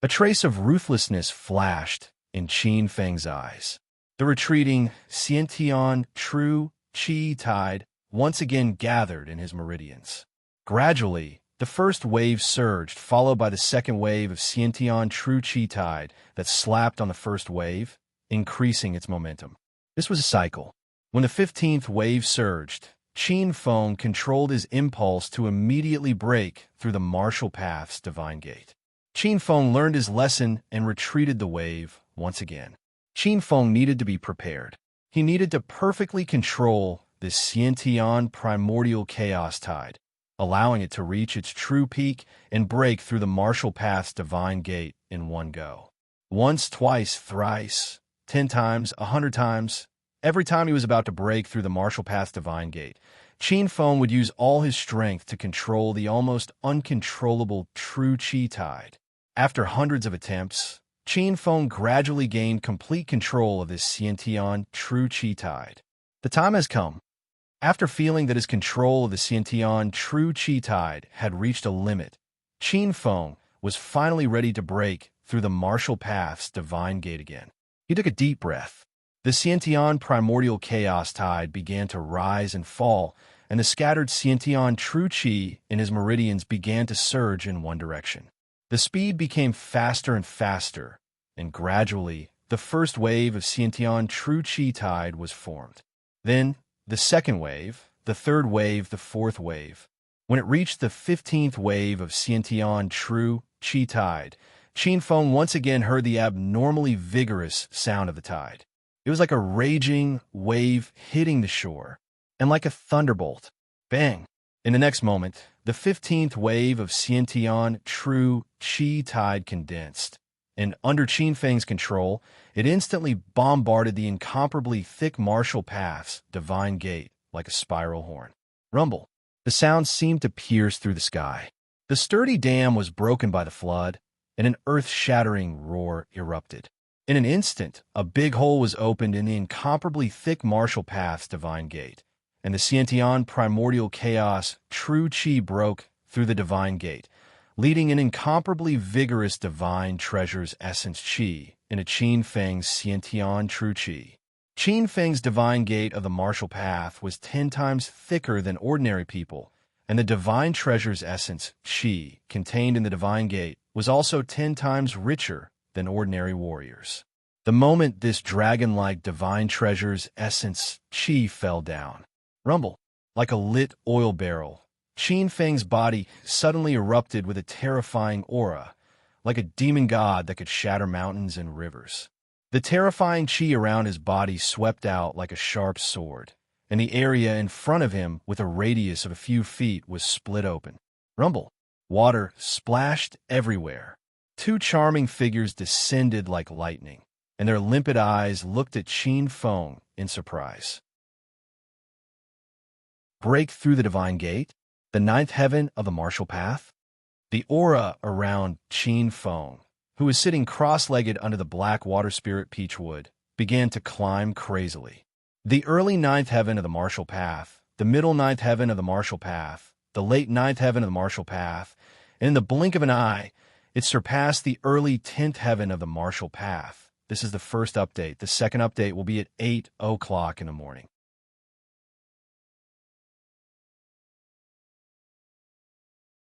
A trace of ruthlessness flashed in Qin Feng's eyes. The retreating Xiantian true qi tide once again gathered in his meridians. Gradually, the first wave surged, followed by the second wave of Xiantian true qi tide that slapped on the first wave, increasing its momentum. This was a cycle. When the 15th wave surged, Qin Feng controlled his impulse to immediately break through the martial path's divine gate. Qin Feng learned his lesson and retreated the wave once again. Qin Feng needed to be prepared. He needed to perfectly control this Xiantian primordial chaos tide, allowing it to reach its true peak and break through the martial path's divine gate in one go. Once, twice, thrice, 10 times, 100 times, every time he was about to break through the martial path's divine gate, Qin Feng would use all his strength to control the almost uncontrollable true qi tide. After hundreds of attempts, Qin Feng gradually gained complete control of this Xiantian true qi tide. The time has come. After feeling that his control of the Xiantian true qi tide had reached a limit, Qin Feng was finally ready to break through the martial path's divine gate again. He took a deep breath. The Xiantian primordial chaos tide began to rise and fall, and the scattered Xiantian true qi in his meridians began to surge in one direction. The speed became faster and faster, and gradually, the first wave of Xiantian true qi tide was formed. Then, the second wave, the third wave, the fourth wave. When it reached the 15th wave of Xiantian true qi tide, Qin Feng once again heard the abnormally vigorous sound of the tide. It was like a raging wave hitting the shore, and like a thunderbolt. Bang! In the next moment, the 15th wave of Xiantian true qi tide condensed, and under Qin Feng's control, it instantly bombarded the incomparably thick martial path's divine gate like a spiral horn. Rumble. The sound seemed to pierce through the sky. The sturdy dam was broken by the flood, and an earth-shattering roar erupted. In an instant, a big hole was opened in the incomparably thick martial path's divine gate, and the Xiantian primordial chaos true qi broke through the divine gate, leading an incomparably vigorous divine treasure's essence qi into Qin Feng's Xiantian true qi. Qin Feng's divine gate of the martial path was 10 times thicker than ordinary people, and the divine treasure's essence qi contained in the divine gate was also 10 times richer than ordinary warriors. The moment this dragon-like divine treasure's essence qi fell down, rumble, like a lit oil barrel, Qin Feng's body suddenly erupted with a terrifying aura, like a demon god that could shatter mountains and rivers. The terrifying qi around his body swept out like a sharp sword, and the area in front of him with a radius of a few feet was split open. Rumble. Water splashed everywhere. 2 charming figures descended like lightning, and their limpid eyes looked at Qin Feng in surprise. Break through the divine gate, the 9th heaven of the martial path. The aura around Qin Feng, who was sitting cross-legged under the black water spirit peachwood, began to climb crazily. The early 9th heaven of the martial path, the middle 9th heaven of the martial path, the late 9th heaven of the martial path, and in the blink of an eye, it surpassed the early 10th heaven of the martial path. This is the first update. The second update will be at 8 o'clock in the morning.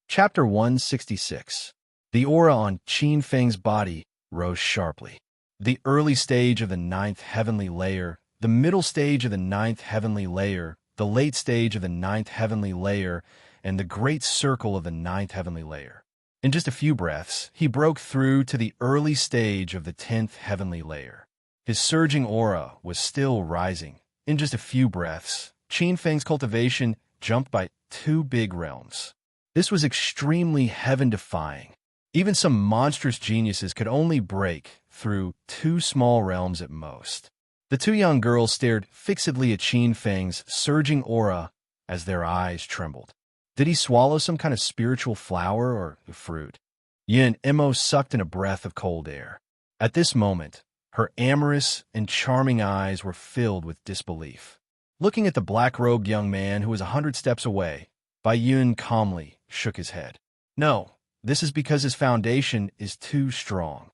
Chapter 166. The aura on Qin Feng's body rose sharply. The early stage of the 9th heavenly layer, the middle stage of the 9th heavenly layer, the late stage of the 9th heavenly layer, and the great circle of the 9th heavenly layer. In just a few breaths, he broke through to the early stage of the 10th heavenly layer. His surging aura was still rising. In just a few breaths, Qin Feng's cultivation jumped by 2 big realms. This was extremely heaven-defying. Even some monstrous geniuses could only break through 2 small realms at most. The 2 young girls stared fixedly at Qin Feng's surging aura as their eyes trembled. Did he swallow some kind of spiritual flower or fruit? Yin Emo sucked in a breath of cold air. At this moment, her amorous and charming eyes were filled with disbelief. Looking at the black-robed young man who was 100 steps away, Bai Yun calmly shook his head. No, this is because his foundation is too strong.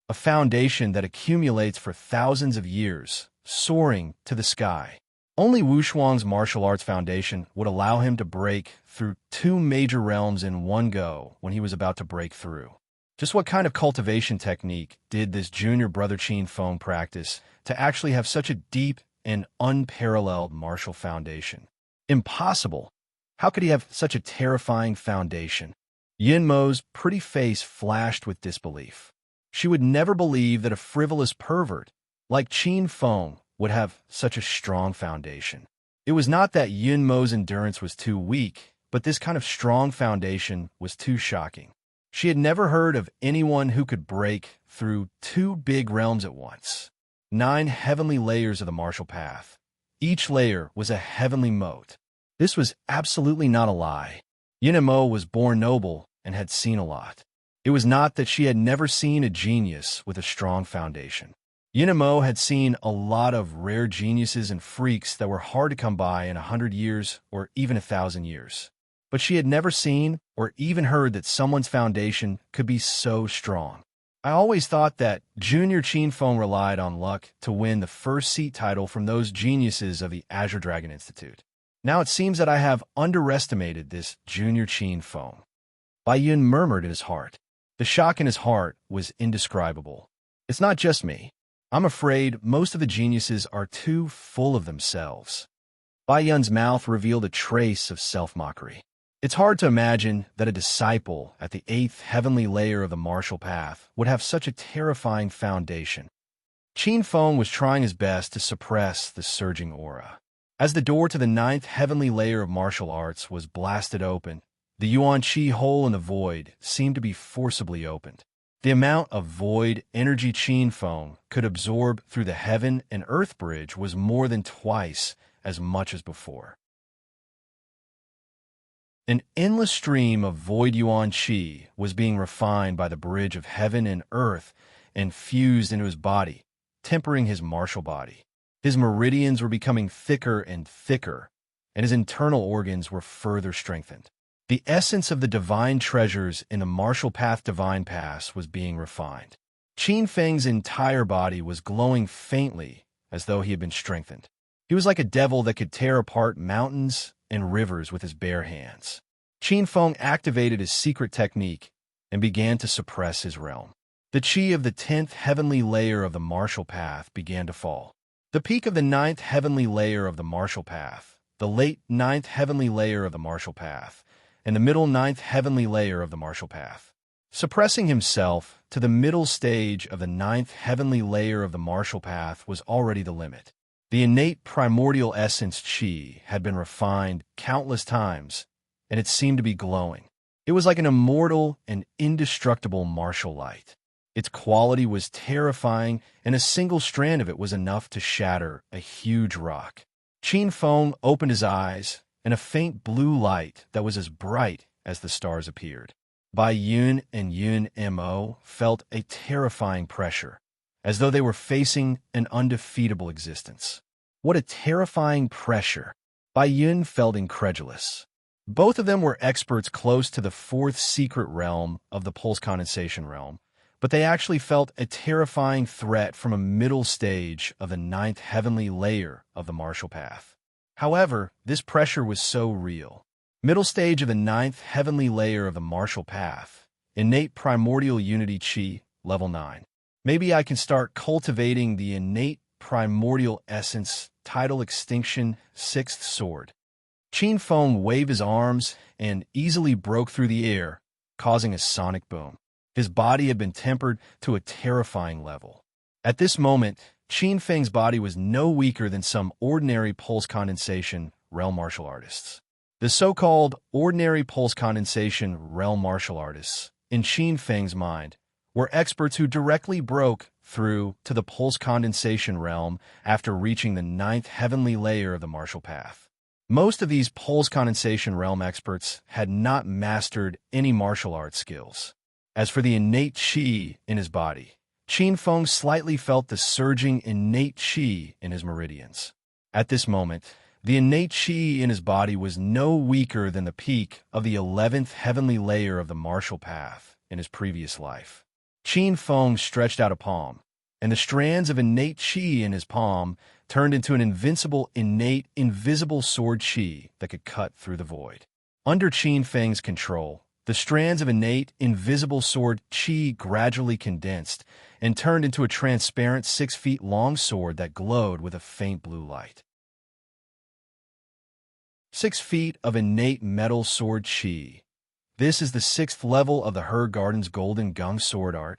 A foundation that accumulates for thousands of years, soaring to the sky. Only Wu Shuang's martial arts foundation would allow him to break through 2 major realms in one go when he was about to break through. Just what kind of cultivation technique did this junior brother Qin Feng practice to actually have such a deep and unparalleled martial foundation? Impossible! How could he have such a terrifying foundation? Yin Mo's pretty face flashed with disbelief. She would never believe that a frivolous pervert like Qin Feng would have such a strong foundation. It was not that Yun Mo's endurance was too weak, but this kind of strong foundation was too shocking. She had never heard of anyone who could break through 2 big realms at once. 9 heavenly layers of the martial path. Each layer was a heavenly moat. This was absolutely not a lie. Yun Mo was born noble and had seen a lot. It was not that she had never seen a genius with a strong foundation. Yun Mo had seen a lot of rare geniuses and freaks that were hard to come by in 100 years or even 1,000 years. But she had never seen or even heard that someone's foundation could be so strong. I always thought that Junior Qinfeng relied on luck to win the first seat title from those geniuses of the Azure Dragon Institute. Now it seems that I have underestimated this Junior Qinfeng. Bai Yun murmured in his heart. The shock in his heart was indescribable. It's not just me. I'm afraid most of the geniuses are too full of themselves. Bai Yun's mouth revealed a trace of self-mockery. It's hard to imagine that a disciple at the 8th heavenly layer of the martial path would have such a terrifying foundation. Qinfeng was trying his best to suppress the surging aura. As the door to the 9th heavenly layer of martial arts was blasted open, the Yuan Qi hole in the void seemed to be forcibly opened. The amount of void energy Qinfeng could absorb through the heaven and earth bridge was more than twice as much as before. An endless stream of void Yuan Qi was being refined by the bridge of heaven and earth and fused into his body, tempering his martial body. His meridians were becoming thicker and thicker, and his internal organs were further strengthened. The essence of the divine treasures in the martial path divine pass was being refined. Qinfeng's entire body was glowing faintly as though he had been strengthened. He was like a devil that could tear apart mountains and rivers with his bare hands. Qinfeng activated his secret technique and began to suppress his realm. The qi of the 10th heavenly layer of the martial path began to fall. The peak of the 9th heavenly layer of the martial path, the late 9th heavenly layer of the martial path, and the middle 9th heavenly layer of the martial path. Suppressing himself to the middle stage of the 9th heavenly layer of the martial path was already the limit. The innate primordial essence qi had been refined countless times, and it seemed to be glowing. It was like an immortal and indestructible martial light. Its quality was terrifying, and a single strand of it was enough to shatter a huge rock. Qinfeng opened his eyes, and a faint blue light that was as bright as the stars appeared. Bai Yun and Yun Mo felt a terrifying pressure, as though they were facing an undefeatable existence. What a terrifying pressure! Bai Yun felt incredulous. Both of them were experts close to the 4th secret realm of the pulse condensation realm, but they actually felt a terrifying threat from a middle stage of the 9th heavenly layer of the martial path. However, this pressure was so real. Middle stage of the 9th heavenly layer of the martial path, innate primordial unity qi, level 9. Maybe I can start cultivating the innate primordial essence, tidal extinction, 6th sword. Qinfeng waved his arms and easily broke through the air, causing a sonic boom. His body had been tempered to a terrifying level. At this moment, Qinfeng's body was no weaker than some ordinary pulse condensation realm martial artists. The so-called ordinary pulse condensation realm martial artists, in Qinfeng's mind, were experts who directly broke through to the pulse condensation realm after reaching the 9th heavenly layer of the martial path. Most of these pulse condensation realm experts had not mastered any martial arts skills. As for the innate qi in his body, Qinfeng slightly felt the surging innate qi in his meridians. At this moment, the innate qi in his body was no weaker than the peak of the 11th heavenly layer of the martial path in his previous life. Qinfeng stretched out a palm, and the strands of innate qi in his palm turned into an invincible, innate, invisible sword qi that could cut through the void. Under Qinfeng's control, the strands of innate, invisible sword qi gradually condensed and turned into a transparent 6 feet long sword that glowed with a faint blue light. 6 feet of innate metal sword qi. This is the 6th level of the Her Garden's golden gung sword art.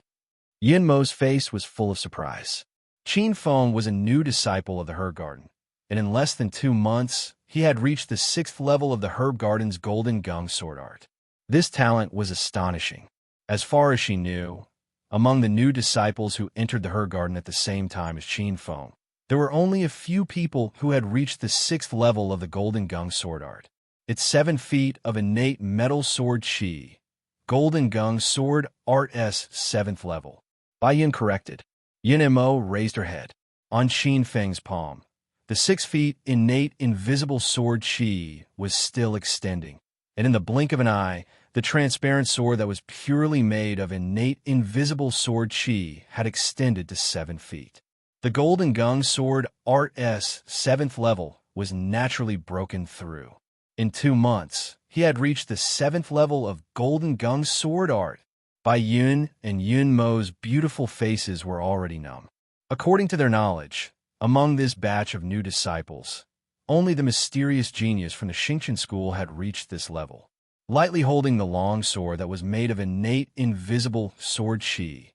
Yin Mo's face was full of surprise. Qinfeng was a new disciple of the Her Garden, and in less than 2 months, he had reached the 6th level of the Herb Garden's Golden Gung sword art. This talent was astonishing. As far as she knew, among the new disciples who entered the Herb Garden at the same time as Qin Feng, there were only a few people who had reached the 6th level of the Golden Gung sword art. It's 7 feet of innate metal sword chi. Golden Gung sword art S 7th level. Bai Yin corrected. Yin Mo raised her head. On Qin Feng's palm, the 6 feet innate invisible sword chi was still extending, and in the blink of an eye, the transparent sword that was purely made of innate invisible sword chi had extended to 7 feet. The Golden Gung sword art S 7th level was naturally broken through. In 2 months, he had reached the 7th level of Golden Gung sword art. Bai Yun and Yun Mo's beautiful faces were already numb. According to their knowledge, among this batch of new disciples, only the mysterious genius from the Xingqian school had reached this level. Lightly holding the long sword that was made of innate invisible sword chi,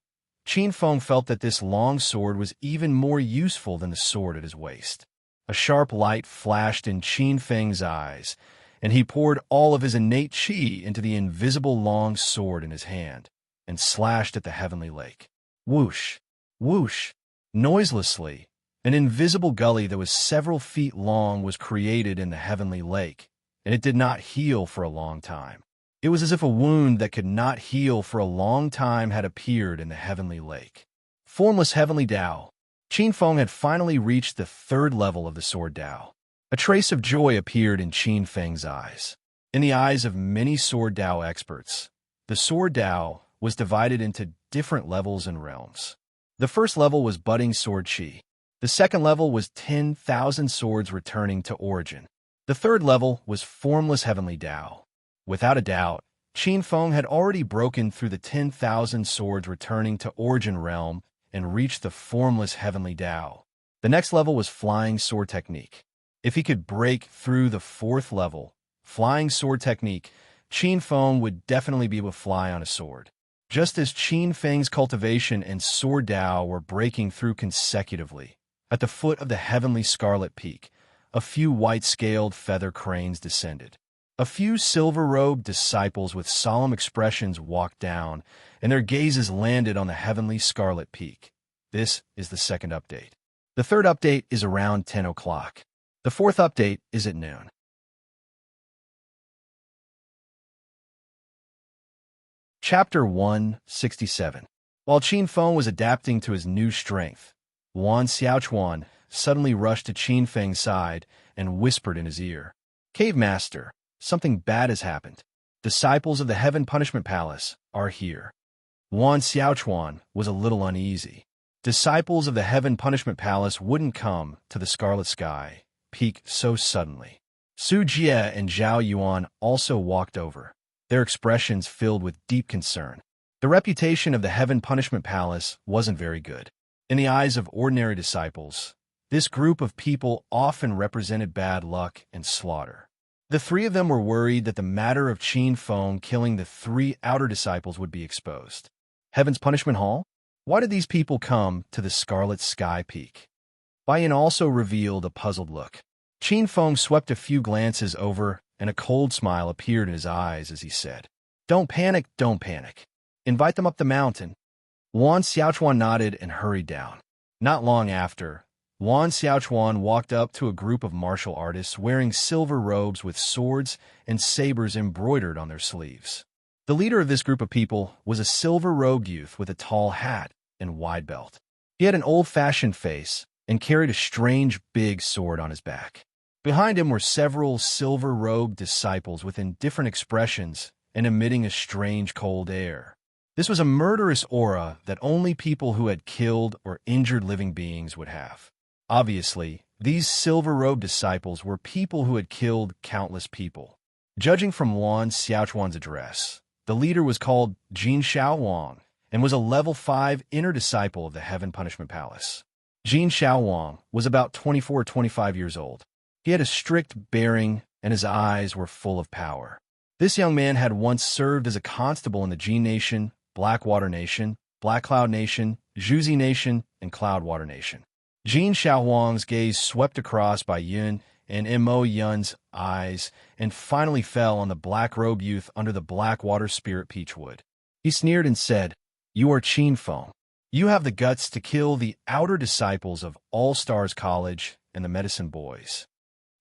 Qin Feng felt that this long sword was even more useful than the sword at his waist. A sharp light flashed in Qin Feng's eyes, and he poured all of his innate chi into the invisible long sword in his hand and slashed at the heavenly lake. Whoosh! Whoosh! Noiselessly, an invisible gully that was several feet long was created in the heavenly lake, and it did not heal for a long time. It was as if a wound that could not heal for a long time had appeared in the heavenly lake. Formless heavenly Tao. Qin Feng had finally reached the 3rd level of the sword Tao. A trace of joy appeared in Qin Feng's eyes. In the eyes of many sword Tao experts, the sword Tao was divided into different levels and realms. The first level was budding sword chi. The second level was 10,000 swords returning to origin. The third level was formless heavenly Tao. Without a doubt, Qin Feng had already broken through the 10,000 swords returning to origin realm and reached the formless heavenly Tao. The next level was flying sword technique. If he could break through the 4th level, flying sword technique, Qin Feng would definitely be able to fly on a sword. Just as Qin Feng's cultivation and sword Tao were breaking through consecutively, at the foot of the heavenly scarlet peak, a few white-scaled feather cranes descended. A few silver-robed disciples with solemn expressions walked down, and their gazes landed on the heavenly scarlet peak. This is the 2nd update. The 3rd update is around 10 o'clock. The 4th update is at noon. Chapter 167. While Qin Feng was adapting to his new strength, Wan Xiaochuan suddenly rushed to Qin Feng's side and whispered in his ear, "Cave Master, something bad has happened. Disciples of the Heaven Punishment Palace are here." Wan Xiaochuan was a little uneasy. Disciples of the Heaven Punishment Palace wouldn't come to the Scarlet Sky peak so suddenly. Su Jie and Zhao Yuan also walked over, their expressions filled with deep concern. The reputation of the Heaven Punishment Palace wasn't very good. In the eyes of ordinary disciples, this group of people often represented bad luck and slaughter. The 3 of them were worried that the matter of Qin Feng killing the 3 outer disciples would be exposed. Heaven's Punishment Hall? Why did these people come to the Scarlet Sky Peak? Bai Yin also revealed a puzzled look. Qin Feng swept a few glances over, and a cold smile appeared in his eyes as he said, "Don't panic, don't panic. Invite them up the mountain." Wan Xiaochuan nodded and hurried down. Not long after, Wan Xiaochuan walked up to a group of martial artists wearing silver robes with swords and sabers embroidered on their sleeves. The leader of this group of people was a silver-robed youth with a tall hat and wide belt. He had an old-fashioned face and carried a strange big sword on his back. Behind him were several silver-robed disciples with indifferent expressions and emitting a strange cold air. This was a murderous aura that only people who had killed or injured living beings would have. Obviously, these silver-robed disciples were people who had killed countless people. Judging from Wan Xiaochuan's address, the leader was called Jin Xiaowang and was a level 5 inner disciple of the Heaven Punishment Palace. Jin Xiaowang was about 24 or 25 years old. He had a strict bearing, and his eyes were full of power. This young man had once served as a constable in the Jin Nation, Blackwater Nation, Black Cloud Nation, Zhuzi Nation, and Cloudwater Nation. Jin Xiaowang's gaze swept across Bai Yun in Mo Yun's eyes and finally fell on the black-robed youth under the Blackwater Spirit Peachwood. He sneered and said, "You are Qin Feng. You have the guts to kill the outer disciples of All Stars College and the Medicine Boys.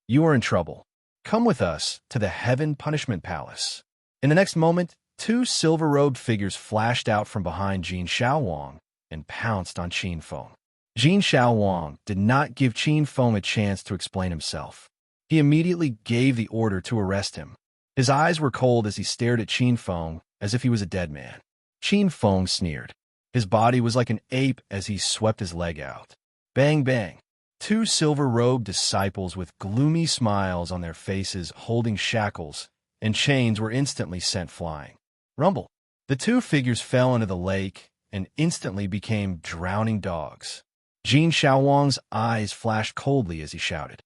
You are in trouble. Come with us to the Heaven Punishment Palace." In the next moment, two silver-robed figures flashed out from behind Jin Shaowang and pounced on Qin Feng. Jin Shaowang did not give Qin Feng a chance to explain himself. He immediately gave the order to arrest him. His eyes were cold as he stared at Qin Feng as if he was a dead man. Qin Feng sneered. His body was like an ape as he swept his leg out. Bang, bang. Two silver-robed disciples with gloomy smiles on their faces holding shackles and chains were instantly sent flying. Rumble. The two figures fell into the lake and instantly became drowning dogs. Jin Shaowang's eyes flashed coldly as he shouted,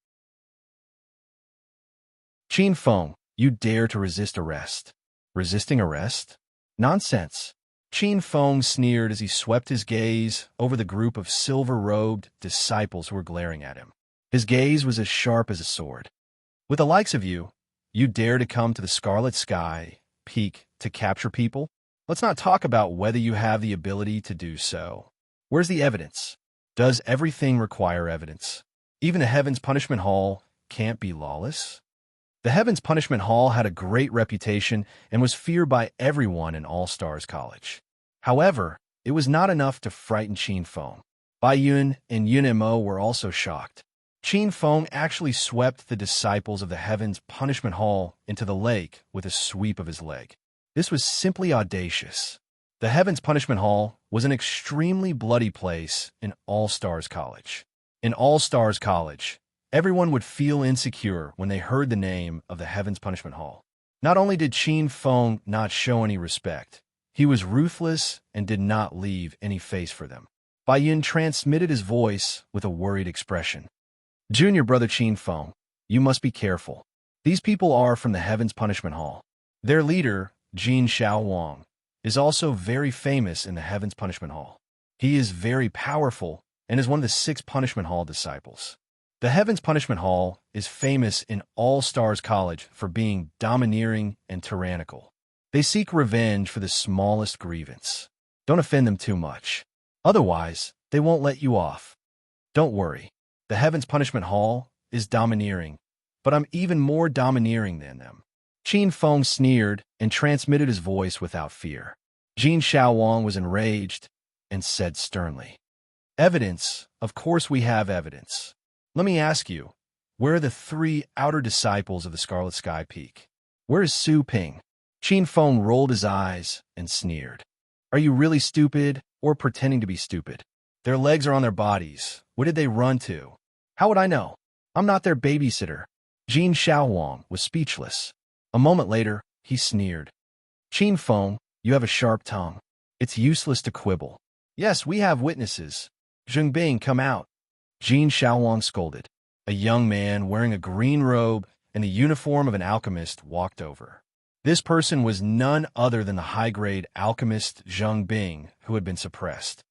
"Qin Feng, you dare to resist arrest." Resisting arrest? Nonsense. Qin Feng sneered as he swept his gaze over the group of silver-robed disciples who were glaring at him. His gaze was as sharp as a sword. "With the likes of you, you dare to come to the Scarlet Sky Peak to capture people? Let's not talk about whether you have the ability to do so. Where's the evidence? Does everything require evidence? Even the Heaven's Punishment Hall can't be lawless?" The Heaven's Punishment Hall had a great reputation and was feared by everyone in All Stars College. However, it was not enough to frighten Qin Feng. Bai Yun and Yun Mo were also shocked. Qin Feng actually swept the disciples of the Heaven's Punishment Hall into the lake with a sweep of his leg. This was simply audacious. The Heaven's Punishment Hall was an extremely bloody place in All Stars College. In All Stars College, everyone would feel insecure when they heard the name of the Heaven's Punishment Hall. Not only did Qin Feng not show any respect, he was ruthless and did not leave any face for them. Bai Yun transmitted his voice with a worried expression. "Junior brother Qin Feng, you must be careful. These people are from the Heaven's Punishment Hall. Their leader, Jin Shaowang, is also very famous in the Heaven's Punishment Hall. He is very powerful and is one of the 6 Punishment Hall disciples. The Heaven's Punishment Hall is famous in All Stars College for being domineering and tyrannical. They seek revenge for the smallest grievance. Don't offend them too much. Otherwise, they won't let you off. Don't worry. The Heaven's Punishment Hall is domineering, but I'm even more domineering than them." Qin Feng sneered and transmitted his voice without fear. Jin Shaowang was enraged and said sternly, "Evidence? Of course we have evidence. Let me ask you, where are the 3 outer disciples of the Scarlet Sky Peak? Where is Su Ping?" Qin Feng rolled his eyes and sneered. "Are you really stupid or pretending to be stupid? Their legs are on their bodies. What did they run to? How would I know? I'm not their babysitter." Jin Shaowang was speechless. A moment later, he sneered. "Qin Feng, you have a sharp tongue. It's useless to quibble. Yes, we have witnesses. Zheng Bing, come out." Jin Shaowang scolded. A young man wearing a green robe and the uniform of an alchemist walked over. This person was none other than the high-grade alchemist Zheng Bing, who had been suppressed.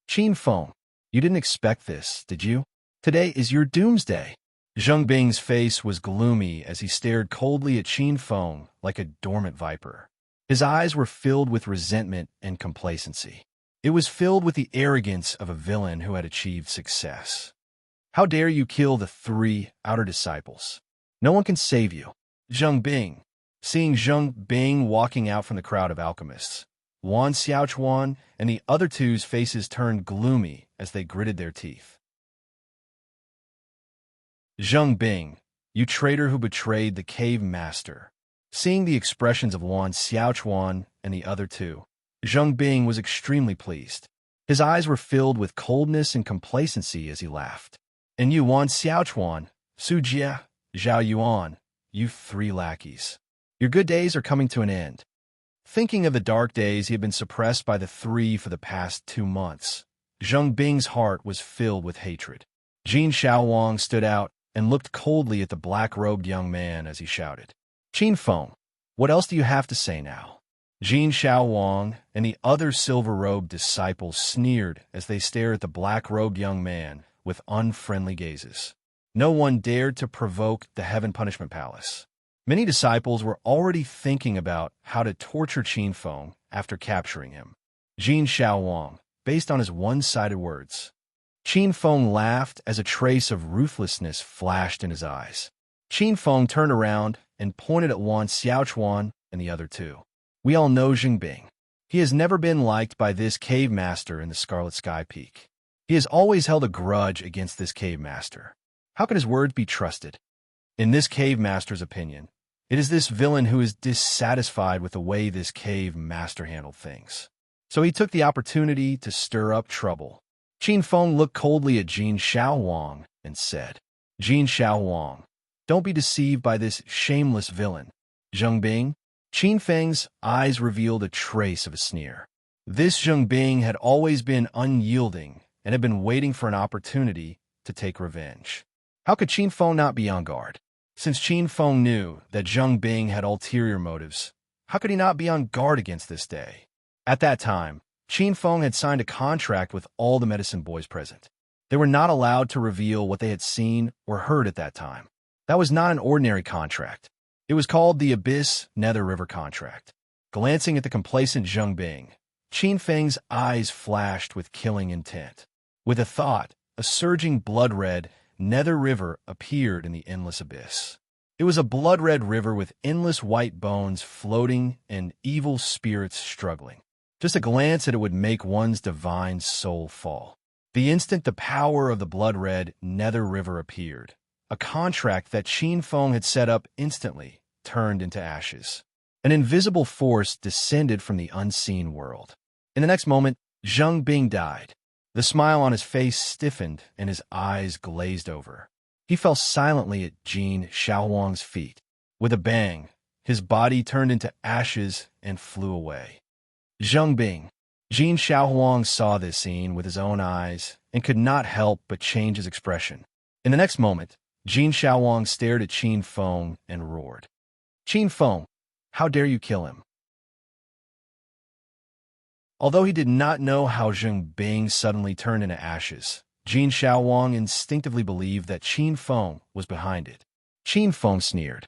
"Qin Feng, you didn't expect this, did you? Today is your doomsday." Zheng Bing's face was gloomy as he stared coldly at Qin Feng like a dormant viper. His eyes were filled with resentment and complacency. It was filled with the arrogance of a villain who had achieved success. "How dare you kill the 3 outer disciples? No one can save you." Zheng Bing. Seeing Zheng Bing walking out from the crowd of alchemists, Wan Xiaochuan and the other two's faces turned gloomy as they gritted their teeth. "Zheng Bing, you traitor who betrayed the cave master." Seeing the expressions of Wan Xiaochuan and the other two, Zheng Bing was extremely pleased. His eyes were filled with coldness and complacency as he laughed. "And you, Wan Xiaochuan, Su Jie, Zhao Yuan, you 3 lackeys. Your good days are coming to an end." Thinking of the dark days he had been suppressed by the 3 for the past 2 months, Zheng Bing's heart was filled with hatred. Jin Shaowang stood out and looked coldly at the black-robed young man as he shouted, "Qin Feng, what else do you have to say now?" Jin Shaowang and the other silver-robed disciples sneered as they stared at the black-robed young man with unfriendly gazes. No one dared to provoke the Heaven Punishment Palace. Many disciples were already thinking about how to torture Qin Feng after capturing him. Jin Xiaowang, based on his one-sided words. Qin Feng laughed as a trace of ruthlessness flashed in his eyes. Qin Feng turned around and pointed at Wan Xiaochuan and the other two. We all know Jingbing. He has never been liked by this cave master in the Scarlet Sky Peak. He has always held a grudge against this cave master. How could his words be trusted? In this cave master's opinion, it is this villain who is dissatisfied with the way this cave master handled things. So he took the opportunity to stir up trouble. Qin Feng looked coldly at Jin Xiaowang and said, Jin Xiaowang, don't be deceived by this shameless villain. Zheng Bing? Qin Feng's eyes revealed a trace of a sneer. This Zheng Bing had always been unyielding and had been waiting for an opportunity to take revenge. How could Qin Feng not be on guard? Since Qin Feng knew that Zheng Bing had ulterior motives, how could he not be on guard against this day? At that time, Qin Feng had signed a contract with all the medicine boys present. They were not allowed to reveal what they had seen or heard at that time. That was not an ordinary contract. It was called the Abyss Nether River Contract. Glancing at the complacent Zheng Bing, Qin Feng's eyes flashed with killing intent. With a thought, a surging blood-red Nether River appeared in the endless abyss. It was a blood-red river with endless white bones floating and evil spirits struggling. Just a glance at it would make one's divine soul fall. The instant the power of the blood-red Nether River appeared, a contract that Qin Feng had set up instantly turned into ashes. An invisible force descended from the unseen world. In the next moment, Zheng Bing died. The smile on his face stiffened and his eyes glazed over. He fell silently at Jin Xiaowang's feet. With a bang, his body turned into ashes and flew away. Zheng Bing. Jin Xiaowang saw this scene with his own eyes and could not help but change his expression. In the next moment, Jin Xiaowang stared at Qin Feng and roared. Qin Feng, how dare you kill him? Although he did not know how Zheng Bing suddenly turned into ashes, Jin Xiaowang instinctively believed that Qin Feng was behind it. Qin Feng sneered.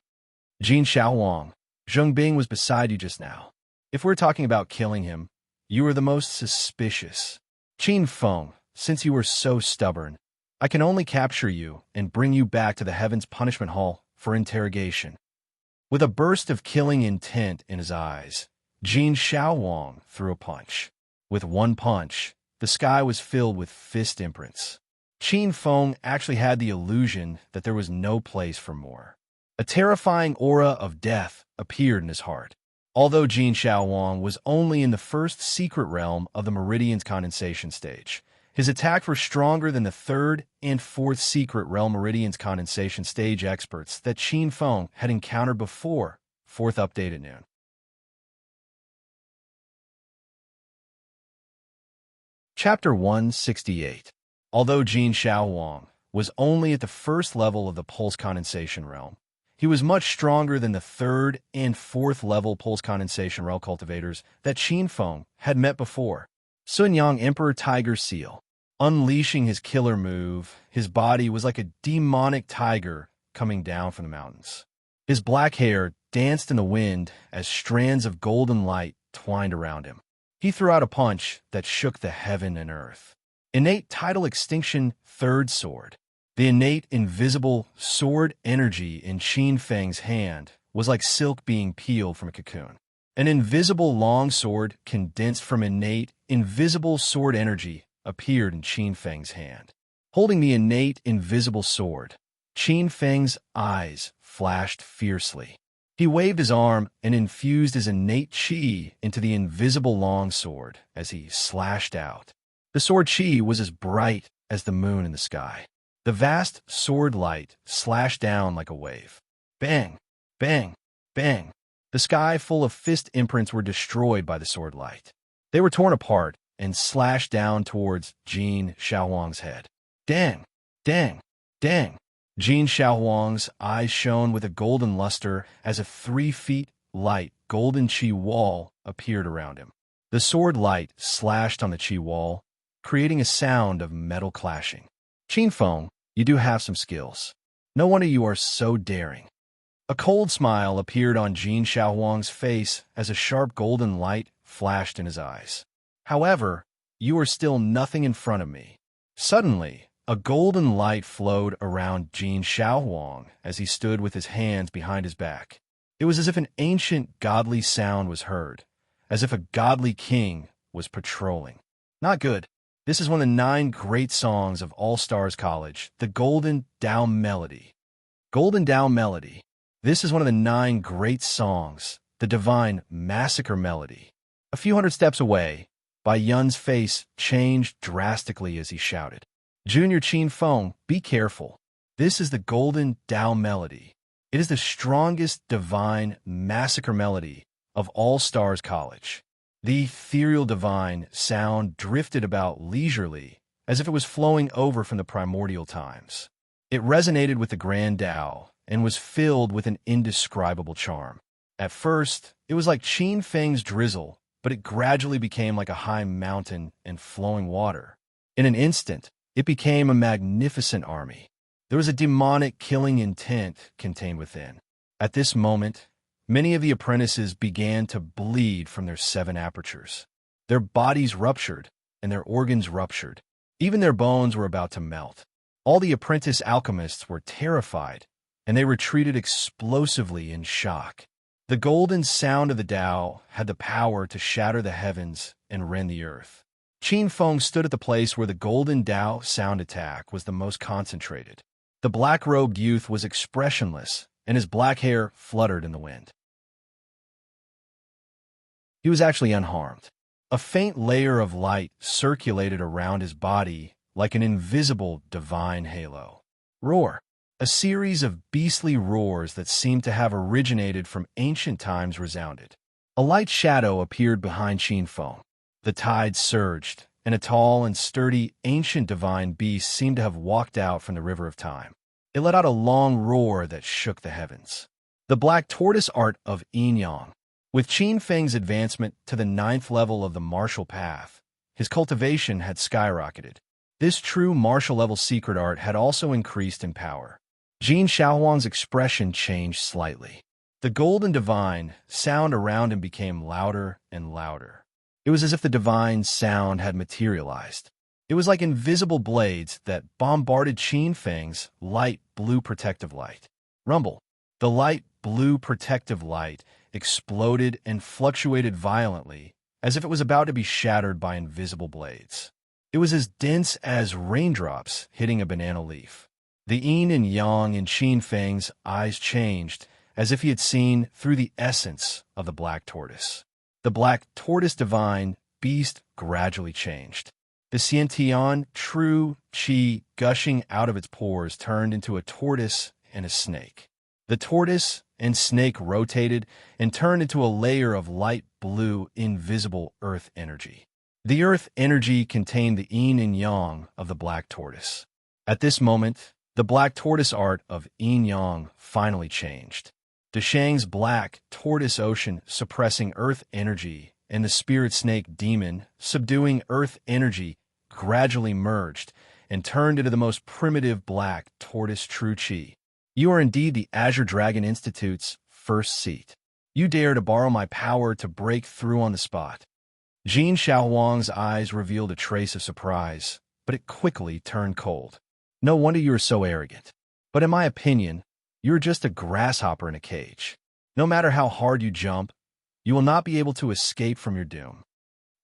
Jin Xiaowang, Zheng Bing was beside you just now. If we're talking about killing him, you were the most suspicious. Qin Feng, since you were so stubborn, I can only capture you and bring you back to the Heaven's Punishment Hall for interrogation. With a burst of killing intent in his eyes, Jin Xiaowang threw a punch. With one punch, the sky was filled with fist imprints. Qin Feng actually had the illusion that there was no place for more. A terrifying aura of death appeared in his heart. Although Jin Xiaowang was only in the first secret realm of the Meridian's condensation stage, his attacks were stronger than the third and fourth secret realm Meridian's condensation stage experts that Qin Feng had encountered before. Fourth update at noon. Chapter 168. Although Jin Xiaowang was only at the first level of the pulse condensation realm, he was much stronger than the third and fourth level pulse condensation realm cultivators that Qin Feng had met before. Sun Yang Emperor Tiger Seal. Unleashing his killer move, his body was like a demonic tiger coming down from the mountains. His black hair danced in the wind as strands of golden light twined around him. He threw out a punch that shook the heaven and earth. Innate Tidal Extinction Third Sword. The innate invisible sword energy in Qin Feng's hand was like silk being peeled from a cocoon. An invisible long sword condensed from innate invisible sword energy appeared in Qin Feng's hand. Holding the innate invisible sword, Qin Feng's eyes flashed fiercely. He waved his arm and infused his innate qi into the invisible long sword as he slashed out. The sword qi was as bright as the moon in the sky. The vast sword light slashed down like a wave. Bang! Bang! Bang! The sky full of fist imprints were destroyed by the sword light. They were torn apart and slashed down towards Jin Xiaowang's head. Dang! Dang! Dang! Jin Xiaowang's eyes shone with a golden luster as a 3 feet light golden qi wall appeared around him. The sword light slashed on the qi wall, creating a sound of metal clashing. Qin Feng, you do have some skills. No wonder you are so daring. A cold smile appeared on Jin Xiaohuang's face as a sharp golden light flashed in his eyes. However, you are still nothing in front of me. Suddenly, a golden light flowed around Jin Xiaohuang as he stood with his hands behind his back. It was as if an ancient godly sound was heard, as if a godly king was patrolling. Not good. This is one of the 9 great songs of All Stars College, the Golden Tao Melody. Golden Tao Melody. This is one of the 9 great songs, the Divine Massacre Melody. A few hundred steps away, Bai Yun's face changed drastically as he shouted, Junior Qin Feng, be careful. This is the Golden Tao Melody. It is the strongest Divine Massacre Melody of All Stars College. The ethereal divine sound drifted about leisurely, as if it was flowing over from the primordial times. It resonated with the Grand Tao and was filled with an indescribable charm. At first, it was like Qin Feng's drizzle, but it gradually became like a high mountain and flowing water. In an instant, it became a magnificent army. There was a demonic killing intent contained within. At this moment, many of the apprentices began to bleed from their 7 apertures. Their bodies ruptured, and their organs ruptured. Even their bones were about to melt. All the apprentice alchemists were terrified, and they retreated explosively in shock. The golden sound of the Tao had the power to shatter the heavens and rend the earth. Qin Feng stood at the place where the golden Tao sound attack was the most concentrated. The black-robed youth was expressionless, and his black hair fluttered in the wind. He was actually unharmed. A faint layer of light circulated around his body like an invisible divine halo. Roar! A series of beastly roars that seemed to have originated from ancient times resounded. A light shadow appeared behind Qin Feng. The tide surged, and a tall and sturdy ancient divine beast seemed to have walked out from the river of time. It let out a long roar that shook the heavens. The black tortoise art of Yin Yang. With Qin Feng's advancement to the 9th level of the martial path, his cultivation had skyrocketed. This true martial-level secret art had also increased in power. Jin Xiaohuang's expression changed slightly. The golden divine sound around him became louder and louder. It was as if the divine sound had materialized. It was like invisible blades that bombarded Qin Feng's light blue protective light. Rumble. The light blue protective light exploded and fluctuated violently, as if it was about to be shattered by invisible blades. It was as dense as raindrops hitting a banana leaf. The yin and yang in Qin Feng's eyes changed, as if he had seen through the essence of the black tortoise. The black tortoise divine beast gradually changed. The Xiantian true qi gushing out of its pores turned into a tortoise and a snake. The tortoise and snake rotated and turned into a layer of light blue, invisible earth energy. The earth energy contained the yin and yang of the black tortoise. At this moment, the black tortoise art of yin yang finally changed. Deshang's black tortoise ocean suppressing earth energy and the spirit snake demon subduing earth energy gradually merged and turned into the most primitive black tortoise true qi. You are indeed the Azure Dragon Institute's first seat. You dare to borrow my power to break through on the spot. Jin Xiaohuang's eyes revealed a trace of surprise, but it quickly turned cold. No wonder you are so arrogant. But in my opinion, you are just a grasshopper in a cage. No matter how hard you jump, you will not be able to escape from your doom.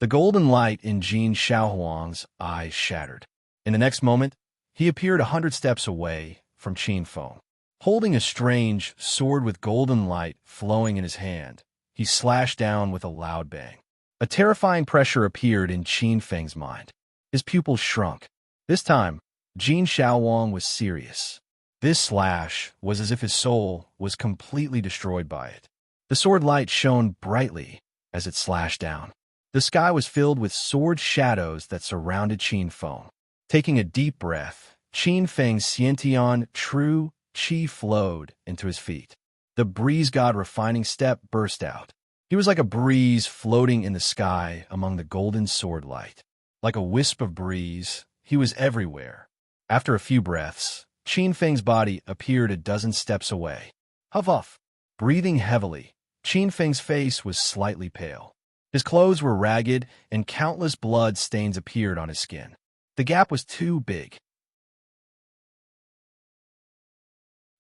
The golden light in Jin Xiaohuang's eyes shattered. In the next moment, he appeared 100 steps away from Qin Feng. Holding a strange sword with golden light flowing in his hand, he slashed down with a loud bang. A terrifying pressure appeared in Qin Feng's mind. His pupils shrunk. This time, Jin Xiaohuang was serious. This slash was as if his soul was completely destroyed by it. The sword light shone brightly as it slashed down. The sky was filled with sword shadows that surrounded Qin Feng. Taking a deep breath, Qin Feng's Xiantian true qi flowed into his feet. The breeze god refining step burst out. He was like a breeze floating in the sky among the golden sword light. Like a wisp of breeze, he was everywhere. After a few breaths, Qin Feng's body appeared a dozen steps away. Huff huff. Breathing heavily, Qin Feng's face was slightly pale. His clothes were ragged, and countless blood stains appeared on his skin. The gap was too big.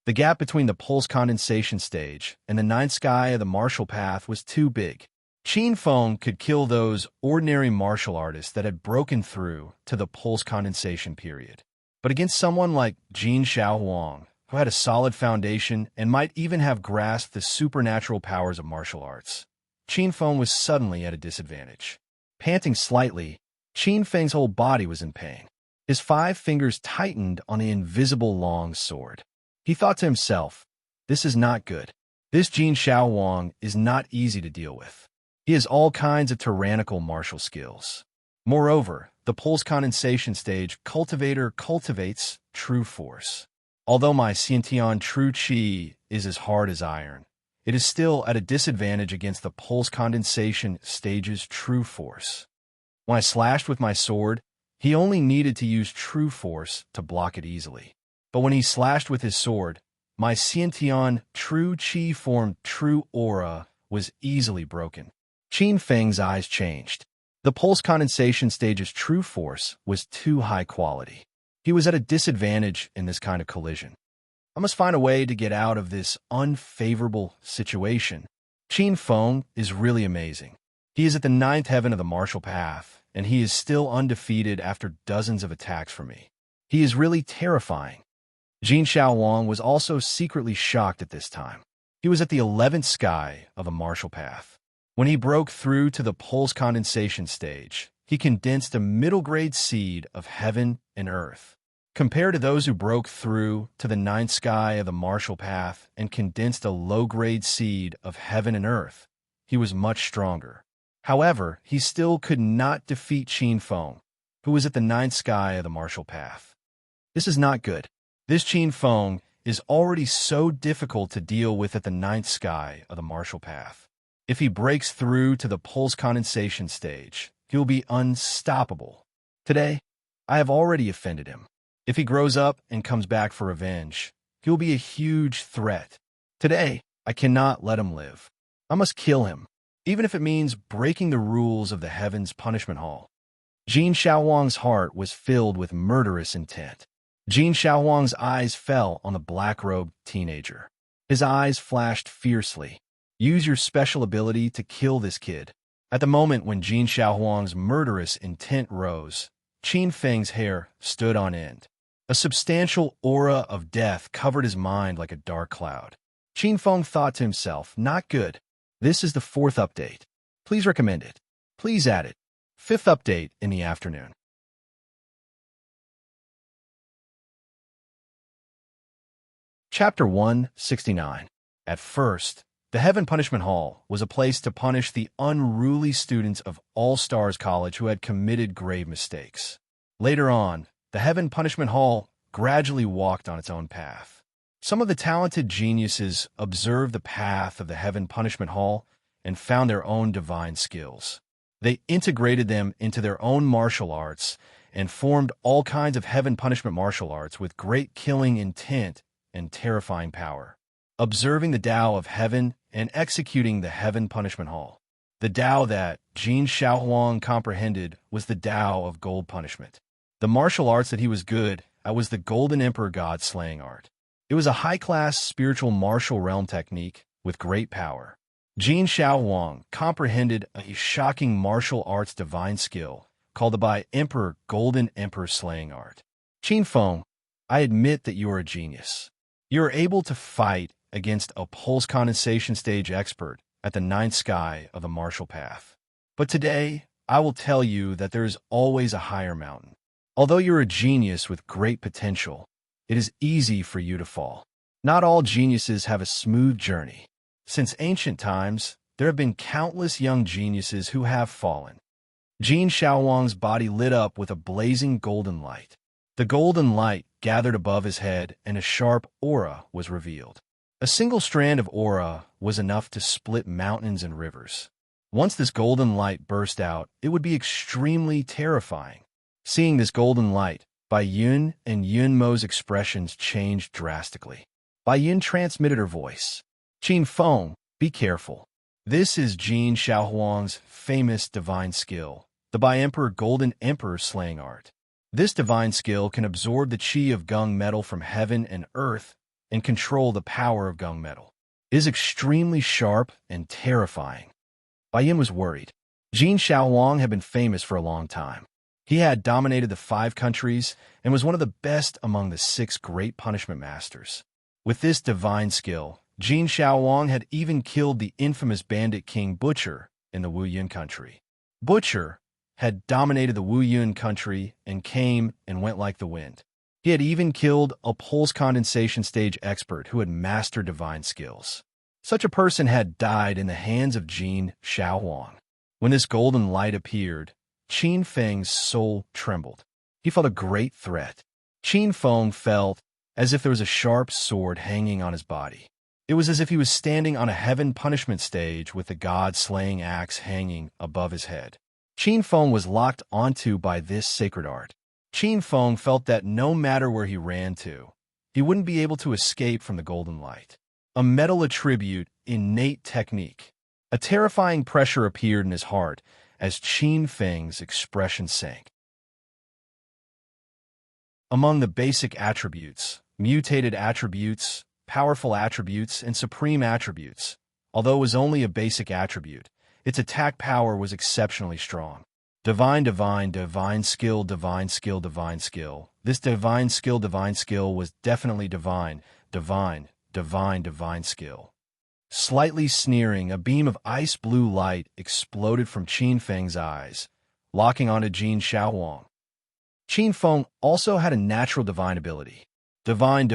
The gap between the pulse condensation stage and the ninth sky of the martial path was too big. Qin Feng could kill those ordinary martial artists that had broken through to the pulse condensation period. But against someone like Jin Xiaohuang, who had a solid foundation and might even have grasped the supernatural powers of martial arts, Qin Feng was suddenly at a disadvantage. Panting slightly, Qin Feng's whole body was in pain. His 5 fingers tightened on the invisible long sword. He thought to himself, "This is not good. This Jin Xiaohuang is not easy to deal with. He has all kinds of tyrannical martial skills. Moreover, the pulse condensation stage cultivator cultivates true force. Although my Xiantian true qi is as hard as iron, it is still at a disadvantage against the pulse condensation stage's true force. When I slashed with my sword, he only needed to use true force to block it easily. But when he slashed with his sword, my Xiantian true qi formed true aura was easily broken." Qin Feng's eyes changed. The pulse condensation stage's true force was too high quality. He was at a disadvantage in this kind of collision. I must find a way to get out of this unfavorable situation. Qin Feng is really amazing. He is at the 9th heaven of the martial path, and he is still undefeated after dozens of attacks from me. He is really terrifying. Jin Xiaohuang was also secretly shocked at this time. He was at the 11th sky of the martial path. When he broke through to the pulse condensation stage, he condensed a middle-grade seed of heaven and earth. Compared to those who broke through to the 9th sky of the martial path and condensed a low-grade seed of heaven and earth, he was much stronger. However, he still could not defeat Qin Feng, who was at the 9th sky of the martial path. This is not good. This Qin Feng is already so difficult to deal with at the 9th sky of the martial path. If he breaks through to the pulse condensation stage, he will be unstoppable. Today, I have already offended him. If he grows up and comes back for revenge, he will be a huge threat. Today, I cannot let him live. I must kill him, even if it means breaking the rules of the Heaven's Punishment Hall. Jin Xiaohuang's heart was filled with murderous intent. Jin Xiaohuang's eyes fell on the black-robed teenager. His eyes flashed fiercely. "Use your special ability to kill this kid." At the moment when Jin Xiaohuang's murderous intent rose, Qin Feng's hair stood on end. A substantial aura of death covered his mind like a dark cloud. Qin Feng thought to himself, "Not good. This is the 4th update. Please recommend it. Please add it. 5th update in the afternoon." Chapter 169. At first, the Heaven Punishment Hall was a place to punish the unruly students of All Stars College who had committed grave mistakes. Later on, the Heaven Punishment Hall gradually walked on its own path. Some of the talented geniuses observed the path of the Heaven Punishment Hall and found their own divine skills. They integrated them into their own martial arts and formed all kinds of Heaven Punishment martial arts with great killing intent and terrifying power. Observing the Tao of Heaven and executing the Heaven Punishment Hall. The Tao that Jin Xiaohuang comprehended was the Tao of gold punishment. The martial arts that he was good at was the Golden Emperor God slaying art. It was a high-class spiritual martial realm technique with great power. Jin Xiaohuang comprehended a shocking martial arts divine skill called the by Emperor Golden Emperor slaying art. Qin Feng, I admit that you are a genius. You are able to fight against a pulse condensation stage expert at the 9th sky of the martial path. But today, I will tell you that there is always a higher mountain. Although you're a genius with great potential, it is easy for you to fall. Not all geniuses have a smooth journey. Since ancient times, there have been countless young geniuses who have fallen. Jin Xiaohuang's body lit up with a blazing golden light. The golden light gathered above his head and a sharp aura was revealed. A single strand of aura was enough to split mountains and rivers. Once this golden light burst out, it would be extremely terrifying. Seeing this golden light, Bai Yun and Yun Mo's expressions changed drastically. Bai Yun transmitted her voice. Qin Feng, be careful. This is Jin Xiaohuang's famous divine skill, the Bai Emperor Golden Emperor slaying art. This divine skill can absorb the qi of Gung metal from heaven and earth and control the power of Gung metal. It is extremely sharp and terrifying. Bai Yin was worried. Jin Xiaohuang had been famous for a long time. He had dominated the 5 countries and was one of the best among the 6 great punishment masters. With this divine skill, Jin Xiaohuang had even killed the infamous bandit king Butcher in the Wu Yun country. Butcher had dominated the Wu Yun country and came and went like the wind. He had even killed a pulse condensation stage expert who had mastered divine skills. Such a person had died in the hands of Jin Xiaohuang. When this golden light appeared, Qin Feng's soul trembled. He felt a great threat. Qin Feng felt as if there was a sharp sword hanging on his body. It was as if he was standing on a heaven punishment stage with the god-slaying axe hanging above his head. Qin Feng was locked onto by this sacred art. Qin Feng felt that no matter where he ran to, he wouldn't be able to escape from the golden light. A metal attribute, innate technique. A terrifying pressure appeared in his heart as Qin Feng's expression sank. Among the basic attributes, mutated attributes, powerful attributes, and supreme attributes, although it was only a basic attribute, its attack power was exceptionally strong. Divine skill, divine skill, divine skill. This divine skill was definitely divine skill. Slightly sneering, a beam of ice-blue light exploded from Qin Feng's eyes, locking onto Jin Xiaohuang. Qin Feng also had a natural divine ability. Divine.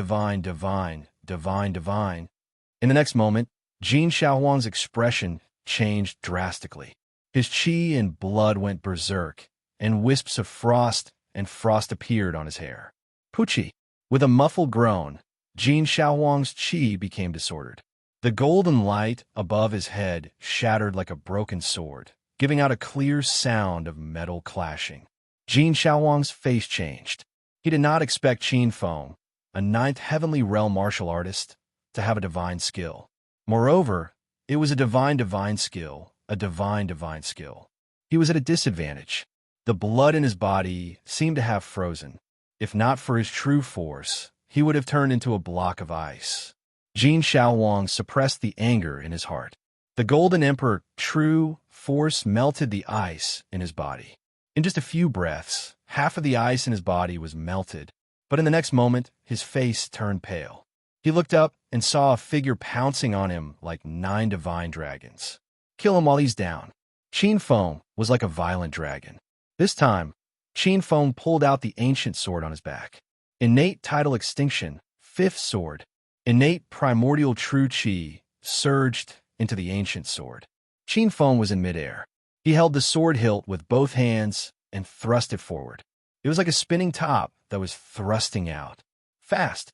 In the next moment, Jin Xiaohuang's expression changed drastically. His qi and blood went berserk, and wisps of frost appeared on his hair. Pucci. With a muffled groan, Jin Xiaohuang's qi became disordered. The golden light above his head shattered like a broken sword, giving out a clear sound of metal clashing. Jin Xiaohuang's face changed. He did not expect Qin Feng, a 9th heavenly realm martial artist, to have a divine skill. Moreover, it was a divine skill, a divine skill. He was at a disadvantage. The blood in his body seemed to have frozen. If not for his true force, he would have turned into a block of ice. Jin Xiaohuang suppressed the anger in his heart. The Golden Emperor true force melted the ice in his body. In just a few breaths, half of the ice in his body was melted, but in the next moment, his face turned pale. He looked up and saw a figure pouncing on him like 9 divine dragons. Kill him while he's down. Qin Feng was like a violent dragon. This time, Qin Feng pulled out the ancient sword on his back. Innate tidal extinction, 5th sword. Innate primordial true qi surged into the ancient sword. Qin Feng was in midair. He held the sword hilt with both hands and thrust it forward. It was like a spinning top that was thrusting out. Fast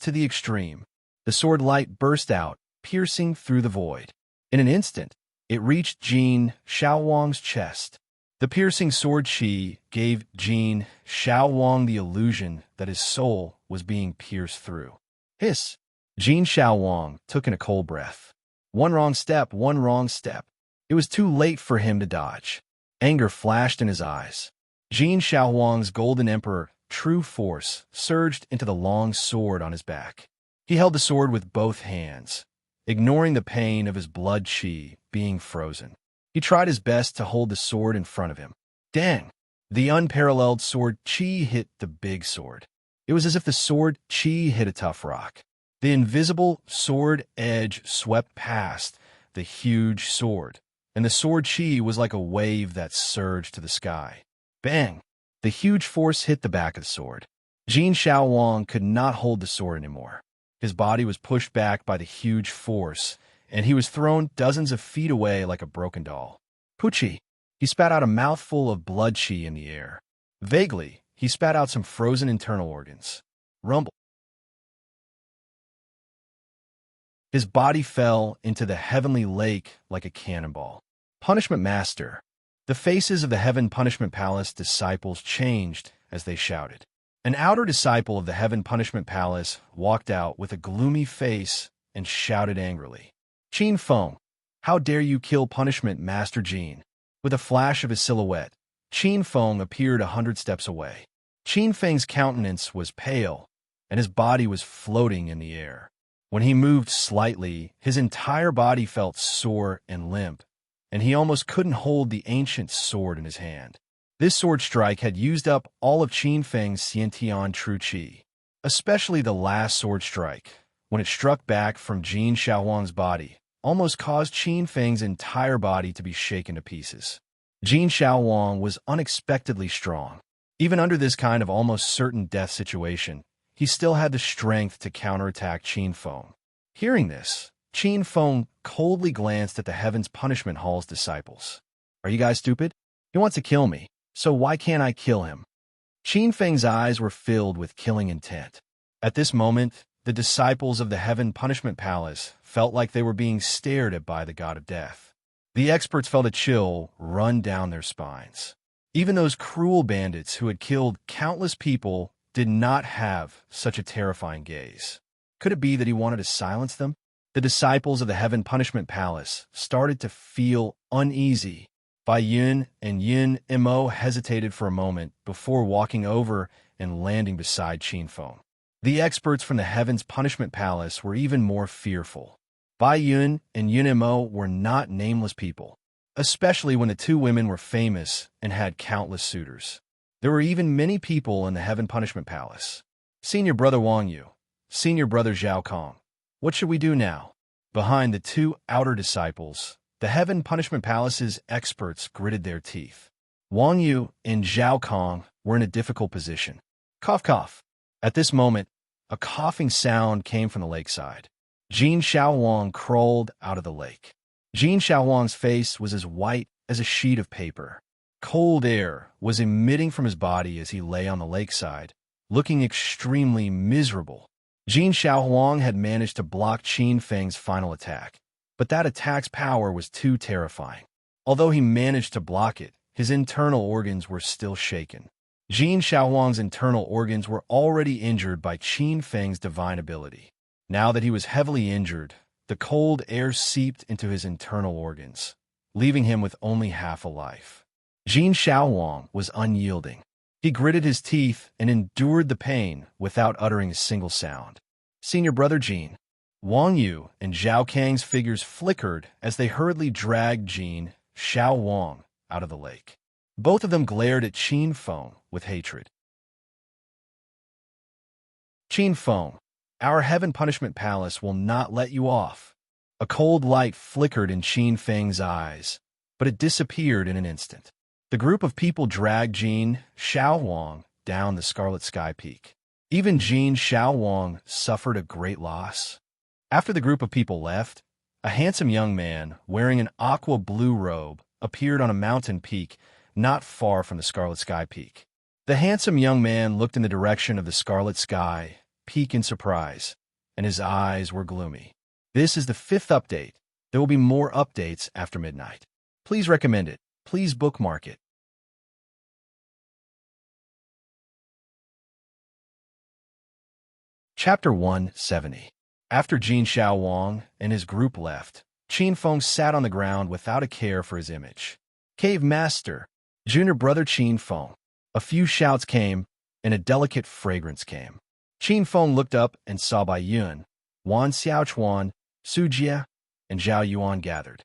to the extreme. The sword light burst out, piercing through the void. In an instant, it reached Jin Xiaohuang's chest. The piercing sword qi gave Jin Xiaohuang the illusion that his soul was being pierced through. Hiss! Jin Xiaohuang took in a cold breath. One wrong step. It was too late for him to dodge. Anger flashed in his eyes. Jin Xiaohuang's Golden Emperor true force surged into the long sword on his back. He held the sword with both hands, ignoring the pain of his blood qi being frozen. He tried his best to hold the sword in front of him. Dang! The unparalleled sword qi hit the big sword. It was as if the sword qi hit a tough rock. The invisible sword edge swept past the huge sword, and the sword qi was like a wave that surged to the sky. Bang! The huge force hit the back of the sword. Jin Xiaohuang could not hold the sword anymore. His body was pushed back by the huge force, and he was thrown dozens of feet away like a broken doll. Pucci! He spat out a mouthful of blood qi in the air. Vaguely, he spat out some frozen internal organs. Rumble. His body fell into the heavenly lake like a cannonball. Punishment Master. The faces of the Heaven Punishment Palace disciples changed as they shouted. An outer disciple of the Heaven Punishment Palace walked out with a gloomy face and shouted angrily, "Qin Feng, how dare you kill Punishment Master Jin?" With a flash of his silhouette, Qin Feng appeared 100 steps away. Qin Feng's countenance was pale, and his body was floating in the air. When he moved slightly, his entire body felt sore and limp, and he almost couldn't hold the ancient sword in his hand. This sword strike had used up all of Qin Feng's Xiantian true qi, especially the last sword strike, when it struck back from Jin Xiaohuang's body, almost caused Qin Feng's entire body to be shaken to pieces. Jin Xiaohuang was unexpectedly strong. Even under this kind of almost certain death situation, he still had the strength to counterattack Qin Feng. Hearing this, Qin Feng coldly glanced at the Heaven's Punishment Hall's disciples. "Are you guys stupid? He wants to kill me, so why can't I kill him?" Qin Feng's eyes were filled with killing intent. At this moment, the disciples of the Heaven Punishment Palace felt like they were being stared at by the god of death. The experts felt a chill run down their spines. Even those cruel bandits who had killed countless people did not have such a terrifying gaze. Could it be that he wanted to silence them? The disciples of the Heaven Punishment Palace started to feel uneasy. Bai Yun and Yin Mo hesitated for a moment before walking over and landing beside Qin Feng. The experts from the Heaven's Punishment Palace were even more fearful. Bai Yun and Yin Mo were not nameless people, especially when the two women were famous and had countless suitors. There were even many people in the Heaven Punishment Palace. "Senior brother Wang Yu, senior brother Zhao Kong, what should we do now?" Behind the two outer disciples, the Heaven Punishment Palace's experts gritted their teeth. Wang Yu and Zhao Kong were in a difficult position. Cough, cough. At this moment, a coughing sound came from the lakeside. Jin Xiaohuang crawled out of the lake. Jin Xiaohuang's face was as white as a sheet of paper. Cold air was emitting from his body as he lay on the lakeside, looking extremely miserable. Jin Xiaohuang had managed to block Qin Feng's final attack, but that attack's power was too terrifying. Although he managed to block it, his internal organs were still shaken. Jin Xiaohuang's internal organs were already injured by Qin Feng's divine ability. Now that he was heavily injured, the cold air seeped into his internal organs, leaving him with only half a life. Jin Xiaohuang was unyielding. He gritted his teeth and endured the pain without uttering a single sound. "Senior brother Jin." Wang Yu and Zhao Kang's figures flickered as they hurriedly dragged Jin Xiaohuang out of the lake. Both of them glared at Qin Feng with hatred. "Qin Feng, our Heaven Punishment Palace will not let you off." A cold light flickered in Qin Feng's eyes, but it disappeared in an instant. The group of people dragged Jin Xiaohuang down the Scarlet Sky Peak. Even Jin Xiaohuang suffered a great loss. After the group of people left, a handsome young man wearing an aqua blue robe appeared on a mountain peak not far from the Scarlet Sky Peak. The handsome young man looked in the direction of the Scarlet Sky Peak in surprise, and his eyes were gloomy. This is the 5th update. There will be more updates after midnight. Please recommend it. Please bookmark it. Chapter 170. After Jin Xiaohuang and his group left, Qin Feng sat on the ground without a care for his image. "Cave Master, junior brother Qin Feng." A few shouts came, and a delicate fragrance came. Qin Feng looked up and saw Bai Yun, Wan Xiaochuan, Su Jie, and Zhao Yuan gathered.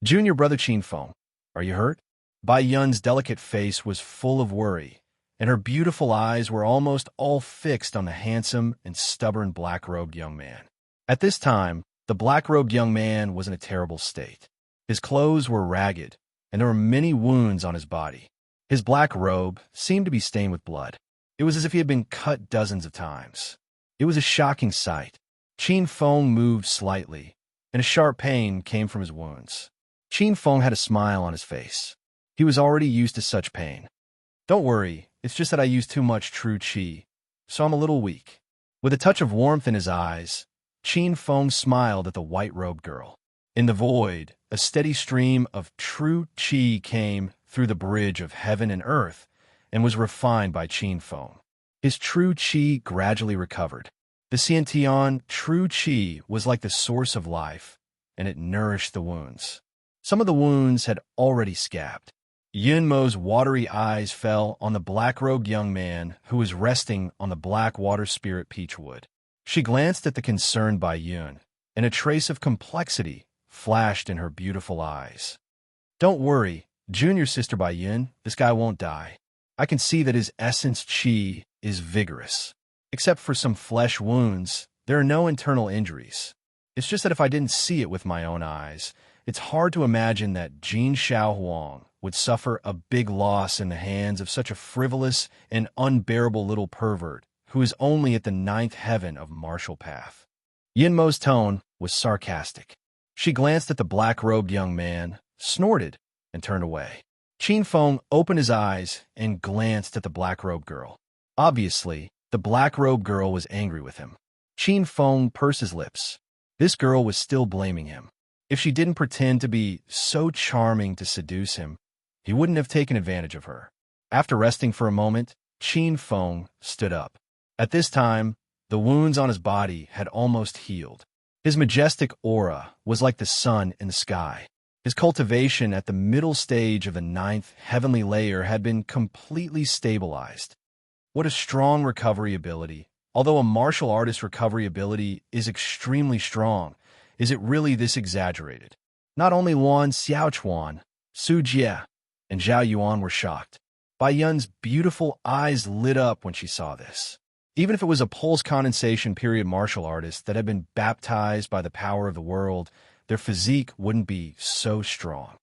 "Junior brother Qin Feng, are you hurt?" Bai Yun's delicate face was full of worry, and her beautiful eyes were almost all fixed on the handsome and stubborn black-robed young man. At this time, the black-robed young man was in a terrible state. His clothes were ragged, and there were many wounds on his body. His black robe seemed to be stained with blood. It was as if he had been cut dozens of times. It was a shocking sight. Qin Feng moved slightly, and a sharp pain came from his wounds. Qin Feng had a smile on his face. He was already used to such pain. "Don't worry, it's just that I used too much true qi, so I'm a little weak." With a touch of warmth in his eyes, Qin Feng smiled at the white-robed girl. In the void, a steady stream of true qi came through the bridge of heaven and earth and was refined by Qin Feng. His true qi gradually recovered. The Xiantian true qi was like the source of life, and it nourished the wounds. Some of the wounds had already scabbed. Yunmo's watery eyes fell on the black-robed young man who was resting on the black water spirit peachwood. She glanced at the concerned Bai Yun, and a trace of complexity flashed in her beautiful eyes. "Don't worry, junior sister Bai Yun, this guy won't die. I can see that his essence qi is vigorous. Except for some flesh wounds, there are no internal injuries. It's just that if I didn't see it with my own eyes, it's hard to imagine that Jin Xiaohuang would suffer a big loss in the hands of such a frivolous and unbearable little pervert who is only at the 9th heaven of martial path." Yinmo's tone was sarcastic. She glanced at the black-robed young man, snorted, and turned away. Qin Feng opened his eyes and glanced at the black-robed girl. Obviously, the black-robed girl was angry with him. Qin Feng pursed his lips. This girl was still blaming him. If she didn't pretend to be so charming to seduce him, he wouldn't have taken advantage of her. After resting for a moment, Qin Feng stood up. At this time, the wounds on his body had almost healed. His majestic aura was like the sun in the sky. His cultivation at the middle stage of the 9th heavenly layer had been completely stabilized. What a strong recovery ability. Although a martial artist's recovery ability is extremely strong, is it really this exaggerated? Not only Luan Xiaochuan, Su Jie, and Zhao Yuan were shocked. Bai Yun's beautiful eyes lit up when she saw this. Even if it was a pulse condensation period martial artist that had been baptized by the power of the world, their physique wouldn't be so strong.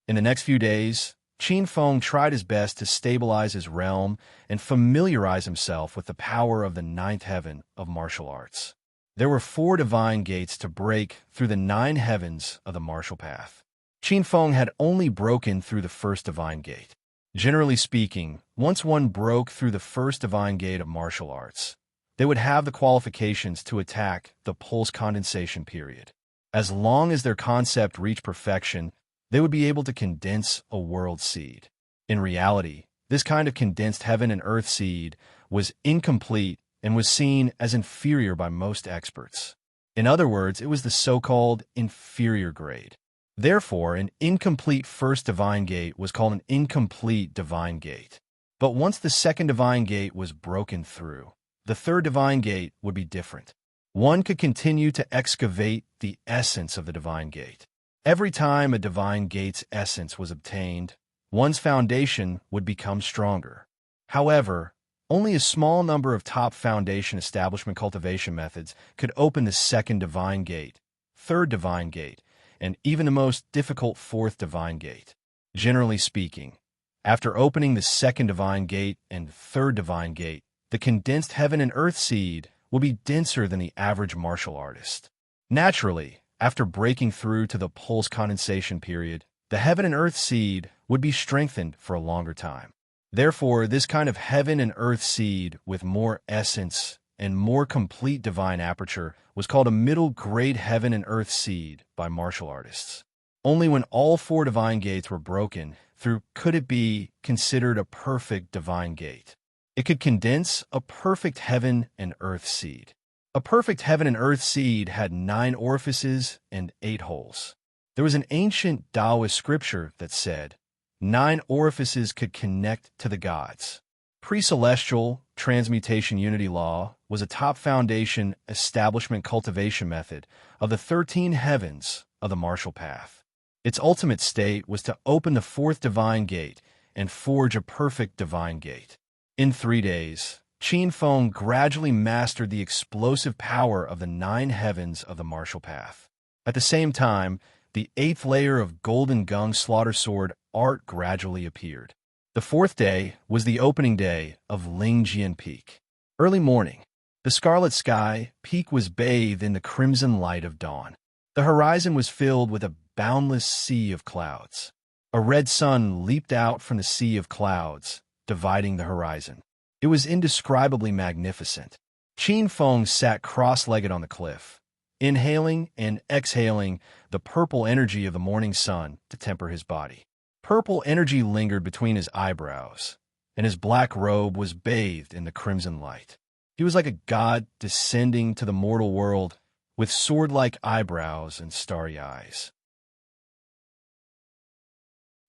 In the next few days, Qin Feng tried his best to stabilize his realm and familiarize himself with the power of the 9th heaven of martial arts. There were 4 divine gates to break through the 9 heavens of the martial path. Qin Feng had only broken through the first divine gate. Generally speaking, once one broke through the first divine gate of martial arts, they would have the qualifications to attack the pulse condensation period. As long as their concept reached perfection, they would be able to condense a world seed. In reality, this kind of condensed heaven and earth seed was incomplete and was seen as inferior by most experts. In other words, it was the so-called inferior grade. Therefore, an incomplete first divine gate was called an incomplete divine gate. But once the second divine gate was broken through, the third divine gate would be different. One could continue to excavate the essence of the divine gate. Every time a divine gate's essence was obtained, one's foundation would become stronger. However, only a small number of top foundation establishment cultivation methods could open the second divine gate, third divine gate, and even the most difficult fourth divine gate. Generally speaking, after opening the second divine gate and third divine gate, the condensed heaven and earth seed will be denser than the average martial artist. Naturally, after breaking through to the pulse condensation period, the heaven and earth seed would be strengthened for a longer time. Therefore, this kind of heaven and earth seed with more essence and more complete divine aperture was called a middle grade heaven and earth seed by martial artists. Only when all 4 divine gates were broken through could it be considered a perfect divine gate. It could condense a perfect heaven and earth seed. A perfect heaven and earth seed had 9 orifices and 8 holes. There was an ancient Taoist scripture that said, 9 orifices could connect to the gods. Pre-celestial transmutation unity law was a top foundation establishment cultivation method of the 13 heavens of the martial path. Its ultimate state was to open the 4th divine gate and forge a perfect divine gate. In 3 days, Qin Feng gradually mastered the explosive power of the 9 heavens of the martial path. At the same time, the 8th layer of Golden Gung Slaughter Sword art gradually appeared. The 4th day was the opening day of Lingjian Peak. Early morning, the scarlet sky peak was bathed in the crimson light of dawn. The horizon was filled with a boundless sea of clouds. A red sun leaped out from the sea of clouds, dividing the horizon. It was indescribably magnificent. Qin Feng sat cross-legged on the cliff, inhaling and exhaling the purple energy of the morning sun to temper his body. Purple energy lingered between his eyebrows, and his black robe was bathed in the crimson light. He was like a god descending to the mortal world with sword-like eyebrows and starry eyes.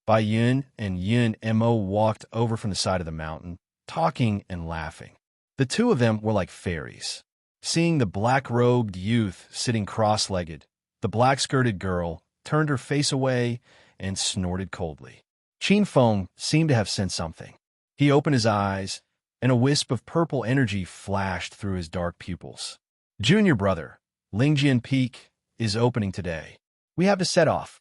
Bai Yun and Yun Mo walked over from the side of the mountain, talking and laughing. The two of them were like fairies. Seeing the black-robed youth sitting cross-legged, the black-skirted girl turned her face away and snorted coldly. Qin Feng seemed to have sensed something. He opened his eyes, and a wisp of purple energy flashed through his dark pupils. Junior brother, Lingjian Peak is opening today. We have to set off.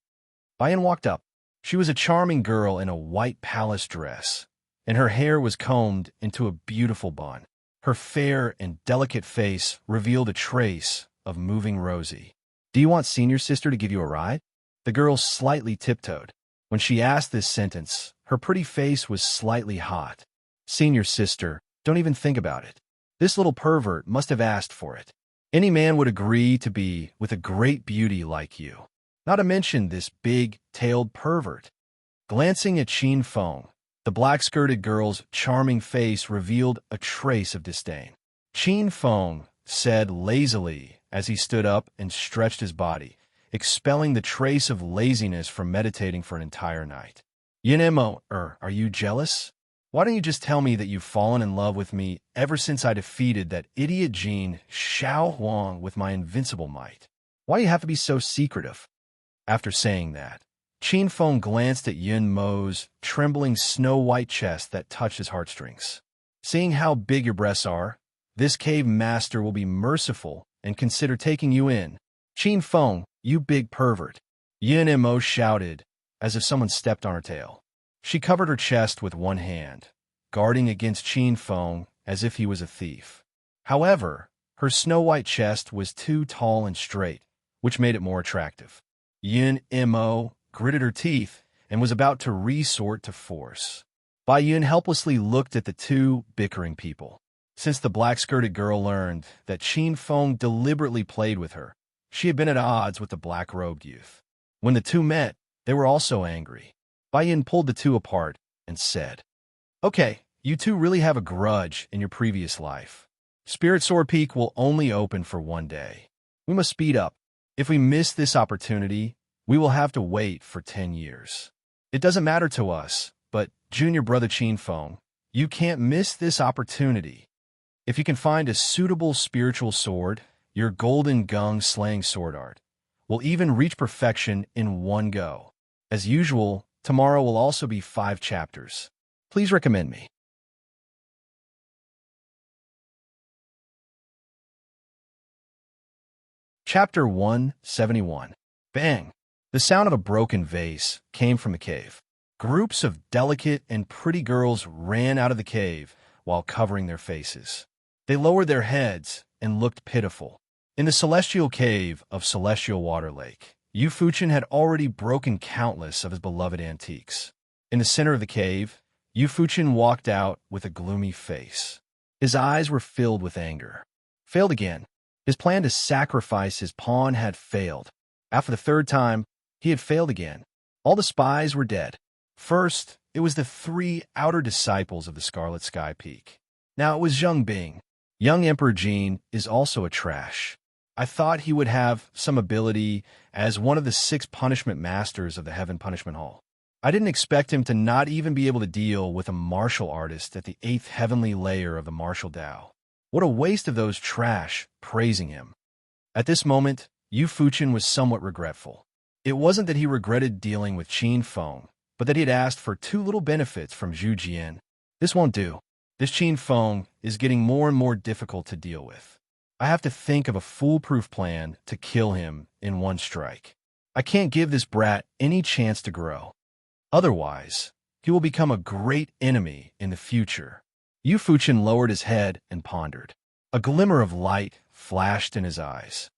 Bai Yin walked up. She was a charming girl in a white palace dress, and her hair was combed into a beautiful bun. Her fair and delicate face revealed a trace of moving rosy. Do you want senior sister to give you a ride? The girl slightly tiptoed. When she asked this sentence, her pretty face was slightly hot. Senior sister, don't even think about it. This little pervert must have asked for it. Any man would agree to be with a great beauty like you. Not to mention this big-tailed pervert. Glancing at Qin Feng, the black-skirted girl's charming face revealed a trace of disdain. Qin Feng said lazily as he stood up and stretched his body, expelling the trace of laziness from meditating for an entire night. Yun Mo, are you jealous? Why don't you just tell me that you've fallen in love with me ever since I defeated that idiot Jin Xiao Huang with my invincible might? Why do you have to be so secretive? After saying that, Qin Feng glanced at Yun Mo's trembling snow-white chest that touched his heartstrings. Seeing how big your breasts are, this cave master will be merciful and consider taking you in. Qin Feng, you big pervert. Yun Mo shouted, as if someone stepped on her tail. She covered her chest with one hand, guarding against Qin Feng as if he was a thief. However, her snow-white chest was too tall and straight, which made it more attractive. Yun Mo gritted her teeth and was about to resort to force. Bai Yun helplessly looked at the two bickering people. Since the black-skirted girl learned that Qin Feng deliberately played with her, she had been at odds with the black-robed youth. When the two met, they were also angry. Bai Yun pulled the two apart and said, "Okay, you two really have a grudge in your previous life. Spirit Sword Peak will only open for one day. We must speed up. If we miss this opportunity, we will have to wait for 10 years. It doesn't matter to us, but junior brother Qin Feng, you can't miss this opportunity. If you can find a suitable spiritual sword, your golden gung slaying sword art will even reach perfection in one go. As usual, tomorrow will also be 5 chapters. Please recommend me." Chapter 171. Bang! The sound of a broken vase came from the cave. Groups of delicate and pretty girls ran out of the cave while covering their faces. They lowered their heads and looked pitiful. In the celestial cave of Celestial Water Lake, Yu Fuchen had already broken countless of his beloved antiques. In the center of the cave, Yu Fuchen walked out with a gloomy face. His eyes were filled with anger. Failed again. His plan to sacrifice his pawn had failed. After the 3rd time, he had failed again. All the spies were dead. First, it was the 3 outer disciples of the Scarlet Sky Peak. Now it was Zheng Bing. Young Emperor Jin is also a trash. I thought he would have some ability as one of the 6 punishment masters of the Heaven Punishment Hall. I didn't expect him to not even be able to deal with a martial artist at the 8th heavenly layer of the martial Tao. What a waste of those trash praising him. At this moment, Yu Fuchen was somewhat regretful. It wasn't that he regretted dealing with Qin Feng, but that he had asked for too little benefits from Zhu Jian. This won't do. This Qin Feng is getting more and more difficult to deal with. I have to think of a foolproof plan to kill him in one strike. I can't give this brat any chance to grow. Otherwise, he will become a great enemy in the future. Yu Fuchen lowered his head and pondered. A glimmer of light flashed in his eyes.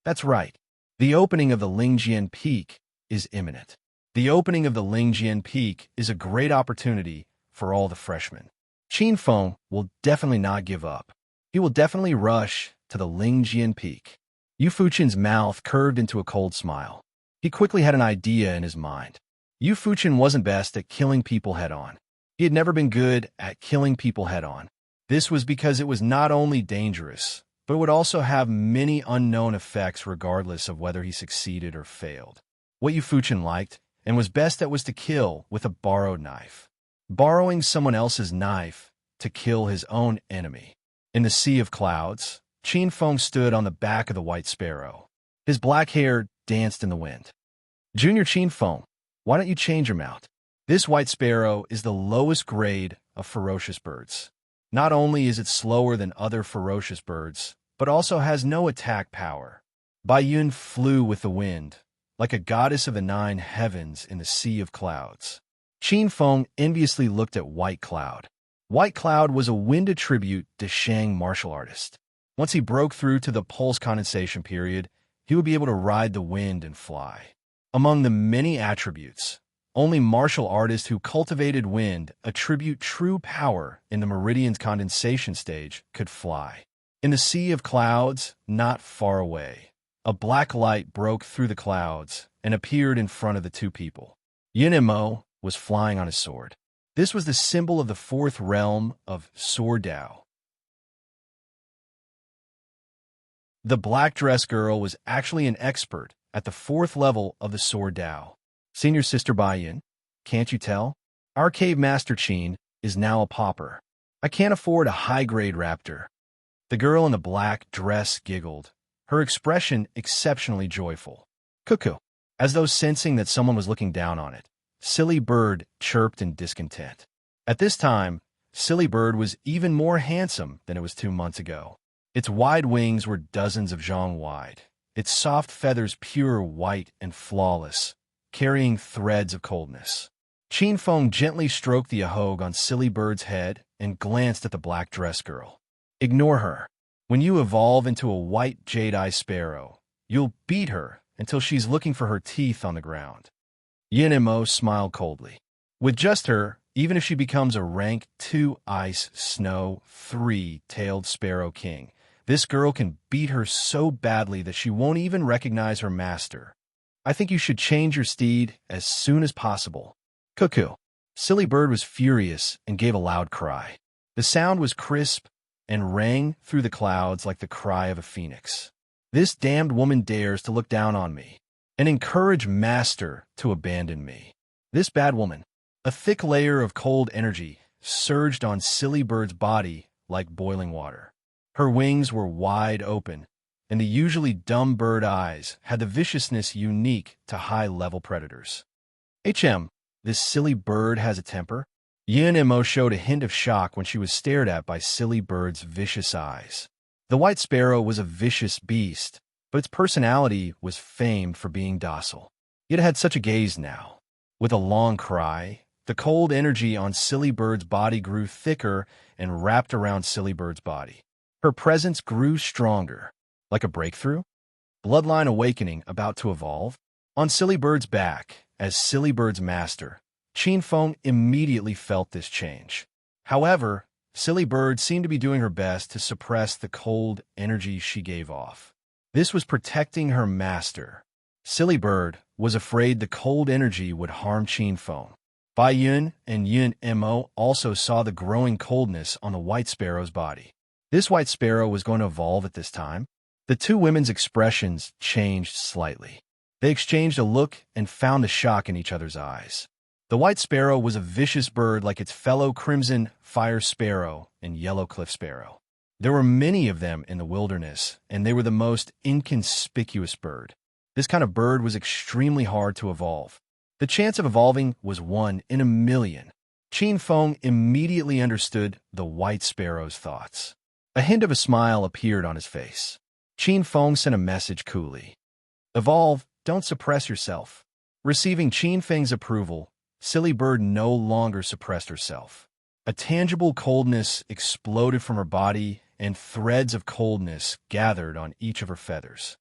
That's right. The opening of the Lingjian Peak is imminent. The opening of the Lingjian Peak is a great opportunity for all the freshmen. Qin Feng will definitely not give up. He will definitely rush to the Lingjian Peak. Yu Fuchen's mouth curved into a cold smile. He quickly had an idea in his mind. Yu Fuchen wasn't best at killing people head-on. He had never been good at killing people head-on. This was because it was not only dangerous, but would also have many unknown effects regardless of whether he succeeded or failed. What Yu Fuchen liked and was best at was to kill with a borrowed knife. Borrowing someone else's knife to kill his own enemy. In the sea of clouds, Qin Feng stood on the back of the white sparrow. His black hair danced in the wind. Junior Qin Feng, why don't you change your mount? This white sparrow is the lowest grade of ferocious birds. Not only is it slower than other ferocious birds, but also has no attack power. Bai Yun flew with the wind, like a goddess of the 9 heavens in the sea of clouds. Qin Feng enviously looked at White Cloud. White Cloud was a wind attribute to Shang martial artist. Once he broke through to the pulse condensation period, he would be able to ride the wind and fly. Among the many attributes, only martial artists who cultivated wind attribute true power in the meridian's condensation stage could fly. In the sea of clouds, not far away, a black light broke through the clouds and appeared in front of the two people. Yin Mo was flying on his sword. This was the symbol of the 4th realm of Sword Dao. The black dress girl was actually an expert at the 4th level of the Sword Dao. Senior Sister Bai Yin, can't you tell? Our cave master Qin is now a pauper. I can't afford a high-grade raptor. The girl in the black dress giggled, her expression exceptionally joyful. Cuckoo, as though sensing that someone was looking down on it. Silly Bird chirped in discontent. At this time, Silly Bird was even more handsome than it was 2 months ago. Its wide wings were dozens of zhang wide, its soft feathers pure white and flawless, carrying threads of coldness. Qin Feng gently stroked the ahog on Silly Bird's head and glanced at the black dress girl. Ignore her. When you evolve into a white jade-eye sparrow, you'll beat her until she's looking for her teeth on the ground. Yin Mo smiled coldly. With just her, even if she becomes a rank 2 ice snow 3-tailed sparrow king, this girl can beat her so badly that she won't even recognize her master. I think you should change your steed as soon as possible. Cuckoo. Silly Bird was furious and gave a loud cry. The sound was crisp and rang through the clouds like the cry of a phoenix. This damned woman dares to look down on me and encourage Master to abandon me. This bad woman. A thick layer of cold energy surged on Silly Bird's body like boiling water. Her wings were wide open, and the usually dumb bird eyes had the viciousness unique to high-level predators. This silly bird has a temper? Yin Mo showed a hint of shock when she was stared at by Silly Bird's vicious eyes. The white sparrow was a vicious beast, but its personality was famed for being docile. It had such a gaze now. With a long cry, the cold energy on Silly Bird's body grew thicker and wrapped around Silly Bird's body. Her presence grew stronger. Like a breakthrough? Bloodline awakening about to evolve? On Silly Bird's back, as Silly Bird's master, Qin Feng immediately felt this change. However, Silly Bird seemed to be doing her best to suppress the cold energy she gave off. This was protecting her master. Silly Bird was afraid the cold energy would harm Qin Feng. Bai Yun and Yin Mo also saw the growing coldness on the white sparrow's body. This white sparrow was going to evolve at this time. The two women's expressions changed slightly. They exchanged a look and found a shock in each other's eyes. The white sparrow was a vicious bird like its fellow crimson fire sparrow and yellow cliff sparrow. There were many of them in the wilderness, and they were the most inconspicuous bird. This kind of bird was extremely hard to evolve. The chance of evolving was 1 in a million. Qin Feng immediately understood the white sparrow's thoughts. A hint of a smile appeared on his face. Qin Feng sent a message coolly. Evolve, don't suppress yourself. Receiving Qin Feng's approval, Silly Bird no longer suppressed herself. A tangible coldness exploded from her body, and threads of coldness gathered on each of her feathers.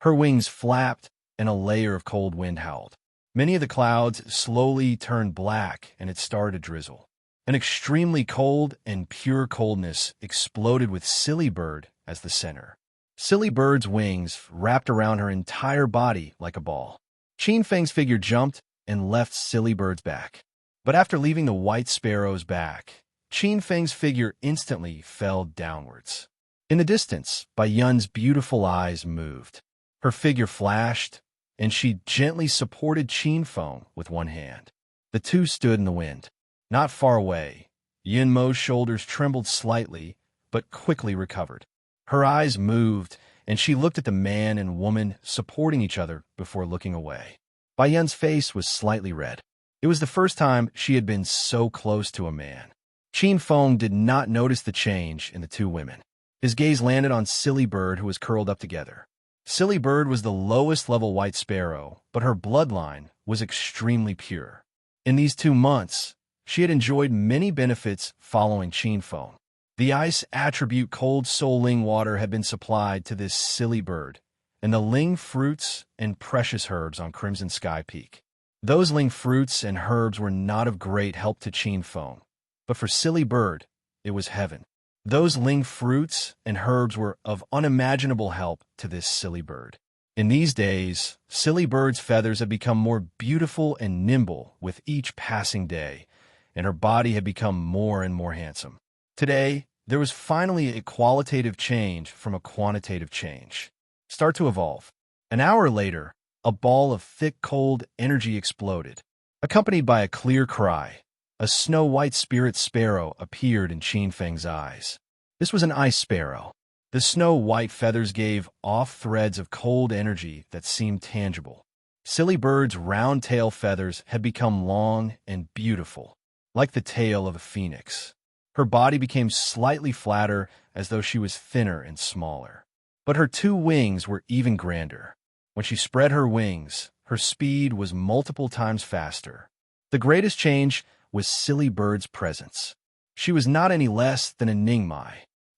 Her wings flapped, and a layer of cold wind howled. Many of the clouds slowly turned black, and it started to drizzle. An extremely cold and pure coldness exploded with Silly Bird as the center. Silly Bird's wings wrapped around her entire body like a ball. Qin Feng's figure jumped and left Silly Bird's back. But after leaving the White Sparrow's back, Qin Feng's figure instantly fell downwards. In the distance, Bai Yun's beautiful eyes moved. Her figure flashed, and she gently supported Qin Feng with one hand. The two stood in the wind. Not far away, Yun Mo's shoulders trembled slightly, but quickly recovered. Her eyes moved, and she looked at the man and woman supporting each other before looking away. Bai Yun's face was slightly red. It was the first time she had been so close to a man. Qin Feng did not notice the change in the two women. His gaze landed on Silly Bird, who was curled up together. Silly Bird was the lowest level White Sparrow, but her bloodline was extremely pure. In these 2 months, she had enjoyed many benefits following Qin Feng. The ice attribute cold soul ling water had been supplied to this Silly Bird, and the ling fruits and precious herbs on Crimson Sky Peak. Those ling fruits and herbs were not of great help to Qin Feng, but for Silly Bird, it was heaven. Those ling fruits and herbs were of unimaginable help to this Silly Bird. In these days, Silly Bird's feathers had become more beautiful and nimble with each passing day, and her body had become more and more handsome. Today, there was finally a qualitative change from a quantitative change. Start to evolve. An hour later, a ball of thick, cold energy exploded. Accompanied by a clear cry, a snow-white spirit sparrow appeared in Qin Feng's eyes. This was an ice sparrow. The snow-white feathers gave off threads of cold energy that seemed tangible. Silly Bird's round tail feathers had become long and beautiful, like the tail of a phoenix. Her body became slightly flatter, as though she was thinner and smaller. But her two wings were even grander. When she spread her wings, her speed was multiple times faster. The greatest change was Silly Bird's presence. She was not any less than a Ningmai.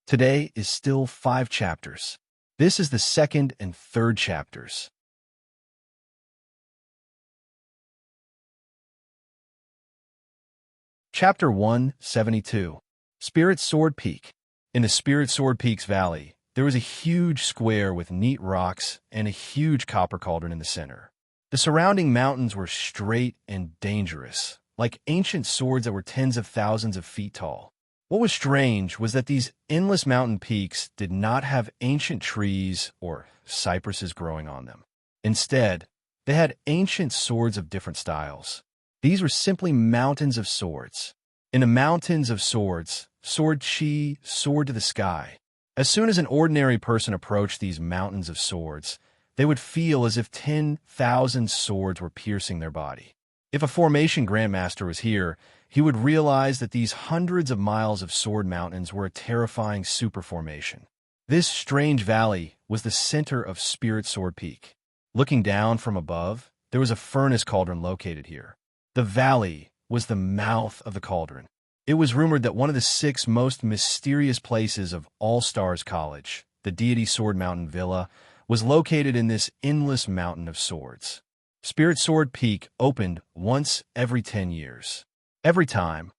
Today is still 5 chapters. This is the 2nd and 3rd chapters. Chapter 172. Spirit Sword Peak. In the Spirit Sword Peak's valley, there was a huge square with neat rocks and a huge copper cauldron in the center. The surrounding mountains were straight and dangerous, like ancient swords that were tens of thousands of feet tall. What was strange was that these endless mountain peaks did not have ancient trees or cypresses growing on them. Instead, they had ancient swords of different styles. These were simply mountains of swords. In the mountains of swords, sword chi soared to the sky. As soon as an ordinary person approached these mountains of swords, they would feel as if 10,000 swords were piercing their body. If a formation grandmaster was here, he would realize that these hundreds of miles of sword mountains were a terrifying superformation. This strange valley was the center of Spirit Sword Peak. Looking down from above, there was a furnace cauldron located here. The valley was the mouth of the cauldron. It was rumored that one of the 6 most mysterious places of All Stars College, the Deity Sword Mountain Villa, was located in this endless mountain of swords. Spirit Sword Peak opened once every 10 years. Every time,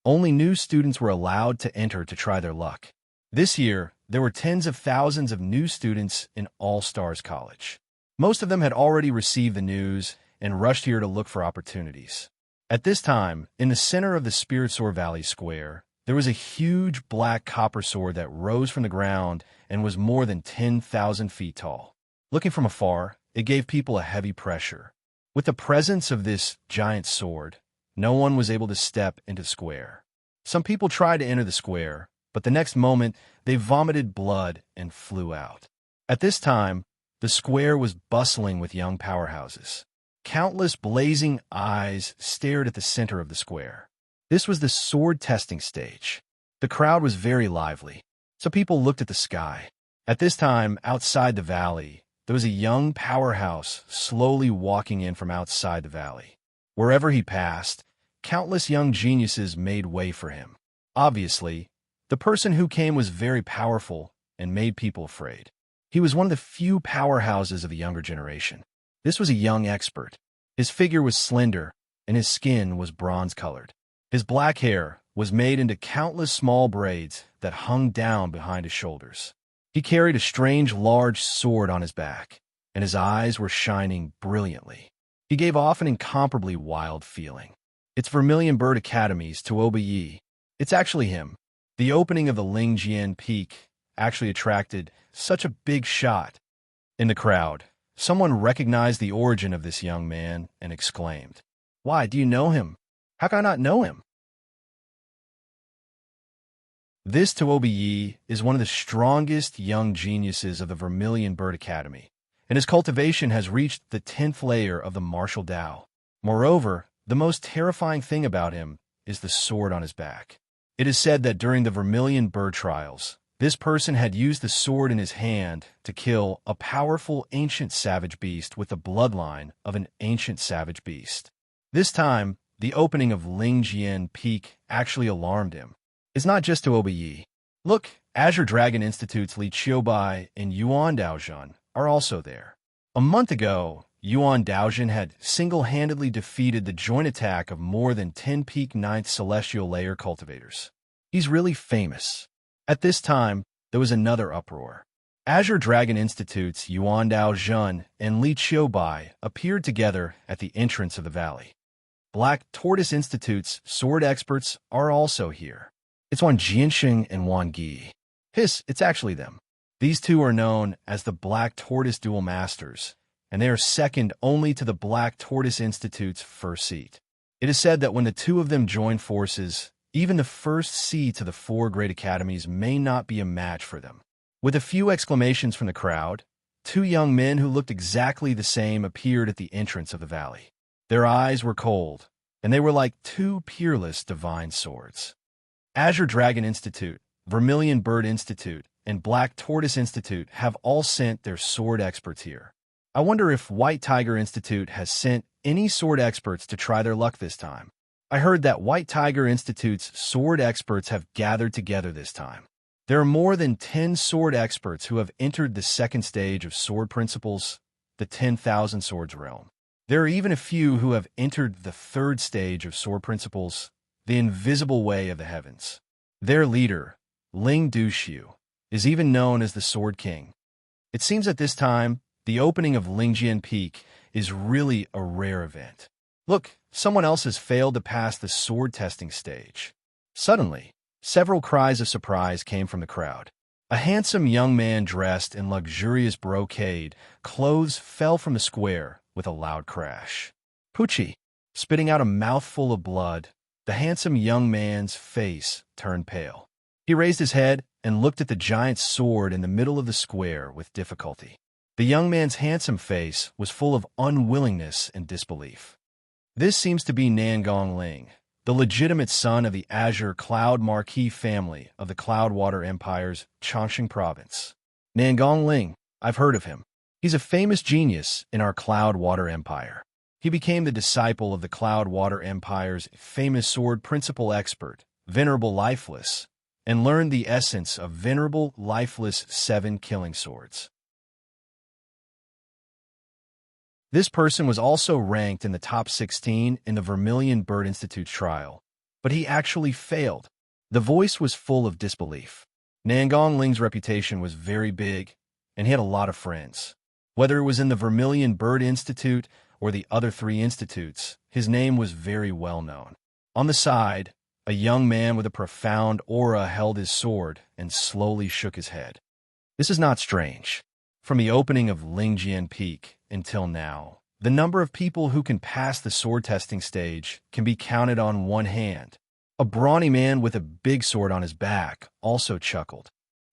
only new students were allowed to enter to try their luck. This year, there were tens of thousands of new students in All Stars College. Most of them had already received the news and rushed here to look for opportunities. At this time, in the center of the Spirit Sword Valley Square, there was a huge black copper sword that rose from the ground and was more than 10,000 feet tall. Looking from afar, it gave people a heavy pressure. With the presence of this giant sword, no one was able to step into the square. Some people tried to enter the square, but the next moment they vomited blood and flew out. At this time, the square was bustling with young powerhouses. Countless blazing eyes stared at the center of the square. This was the sword testing stage. The crowd was very lively, so people looked at the sky. At this time, outside the valley, there was a young powerhouse slowly walking in from outside the valley. Wherever he passed, countless young geniuses made way for him. Obviously, the person who came was very powerful and made people afraid. He was one of the few powerhouses of the younger generation. This was a young expert. His figure was slender, and his skin was bronze-colored. His black hair was made into countless small braids that hung down behind his shoulders. He carried a strange large sword on his back, and his eyes were shining brilliantly. He gave off an incomparably wild feeling. It's Vermilion Bird Academy's Tuoba. It's actually him. The opening of the Lingjian Peak actually attracted such a big shot. In the crowd, someone recognized the origin of this young man and exclaimed, "Why, do you know him? How can I not know him?" This Tuoba is one of the strongest young geniuses of the Vermilion Bird Academy, and his cultivation has reached the 10th layer of the martial Tao. Moreover, the most terrifying thing about him is the sword on his back. It is said that during the Vermilion Bird trials, this person had used the sword in his hand to kill a powerful ancient savage beast with the bloodline of an ancient savage beast. This time, the opening of Lingjian Peak actually alarmed him. It's not just Tuoba. Look, Azure Dragon Institute's Li Qiubai and Yuan Daozhen are also there. A month ago, Yuan Daozhen had single-handedly defeated the joint attack of more than 10 Peak 9th Celestial Layer cultivators. He's really famous. At this time, there was another uproar. Azure Dragon Institute's Yuan Daozhen and Li Qiubai appeared together at the entrance of the valley. Black Tortoise Institute's sword experts are also here. It's Wan Jianxing and Wan Gi. It's actually them. These two are known as the Black Tortoise Dual Masters, and they are second only to the Black Tortoise Institute's first seat. It is said that when the two of them join forces, even the first seat to the 4 great academies may not be a match for them. With a few exclamations from the crowd, 2 young men who looked exactly the same appeared at the entrance of the valley. Their eyes were cold, and they were like 2 peerless divine swords. Azure Dragon Institute, Vermilion Bird Institute, and Black Tortoise Institute have all sent their sword experts here. I wonder if White Tiger Institute has sent any sword experts to try their luck this time. I heard that White Tiger Institute's sword experts have gathered together this time. There are more than 10 sword experts who have entered the second stage of Sword Principles, the 10,000 Swords realm. There are even a few who have entered the third stage of Sword Principles, the Invisible Way of the Heavens. Their leader, Ling Duxiu, is even known as the Sword King. It seems at this time, the opening of Lingjian Peak is really a rare event. Look, someone else has failed to pass the sword testing stage. Suddenly, several cries of surprise came from the crowd. A handsome young man dressed in luxurious brocade clothes fell from the square with a loud crash. Pucci, spitting out a mouthful of blood, the handsome young man's face turned pale. He raised his head and looked at the giant sword in the middle of the square with difficulty. The young man's handsome face was full of unwillingness and disbelief. This seems to be Nangong Ling, the legitimate son of the Azure Cloud Marquis family of the Cloudwater Empire's Chongqing province. Nangong Ling, I've heard of him. He's a famous genius in our Cloudwater Empire. He became the disciple of the Cloudwater Empire's famous sword principle expert, Venerable Lifeless, and learned the essence of Venerable Lifeless 7 killing swords. This person was also ranked in the top 16 in the Vermilion Bird Institute's trial, but he actually failed. The voice was full of disbelief. Nangong Ling's reputation was very big, and he had a lot of friends. Whether it was in the Vermilion Bird Institute or the other 3 institutes, his name was very well known. On the side, a young man with a profound aura held his sword and slowly shook his head. This is not strange. From the opening of Lingjian Peak until now, the number of people who can pass the sword testing stage can be counted on one hand. A brawny man with a big sword on his back also chuckled.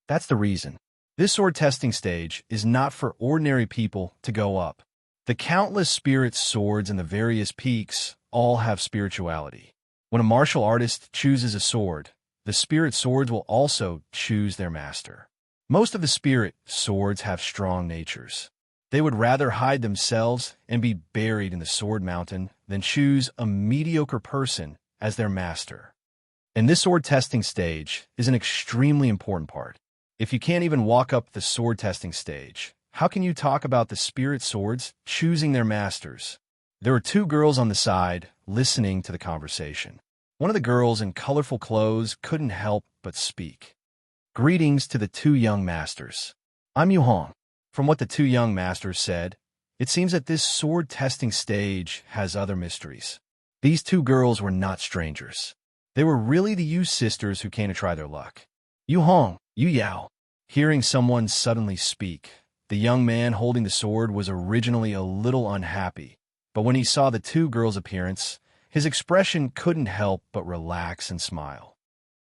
That's the reason. This sword testing stage is not for ordinary people to go up. The countless spirit swords in the various peaks all have spirituality. When a martial artist chooses a sword, the spirit swords will also choose their master. Most of the spirit swords have strong natures. They would rather hide themselves and be buried in the sword mountain than choose a mediocre person as their master. And this sword testing stage is an extremely important part. If you can't even walk up the sword testing stage, how can you talk about the spirit swords choosing their masters? There were 2 girls on the side listening to the conversation. One of the girls in colorful clothes couldn't help but speak. Greetings to the two young masters. I'm Yu Hong. From what the two young masters said, it seems that this sword testing stage has other mysteries. These two girls were not strangers. They were really the Yu sisters who came to try their luck. Yu Hong, Yu Yao. Hearing someone suddenly speak, the young man holding the sword was originally a little unhappy, but when he saw the two girls' appearance, his expression couldn't help but relax and smile.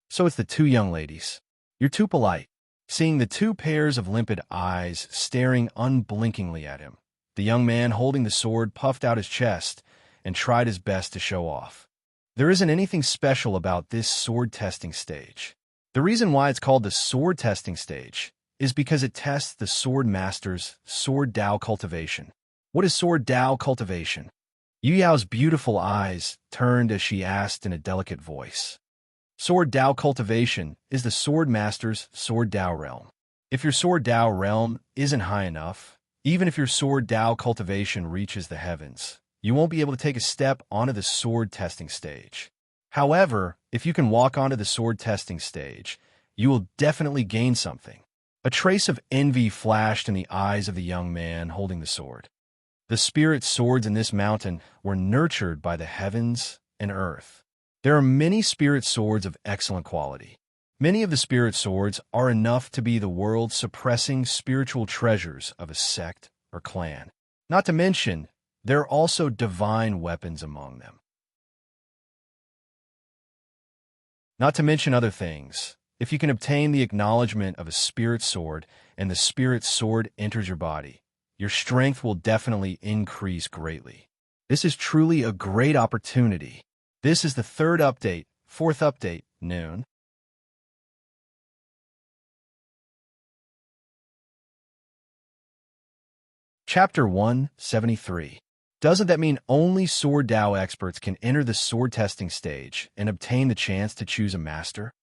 So it's the two young ladies. You're too polite. Seeing the two pairs of limpid eyes staring unblinkingly at him, the young man holding the sword puffed out his chest and tried his best to show off. There isn't anything special about this sword testing stage. The reason why it's called the sword testing stage is because it tests the sword master's sword Dao cultivation. What is sword Dao cultivation? Yu Yao's beautiful eyes turned as she asked in a delicate voice. Sword Dao cultivation is the sword master's sword Dao realm. If your sword Dao realm isn't high enough, even if your sword Dao cultivation reaches the heavens, you won't be able to take a step onto the sword testing stage. However, if you can walk onto the sword testing stage, you will definitely gain something. A trace of envy flashed in the eyes of the young man holding the sword. The spirit swords in this mountain were nurtured by the heavens and earth. There are many spirit swords of excellent quality. Many of the spirit swords are enough to be the world-suppressing spiritual treasures of a sect or clan. Not to mention, there are also divine weapons among them. Not to mention other things, if you can obtain the acknowledgement of a spirit sword and the spirit sword enters your body, your strength will definitely increase greatly. This is truly a great opportunity. This is the third update, fourth update, noon. Chapter 173. Doesn't that mean only Sword Dao experts can enter the sword testing stage and obtain the chance to choose a master?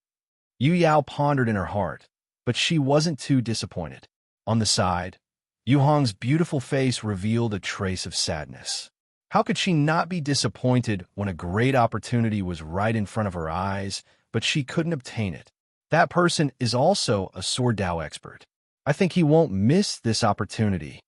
Yu Yao pondered in her heart, but she wasn't too disappointed. On the side, Yu Hong's beautiful face revealed a trace of sadness. How could she not be disappointed when a great opportunity was right in front of her eyes, but she couldn't obtain it? That person is also a Sword Dao expert. I think he won't miss this opportunity.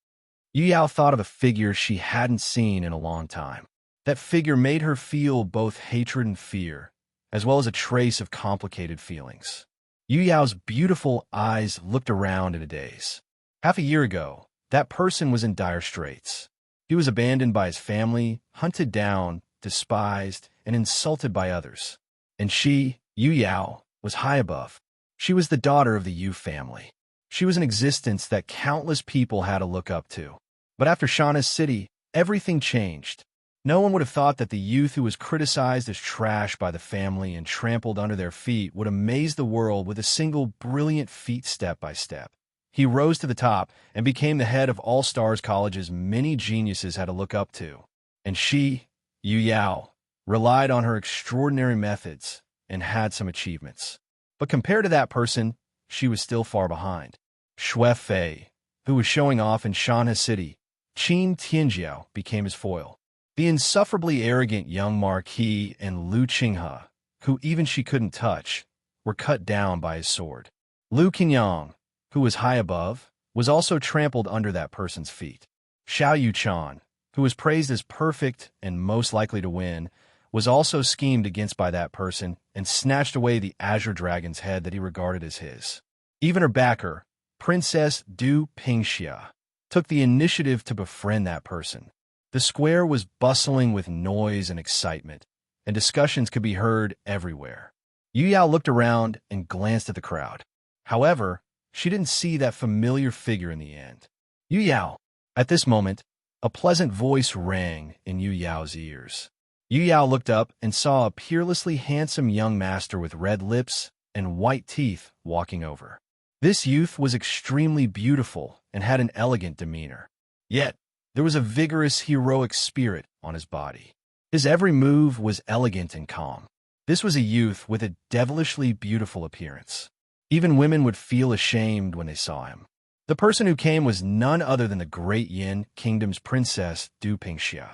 Yu Yao thought of a figure she hadn't seen in a long time. That figure made her feel both hatred and fear, as well as a trace of complicated feelings. Yu Yao's beautiful eyes looked around in a daze. Half a year ago, that person was in dire straits. He was abandoned by his family, hunted down, despised, and insulted by others. And she, Yu Yao, was high above. She was the daughter of the Yu family. She was an existence that countless people had to look up to. But after Shauna's city, everything changed. No one would have thought that the youth who was criticized as trash by the family and trampled under their feet would amaze the world with a single brilliant feat step by step. He rose to the top and became the head of All Stars College's many geniuses had to look up to. And she, Yu Yao, relied on her extraordinary methods and had some achievements. But compared to that person, she was still far behind. Xue Fei, who was showing off in Shanhe City, Qin Tianjiao became his foil. The insufferably arrogant young Marquis and Lu Qinghe, who even she couldn't touch, were cut down by his sword. Lu Qinyang, who was high above, was also trampled under that person's feet. Xiao Yuchan, who was praised as perfect and most likely to win, was also schemed against by that person and snatched away the azure dragon's head that he regarded as his. Even her backer, Princess Du Pingxia, took the initiative to befriend that person. The square was bustling with noise and excitement, and discussions could be heard everywhere. Yu Yao looked around and glanced at the crowd. However, she didn't see that familiar figure in the end. Yu Yao. At this moment, a pleasant voice rang in Yu Yao's ears. Yu Yao looked up and saw a peerlessly handsome young master with red lips and white teeth walking over. This youth was extremely beautiful and had an elegant demeanor. Yet, there was a vigorous, heroic spirit on his body. His every move was elegant and calm. This was a youth with a devilishly beautiful appearance. Even women would feel ashamed when they saw him. The person who came was none other than the great Yin Kingdom's Princess Du Pingxia.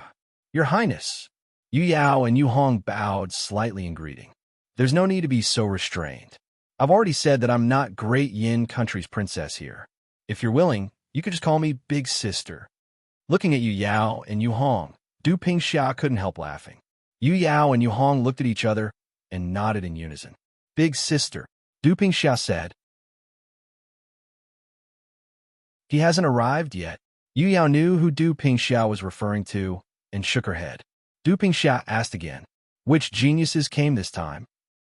Your Highness. Yu Yao and Yu Hong bowed slightly in greeting. There's no need to be so restrained. I've already said that I'm not Great Yin Country's princess here. If you're willing, you could just call me Big Sister. Looking at Yu Yao and Yu Hong, Du Pingxia couldn't help laughing. Yu Yao and Yu Hong looked at each other and nodded in unison. Big Sister, Du Pingxia said. He hasn't arrived yet. Yu Yao knew who Du Pingxia was referring to and shook her head. Du Pingxia asked again, which geniuses came this time?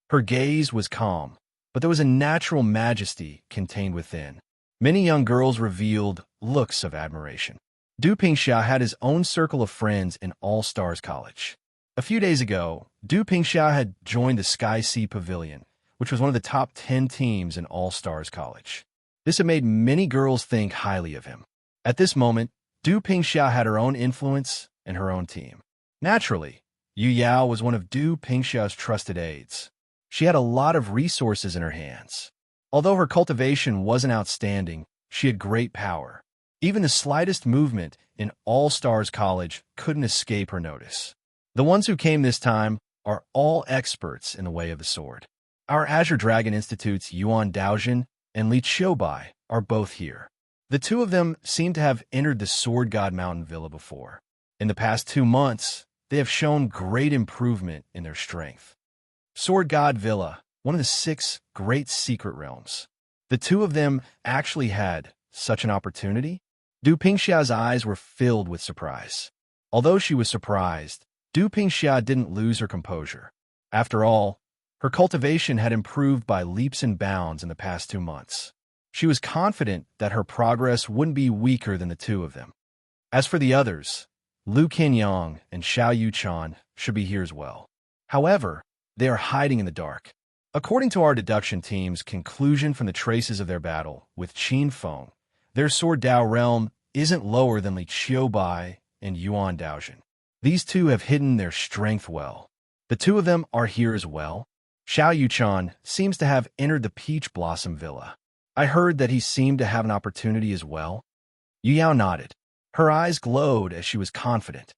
Her gaze was calm, but there was a natural majesty contained within. Many young girls revealed looks of admiration. Du Pingxia had his own circle of friends in All Stars College. A few days ago, Du Pingxia had joined the Sky Sea Pavilion, which was one of the top 10 teams in All Stars College. This had made many girls think highly of him. At this moment, Du Pingxia had her own influence and her own team. Naturally, Yu Yao was one of Du Pingxia's trusted aides. She had a lot of resources in her hands. Although her cultivation wasn't outstanding, she had great power. Even the slightest movement in All Stars College couldn't escape her notice. The ones who came this time are all experts in the way of the sword. Our Azure Dragon Institute's Yuan Daojin and Li Qiubai are both here. The two of them seem to have entered the Sword God Mountain Villa before. In the past 2 months, they have shown great improvement in their strength. Sword God Villa, one of the 6 great secret realms. The two of them actually had such an opportunity? Du Pingxia's eyes were filled with surprise. Although she was surprised, Du Pingxia didn't lose her composure. After all, her cultivation had improved by leaps and bounds in the past 2 months. She was confident that her progress wouldn't be weaker than the two of them. As for the others, Lu Qinyang and Xiao Yuchan should be here as well. However, they are hiding in the dark. According to our deduction team's conclusion from the traces of their battle with Qin Feng, their Sword Dao realm isn't lower than Li Qiubai and Yuan Daojin. These two have hidden their strength well. The two of them are here as well. Xiao Yuchan seems to have entered the Peach Blossom Villa. I heard that he seemed to have an opportunity as well. Yu Yao nodded. Her eyes glowed as she was confident.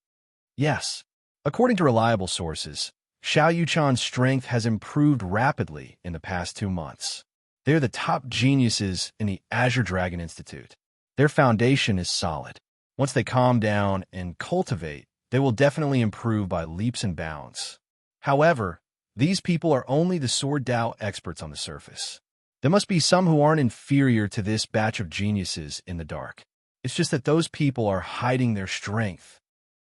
Yes. According to reliable sources, Xiao Yuchan's strength has improved rapidly in the past 2 months. They're the top geniuses in the Azure Dragon Institute. Their foundation is solid. Once they calm down and cultivate, they will definitely improve by leaps and bounds. However, these people are only the Sword Dao experts on the surface. There must be some who aren't inferior to this batch of geniuses in the dark. It's just that those people are hiding their strength.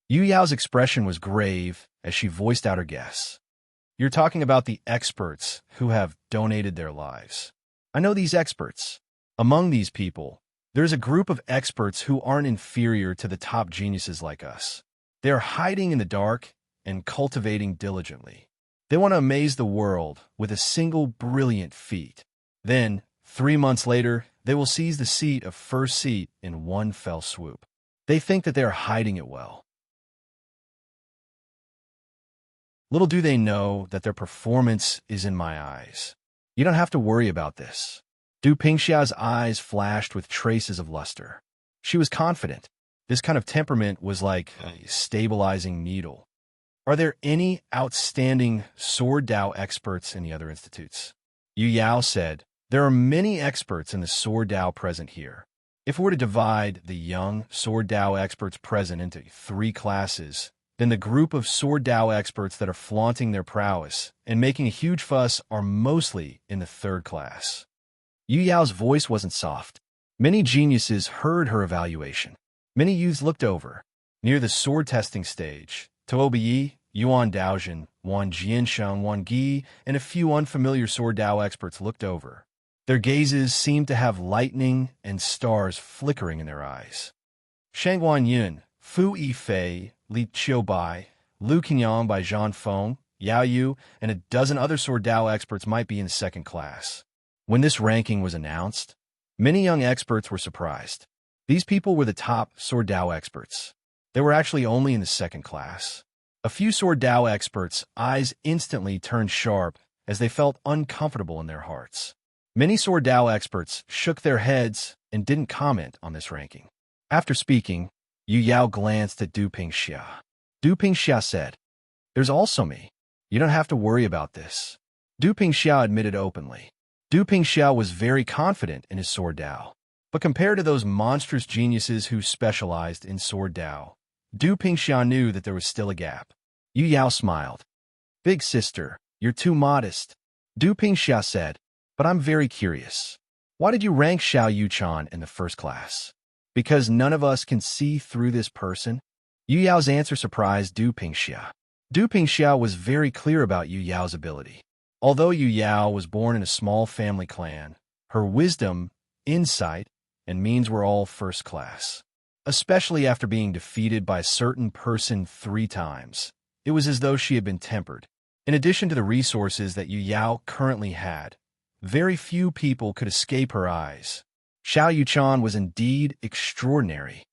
Yu Yao's expression was grave as she voiced out her guess. You're talking about the experts who have donated their lives. I know these experts. Among these people, there's a group of experts who aren't inferior to the top geniuses like us. They are hiding in the dark and cultivating diligently. They want to amaze the world with a single brilliant feat. Then, 3 months later, they will seize the seat of first seat in one fell swoop. They think that they are hiding it well. Little do they know that their performance is in my eyes. You don't have to worry about this. Du Pingxia's eyes flashed with traces of luster. She was confident. This kind of temperament was like a stabilizing needle. Are there any outstanding Sword Dao experts in the other institutes? Yu Yao said, there are many experts in the Sword Dao present here. If we were to divide the young Sword Dao experts present into 3 classes, then the group of Sword Dao experts that are flaunting their prowess and making a huge fuss are mostly in the 3rd class. Yu Yao's voice wasn't soft. Many geniuses heard her evaluation. Many youths looked over. Near the sword testing stage, Tuobiyi, Yuan Daojin, Wan Jiansheng, Wan Gi, and a few unfamiliar Sword Dao experts looked over. Their gazes seemed to have lightning and stars flickering in their eyes. Shang Guanyun, Fu Yifei, Li Qiubai, Lu Qinyang by Zhan Feng, Yao Yu, and a dozen other Sword Dao experts might be in the 2nd class. When this ranking was announced, many young experts were surprised. These people were the top Sword Dao experts. They were actually only in the 2nd class. A few Sword Dao experts' eyes instantly turned sharp as they felt uncomfortable in their hearts. Many Sword Dao experts shook their heads and didn't comment on this ranking. After speaking, Yu Yao glanced at Du Pingxia. Du Pingxia said, there's also me. You don't have to worry about this. Du Pingxia admitted openly. Du Pingxiao was very confident in his sword Dao. But compared to those monstrous geniuses who specialized in sword Dao, Du Pingxiao knew that there was still a gap. Yu Yao smiled. Big sister, you're too modest. Du Pingxiao said, but I'm very curious. Why did you rank Xiao Yuchan in the first class? Because none of us can see through this person? Yu Yao's answer surprised Du Pingxiao. Du Pingxiao was very clear about Yu Yao's ability. Although Yu Yao was born in a small family clan, her wisdom, insight, and means were all first class. Especially after being defeated by a certain person 3 times, it was as though she had been tempered. In addition to the resources that Yu Yao currently had, very few people could escape her eyes. Xiao Yuchan was indeed extraordinary.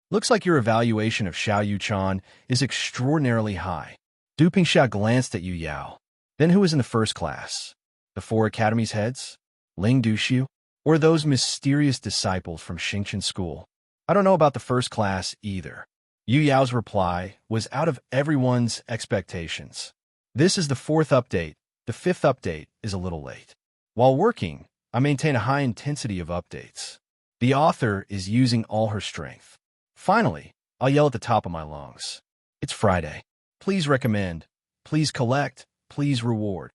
Looks like your evaluation of Xiao Yuchan is extraordinarily high. Du Pingxiao glanced at Yu Yao. Then who was in the first class? The 4 academies' heads? Ling Duxiu? Or those mysterious disciples from Xingqian School? I don't know about the first class either. Yu Yao's reply was out of everyone's expectations. This is the 4th update. The 5th update is a little late. While working, I maintain a high intensity of updates. The author is using all her strength. Finally, I'll yell at the top of my lungs. It's Friday. Please recommend. Please collect. Please reward.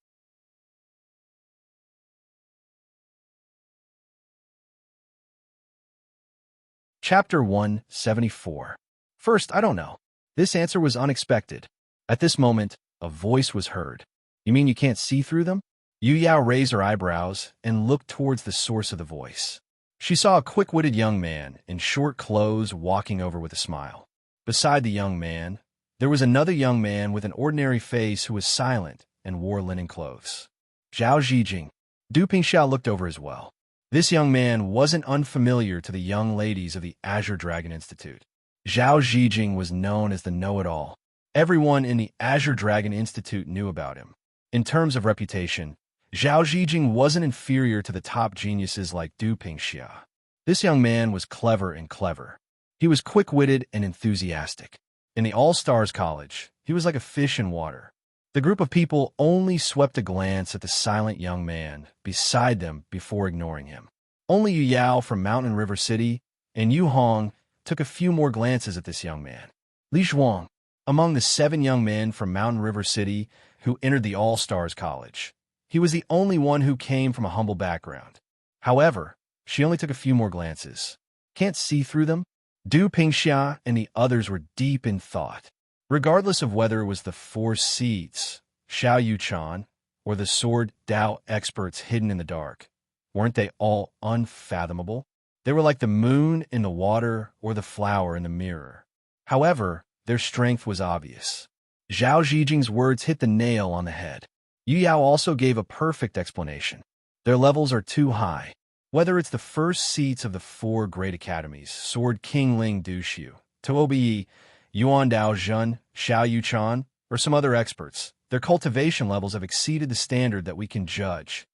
Chapter 174. First, I don't know. This answer was unexpected. At this moment, a voice was heard. You mean you can't see through them? Yu Yao raised her eyebrows and looked towards the source of the voice. She saw a quick-witted young man in short clothes walking over with a smile. Beside the young man, there was another young man with an ordinary face who was silent and wore linen clothes. Zhao Zhijing. Du Pingxiao looked over as well. This young man wasn't unfamiliar to the young ladies of the Azure Dragon Institute. Zhao Zhijing was known as the know-it-all. Everyone in the Azure Dragon Institute knew about him. In terms of reputation, Zhao Zhijing wasn't inferior to the top geniuses like Du Pingxiao. This young man was clever and clever. He was quick-witted and enthusiastic. In the All-Stars College, he was like a fish in water. The group of people only swept a glance at the silent young man beside them before ignoring him. Only Yu Yao from Mountain River City and Yu Hong took a few more glances at this young man. Li Zhuang, among the 7 young men from Mountain River City who entered the All-Stars College, he was the only one who came from a humble background. However, she only took a few more glances. Can't see through them? Du Pingxiao and the others were deep in thought. Regardless of whether it was the 4 seeds, Xiao Yuchan, or the sword Dao experts hidden in the dark, weren't they all unfathomable? They were like the moon in the water or the flower in the mirror. However, their strength was obvious. Zhao Zhijing's words hit the nail on the head. Yu Yao also gave a perfect explanation. Their levels are too high. Whether it's the first seats of the 4 great academies, Sword King Ling Duxiu, Tuobi, Yuan Dao Zhen, Xiao Yuchan, or some other experts, their cultivation levels have exceeded the standard that we can judge.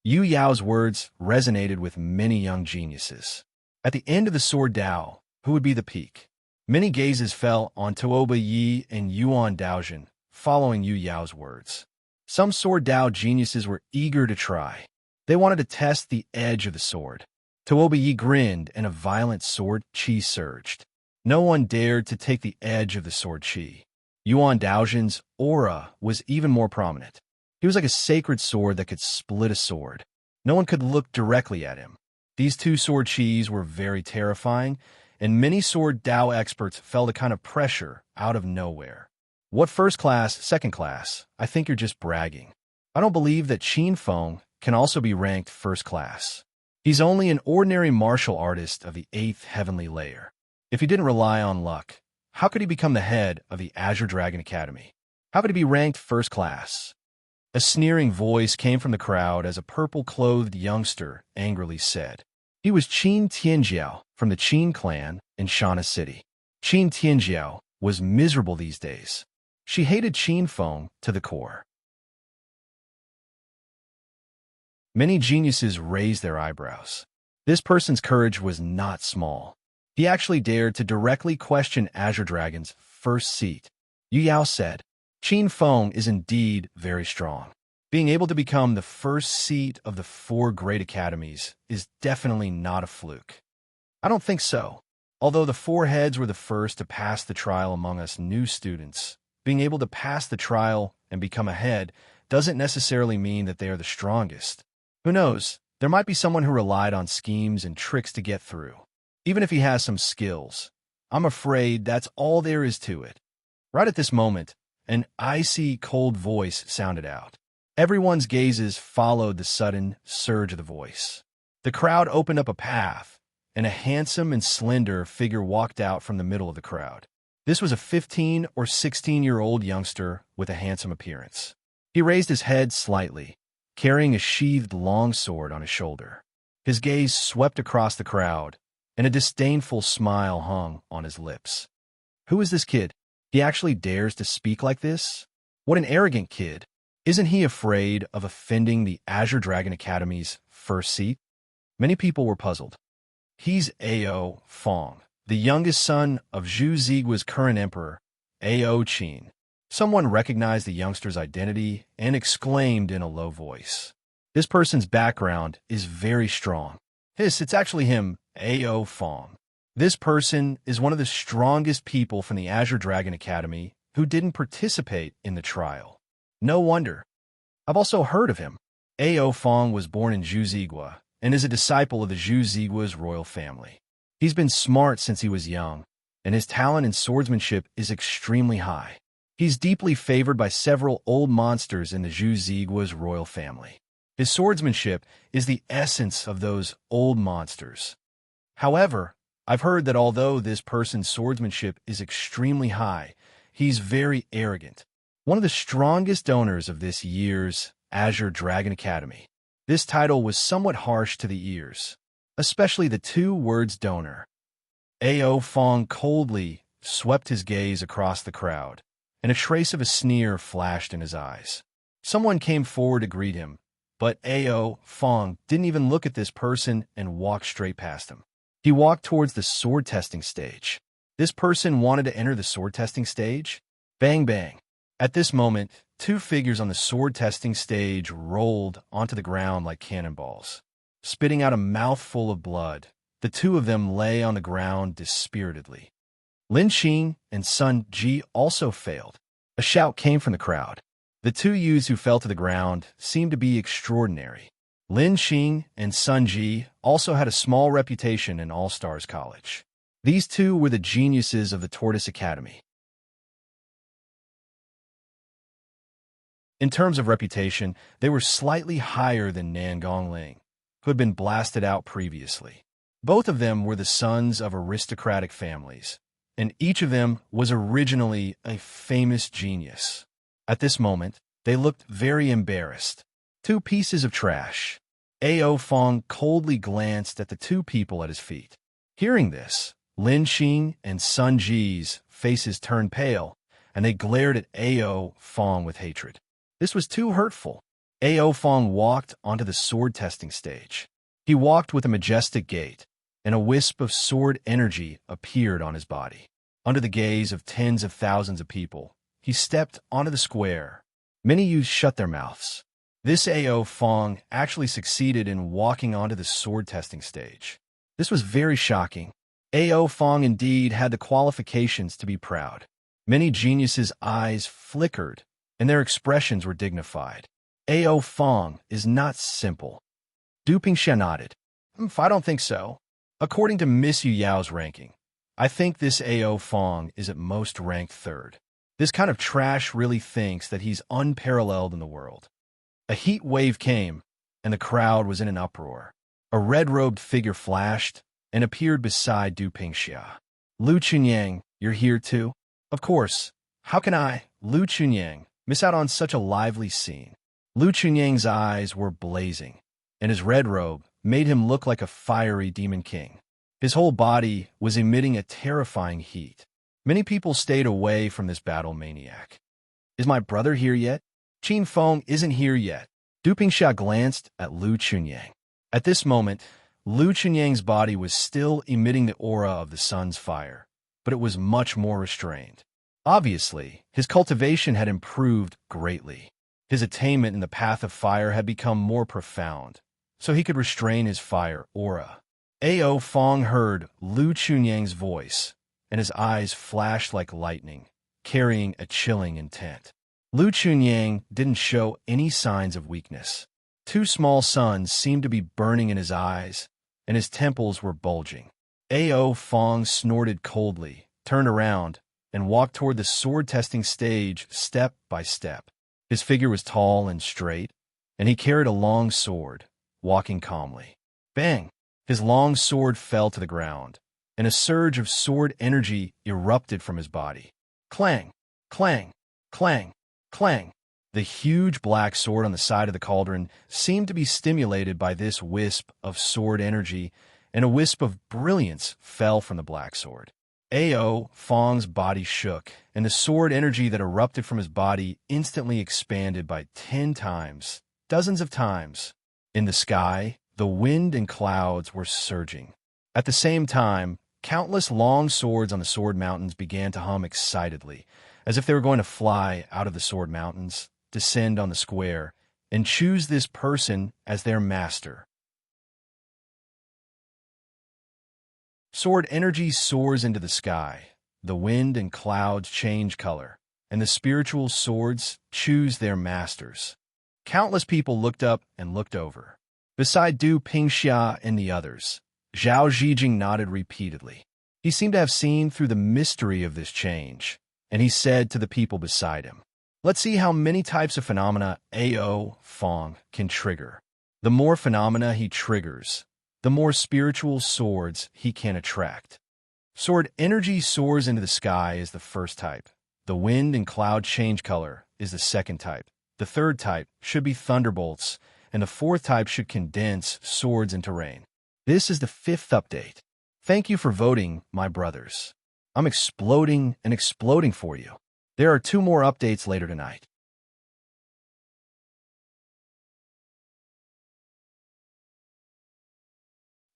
Yu Yao's words resonated with many young geniuses. At the end of the Sword Dao, who would be the peak? Many gazes fell on Tuoba Yi and Yuan Daozhen, following Yu Yao's words. Some Sword Dao geniuses were eager to try. They wanted to test the edge of the sword. Tuoba Yi grinned, and a violent sword chi surged. No one dared to take the edge of the sword chi. Yuan Daozhen's aura was even more prominent. He was like a sacred sword that could split a sword. No one could look directly at him. These 2 sword chis were very terrifying, and many sword Dao experts felt a kind of pressure out of nowhere. What first class, second class? I think you're just bragging. I don't believe that Qin Feng can also be ranked first class. He's only an ordinary martial artist of the 8th heavenly layer. If he didn't rely on luck, how could he become the head of the Azure Dragon Academy? How could he be ranked first class? A sneering voice came from the crowd as a purple-clothed youngster angrily said. He was Qin Tianjiao from the Qin clan in Shana City. Qin Tianjiao was miserable these days. She hated Qin Feng to the core. Many geniuses raised their eyebrows. This person's courage was not small. He actually dared to directly question Azure Dragon's first seat. Yu Yao said, Qin Feng is indeed very strong. Being able to become the first seat of the 4 great academies is definitely not a fluke. I don't think so. Although the 4 heads were the first to pass the trial among us new students, being able to pass the trial and become a head doesn't necessarily mean that they are the strongest. Who knows? There might be someone who relied on schemes and tricks to get through. Even if he has some skills, I'm afraid that's all there is to it. Right at this moment, an icy, cold voice sounded out. Everyone's gazes followed the sudden surge of the voice. The crowd opened up a path, and a handsome and slender figure walked out from the middle of the crowd. This was a 15 or 16-year-old youngster with a handsome appearance. He raised his head slightly, carrying a sheathed longsword on his shoulder. His gaze swept across the crowd, and a disdainful smile hung on his lips. Who is this kid? He actually dares to speak like this? What an arrogant kid. Isn't he afraid of offending the Azure Dragon Academy's first seat? Many people were puzzled. He's Ao Fong, the youngest son of Zhu Zigua's current emperor, Ao Qin. Someone recognized the youngster's identity and exclaimed in a low voice. This person's background is very strong. It's actually him, Ao Fong. This person is one of the strongest people from the Azure Dragon Academy who didn't participate in the trial. No wonder. I've also heard of him. Ao Fong was born in Zhu Zigua and is a disciple of the Zhu Zigua's royal family. He's been smart since he was young, and his talent in swordsmanship is extremely high. He's deeply favored by several old monsters in the Zhu Zigua's royal family. His swordsmanship is the essence of those old monsters. However, I've heard that although this person's swordsmanship is extremely high, he's very arrogant. One of the strongest donors of this year's Azure Dragon Academy. This title was somewhat harsh to the ears, especially the 2 words donor. Ao Fong coldly swept his gaze across the crowd, and a trace of a sneer flashed in his eyes. Someone came forward to greet him, but Ao Fong didn't even look at this person and walked straight past him. He walked towards the sword testing stage. This person wanted to enter the sword testing stage? Bang, bang. At this moment, 2 figures on the sword testing stage rolled onto the ground like cannonballs. Spitting out a mouthful of blood, the 2 of them lay on the ground dispiritedly. Lin Qing and Sun Ji also failed. A shout came from the crowd. The 2 youths who fell to the ground seemed to be extraordinary. Lin Qing and Sun Ji also had a small reputation in All-Stars College. These 2 were the geniuses of the Tortoise Academy. In terms of reputation, they were slightly higher than Nan Gongling, who had been blasted out previously. Both of them were the sons of aristocratic families, and each of them was originally a famous genius. At this moment, they looked very embarrassed. 2 pieces of trash. Ao Fong coldly glanced at the 2 people at his feet. Hearing this, Lin Qing and Sun Ji's faces turned pale, and they glared at Ao Fong with hatred. This was too hurtful. Ao Fong walked onto the sword testing stage. He walked with a majestic gait, and a wisp of sword energy appeared on his body. Under the gaze of tens of thousands of people, he stepped onto the square. Many youths shut their mouths. This Ao Fong actually succeeded in walking onto the sword testing stage. This was very shocking. Ao Fong indeed had the qualifications to be proud. Many geniuses' eyes flickered, and their expressions were dignified. Ao Fong is not simple. Du Pingxia nodded. I don't think so. According to Miss Yu Yao's ranking, I think this Ao Fong is at most ranked 3rd. This kind of trash really thinks that he's unparalleled in the world. A heat wave came, and the crowd was in an uproar. A red-robed figure flashed and appeared beside Du Pingxia. Lu Chunyang, you're here too? Of course. How can I, Lu Chunyang, miss out on such a lively scene? Lu Chunyang's eyes were blazing, and his red robe made him look like a fiery demon king. His whole body was emitting a terrifying heat. Many people stayed away from this battle maniac. Is my brother here yet? Qin Feng isn't here yet. Du Pingxia glanced at Lu Chunyang. At this moment, Lu Chunyang's body was still emitting the aura of the sun's fire, but it was much more restrained. Obviously, his cultivation had improved greatly. His attainment in the path of fire had become more profound, so he could restrain his fire aura. Ao Fong heard Lu Chunyang's voice, and his eyes flashed like lightning, carrying a chilling intent. Lu Chunyang didn't show any signs of weakness. Two small suns seemed to be burning in his eyes, and his temples were bulging. Ao Fong snorted coldly, turned around, and walked toward the sword-testing stage step by step. His figure was tall and straight, and he carried a long sword, walking calmly. Bang! His long sword fell to the ground, and a surge of sword energy erupted from his body. Clang! Clang! Clang! Clang! The huge black sword on the side of the cauldron seemed to be stimulated by this wisp of sword energy, and a wisp of brilliance fell from the black sword. Ao Fong's body shook, and the sword energy that erupted from his body instantly expanded by 10 times, dozens of times. In the sky, the wind and clouds were surging. At the same time, countless long swords on the sword mountains began to hum excitedly, as if they were going to fly out of the sword mountains, descend on the square, and choose this person as their master. Sword energy soars into the sky. The wind and clouds change color, and the spiritual swords choose their masters. Countless people looked up and looked over. Beside Du Pingxia and the others, Zhao Zhijing nodded repeatedly. He seemed to have seen through the mystery of this change, and he said to the people beside him, "Let's see how many types of phenomena Ao Fong can trigger. The more phenomena he triggers, the more spiritual swords he can attract." Sword energy soars into the sky is the first type. The wind and cloud change color is the second type. The third type should be thunderbolts, and the fourth type should condense swords into rain. This is the 5th update. Thank you for voting, my brothers. I'm exploding and exploding for you. There are 2 more updates later tonight.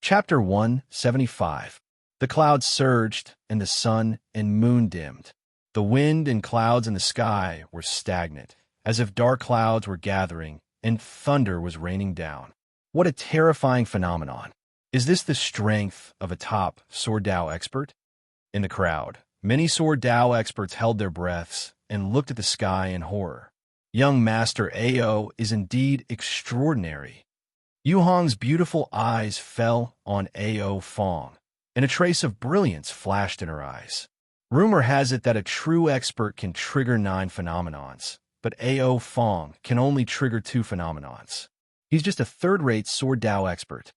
Chapter 175. The clouds surged, and the sun and moon dimmed. The wind and clouds in the sky were stagnant, as if dark clouds were gathering and thunder was raining down. What a terrifying phenomenon. Is this the strength of a top Sword Dao expert? In the crowd, many Sword Dao experts held their breaths and looked at the sky in horror. Young Master Ao is indeed extraordinary. Yu Hong's beautiful eyes fell on Ao Fong, and a trace of brilliance flashed in her eyes. Rumor has it that a true expert can trigger 9 phenomenons, but Ao Fong can only trigger 2 phenomenons. He's just a third-rate Sword Dao expert.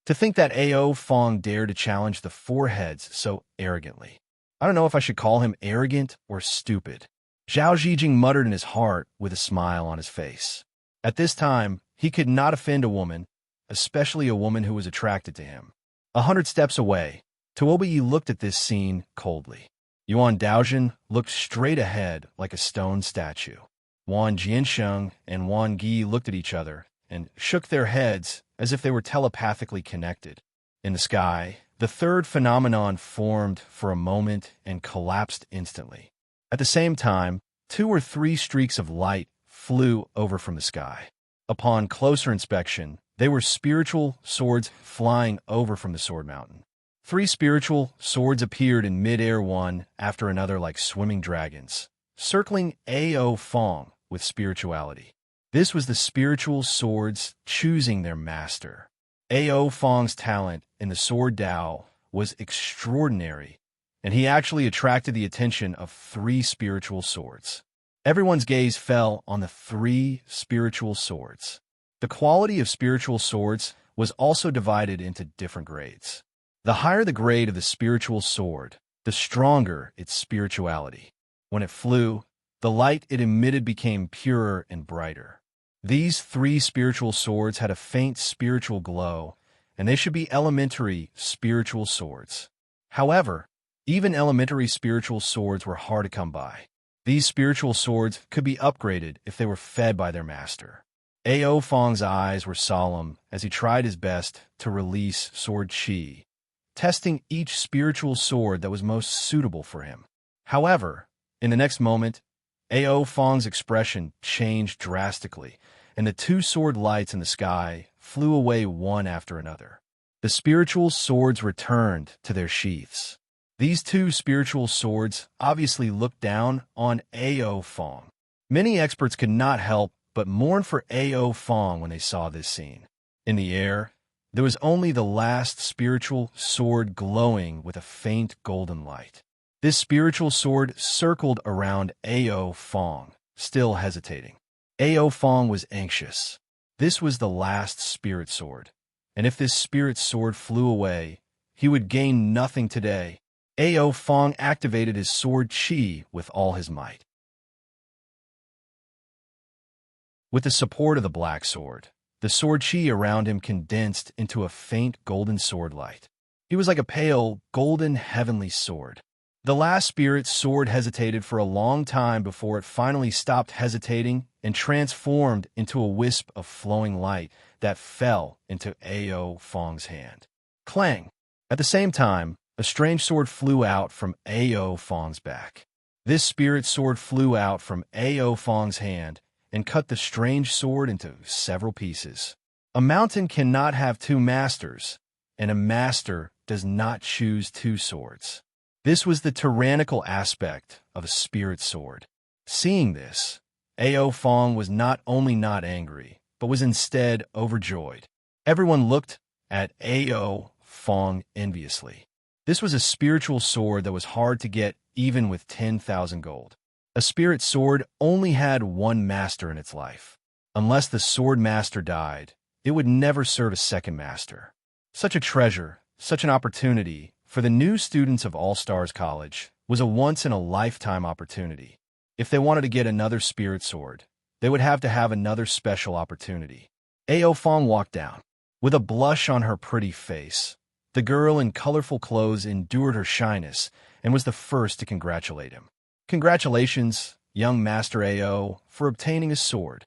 To think that Ao Fong dared to challenge the 4 heads so arrogantly. I don't know if I should call him arrogant or stupid. Zhao Zhijing muttered in his heart with a smile on his face. At this time, he could not offend a woman, especially a woman who was attracted to him. 100 steps away, Tuobi looked at this scene coldly. Yuan Daojin looked straight ahead like a stone statue. Wan Jiansheng and Wan Gi looked at each other and shook their heads as if they were telepathically connected. In the sky, the third phenomenon formed for a moment and collapsed instantly. At the same time, 2 or 3 streaks of light flew over from the sky. Upon closer inspection, they were spiritual swords flying over from the sword mountain. 3 spiritual swords appeared in mid-air one after another like swimming dragons, circling Ao Fong with spirituality. This was the spiritual swords choosing their master. Ao Fong's talent in the Sword Dao was extraordinary, and he actually attracted the attention of 3 spiritual swords. Everyone's gaze fell on the 3 spiritual swords. The quality of spiritual swords was also divided into different grades. The higher the grade of the spiritual sword, the stronger its spirituality. When it flew, the light it emitted became purer and brighter. These 3 spiritual swords had a faint spiritual glow, and they should be elementary spiritual swords. However, even elementary spiritual swords were hard to come by. These spiritual swords could be upgraded if they were fed by their master. Ao Fong's eyes were solemn as he tried his best to release sword chi, testing each spiritual sword that was most suitable for him. However, in the next moment, Ao Fong's expression changed drastically, and the two sword lights in the sky flew away one after another. The spiritual swords returned to their sheaths. These two spiritual swords obviously looked down on Ao Fong. Many experts could not help but mourn for Ao Fong when they saw this scene. In the air, there was only the last spiritual sword glowing with a faint golden light. This spiritual sword circled around Ao Fong, still hesitating. Ao Fong was anxious. This was the last spirit sword, and if this spirit sword flew away, he would gain nothing today. Ao Fong activated his sword chi with all his might. With the support of the black sword, the sword chi around him condensed into a faint golden sword light. He was like a pale, golden, heavenly sword. The last spirit sword hesitated for a long time before it finally stopped hesitating and transformed into a wisp of flowing light that fell into Ao Fong's hand. Clang! At the same time, a strange sword flew out from Ao Fong's back. This spirit sword flew out from Ao Fong's hand and cut the strange sword into several pieces. A mountain cannot have two masters, and a master does not choose two swords. This was the tyrannical aspect of a spirit sword. Seeing this, Ao Fong was not only not angry, but was instead overjoyed. Everyone looked at Ao Fong enviously. This was a spiritual sword that was hard to get even with 10,000 gold. A spirit sword only had one master in its life. Unless the sword master died, it would never serve a second master. Such a treasure, such an opportunity, for the new students of All Stars College was a once-in-a-lifetime opportunity. If they wanted to get another spirit sword, they would have to have another special opportunity. Ao Fong walked down. With a blush on her pretty face, the girl in colorful clothes endured her shyness and was the first to congratulate him. Congratulations, young Master Ao, for obtaining a sword.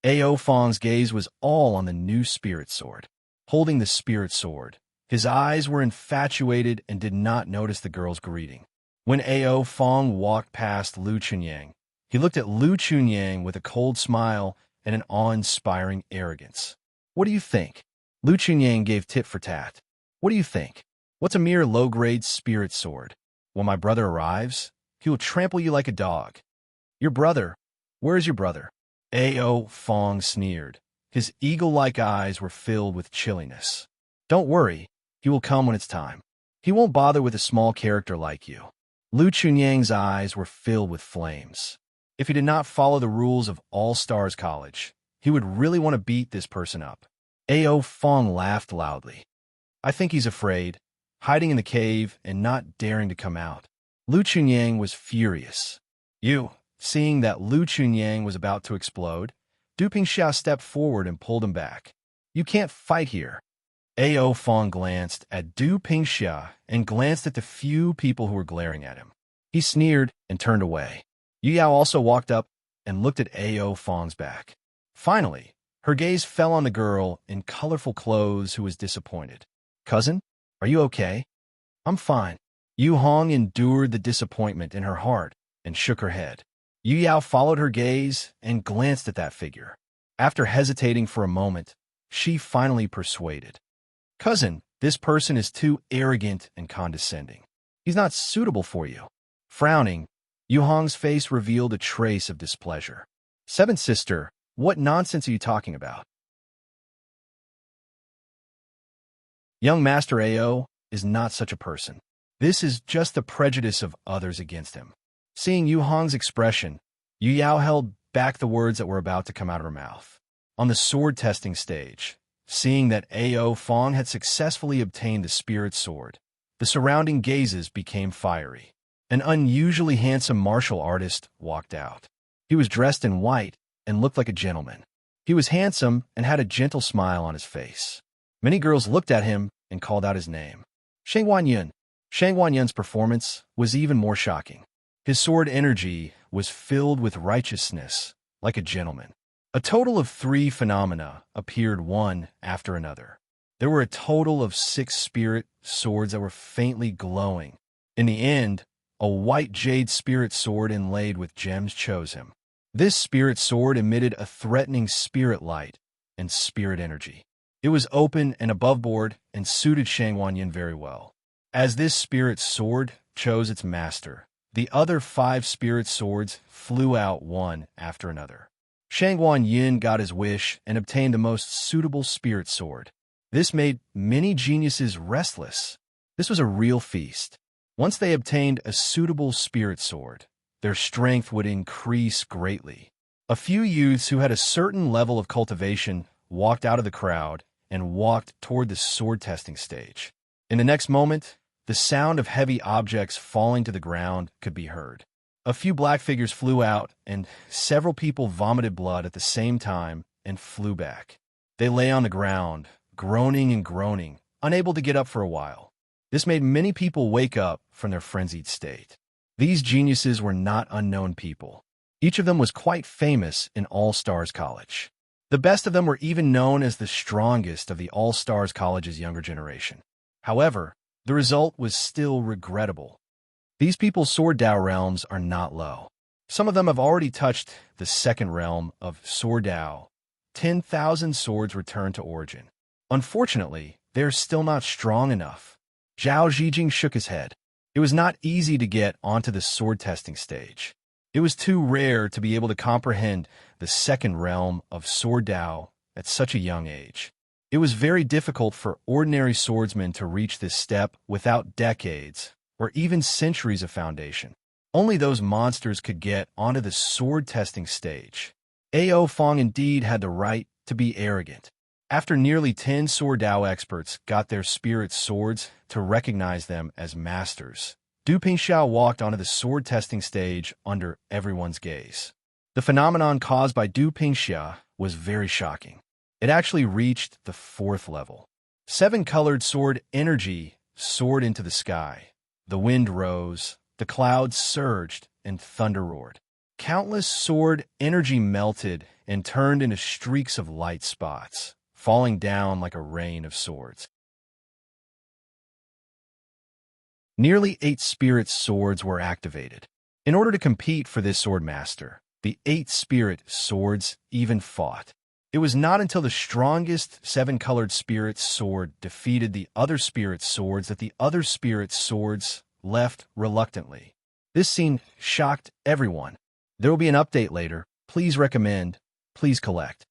Ao Fong's gaze was all on the new spirit sword. Holding the spirit sword, his eyes were infatuated and did not notice the girl's greeting. When Ao Fong walked past Lu Chunyang, he looked at Lu Chunyang with a cold smile and an awe-inspiring arrogance. What do you think? Lu Chunyang gave tit for tat. What do you think? What's a mere low-grade spirit sword? When my brother arrives, he will trample you like a dog. Your brother? Where is your brother? Ao Fong sneered. His eagle-like eyes were filled with chilliness. Don't worry. He will come when it's time. He won't bother with a small character like you. Lu Chunyang's eyes were filled with flames. If he did not follow the rules of All Stars College, he would really want to beat this person up. Ao Fong laughed loudly. I think he's afraid, hiding in the cave and not daring to come out. Lu Chunyang was furious. Seeing that Lu Chunyang was about to explode, Du Pingxia stepped forward and pulled him back. You can't fight here. Ao Fong glanced at Du Pingxia and glanced at the few people who were glaring at him. He sneered and turned away. Yu Yao also walked up and looked at Ao Fong's back. Finally, her gaze fell on the girl in colorful clothes who was disappointed. Cousin, are you okay? I'm fine. Yu Hong endured the disappointment in her heart and shook her head. Yu Yao followed her gaze and glanced at that figure. After hesitating for a moment, she finally persuaded. Cousin, this person is too arrogant and condescending. He's not suitable for you. Frowning, Yu Hong's face revealed a trace of displeasure. Seventh sister, what nonsense are you talking about? Young Master Ao is not such a person. This is just the prejudice of others against him. Seeing Yu Hong's expression, Yu Yao held back the words that were about to come out of her mouth. On the sword testing stage, seeing that Ao Fong had successfully obtained the spirit sword, the surrounding gazes became fiery. An unusually handsome martial artist walked out. He was dressed in white and looked like a gentleman. He was handsome and had a gentle smile on his face. Many girls looked at him and called out his name. Shang Wanyun. Shang Wanyun's performance was even more shocking. His sword energy was filled with righteousness, like a gentleman. A total of 3 phenomena appeared one after another. There were a total of 6 spirit swords that were faintly glowing. In the end, A white jade spirit sword inlaid with gems chose him. This spirit sword emitted a threatening spirit light and spirit energy. It was open and aboveboard and suited Shangwan Yin very well. As this spirit sword chose its master, the other 5 spirit swords flew out one after another. Shangwan Yin got his wish and obtained the most suitable spirit sword. This made many geniuses restless. This was a real feast. Once they obtained a suitable spirit sword, their strength would increase greatly. A few youths who had a certain level of cultivation walked out of the crowd and walked toward the sword testing stage. In the next moment, the sound of heavy objects falling to the ground could be heard. A few black figures flew out, and several people vomited blood at the same time and flew back. They lay on the ground, groaning and groaning, unable to get up for a while. This made many people wake up from their frenzied state. These geniuses were not unknown people. Each of them was quite famous in All-Stars College. The best of them were even known as the strongest of the All-Stars College's younger generation. However, the result was still regrettable. These people's Sword Dao realms are not low. Some of them have already touched the second realm of Sword Dao. 10,000 swords returned to origin. Unfortunately, they are still not strong enough. Zhao Zhijing shook his head. It was not easy to get onto the sword testing stage. It was too rare to be able to comprehend the second realm of Sword Dao at such a young age. It was very difficult for ordinary swordsmen to reach this step without decades or even centuries of foundation. Only those monsters could get onto the sword testing stage. Ao Fong indeed had the right to be arrogant. After nearly 10 Sword Dao experts got their spirit swords to recognize them as masters, Du Pingxiao walked onto the sword testing stage under everyone's gaze. The phenomenon caused by Du Pingxia was very shocking. It actually reached the 4th level. 7-colored sword energy soared into the sky. The wind rose, the clouds surged, and thunder roared. Countless sword energy melted and turned into streaks of light spots, falling down like a rain of swords. Nearly 8 spirit swords were activated. In order to compete for this sword master, the 8 spirit swords even fought. It was not until the strongest 7-colored spirit sword defeated the other spirit swords that the other spirit swords left reluctantly. This scene shocked everyone. There will be an update later. Please recommend. Please collect.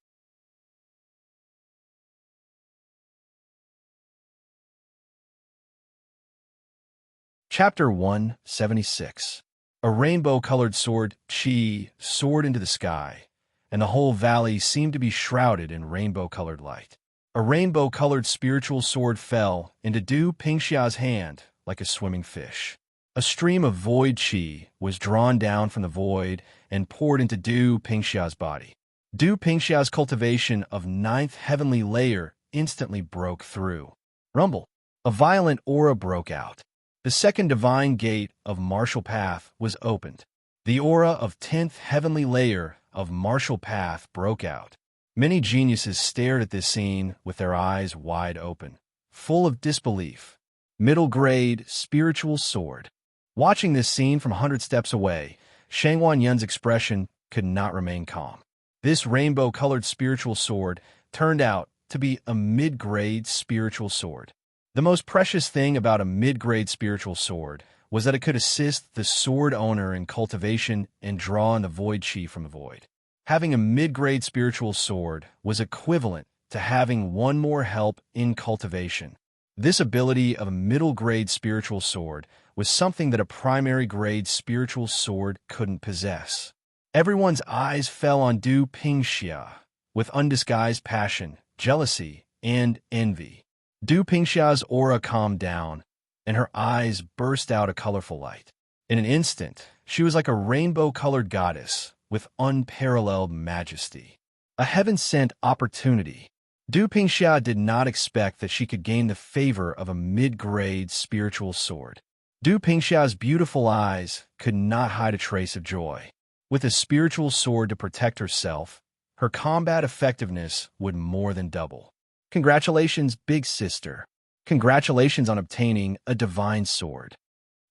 Chapter 176. A rainbow-colored sword, Qi, soared into the sky, and the whole valley seemed to be shrouded in rainbow-colored light. A rainbow-colored spiritual sword fell into Du Pingxia's hand like a swimming fish. A stream of void Qi was drawn down from the void and poured into Du Pingxia's body. Du Pingxia's cultivation of 9th heavenly layer instantly broke through. Rumble. A violent aura broke out. The second divine gate of martial path was opened. The aura of 10th heavenly layer of martial path broke out. Many geniuses stared at this scene with their eyes wide open, full of disbelief. Middle grade spiritual sword. Watching this scene from 100 steps away, Shangwan Yun's expression could not remain calm. This rainbow-colored spiritual sword turned out to be a mid-grade spiritual sword. The most precious thing about a mid-grade spiritual sword was that it could assist the sword owner in cultivation and draw in the void Qi from the void. Having a mid-grade spiritual sword was equivalent to having one more help in cultivation. This ability of a middle-grade spiritual sword was something that a primary-grade spiritual sword couldn't possess. Everyone's eyes fell on Du Pingxia with undisguised passion, jealousy, and envy. Du Pingxia's aura calmed down, and her eyes burst out a colorful light. In an instant, she was like a rainbow-colored goddess with unparalleled majesty. A heaven-sent opportunity. Du Pingxia did not expect that she could gain the favor of a mid-grade spiritual sword. Du Pingxia's beautiful eyes could not hide a trace of joy. With a spiritual sword to protect herself, her combat effectiveness would more than double. Congratulations, big sister. Congratulations on obtaining a divine sword.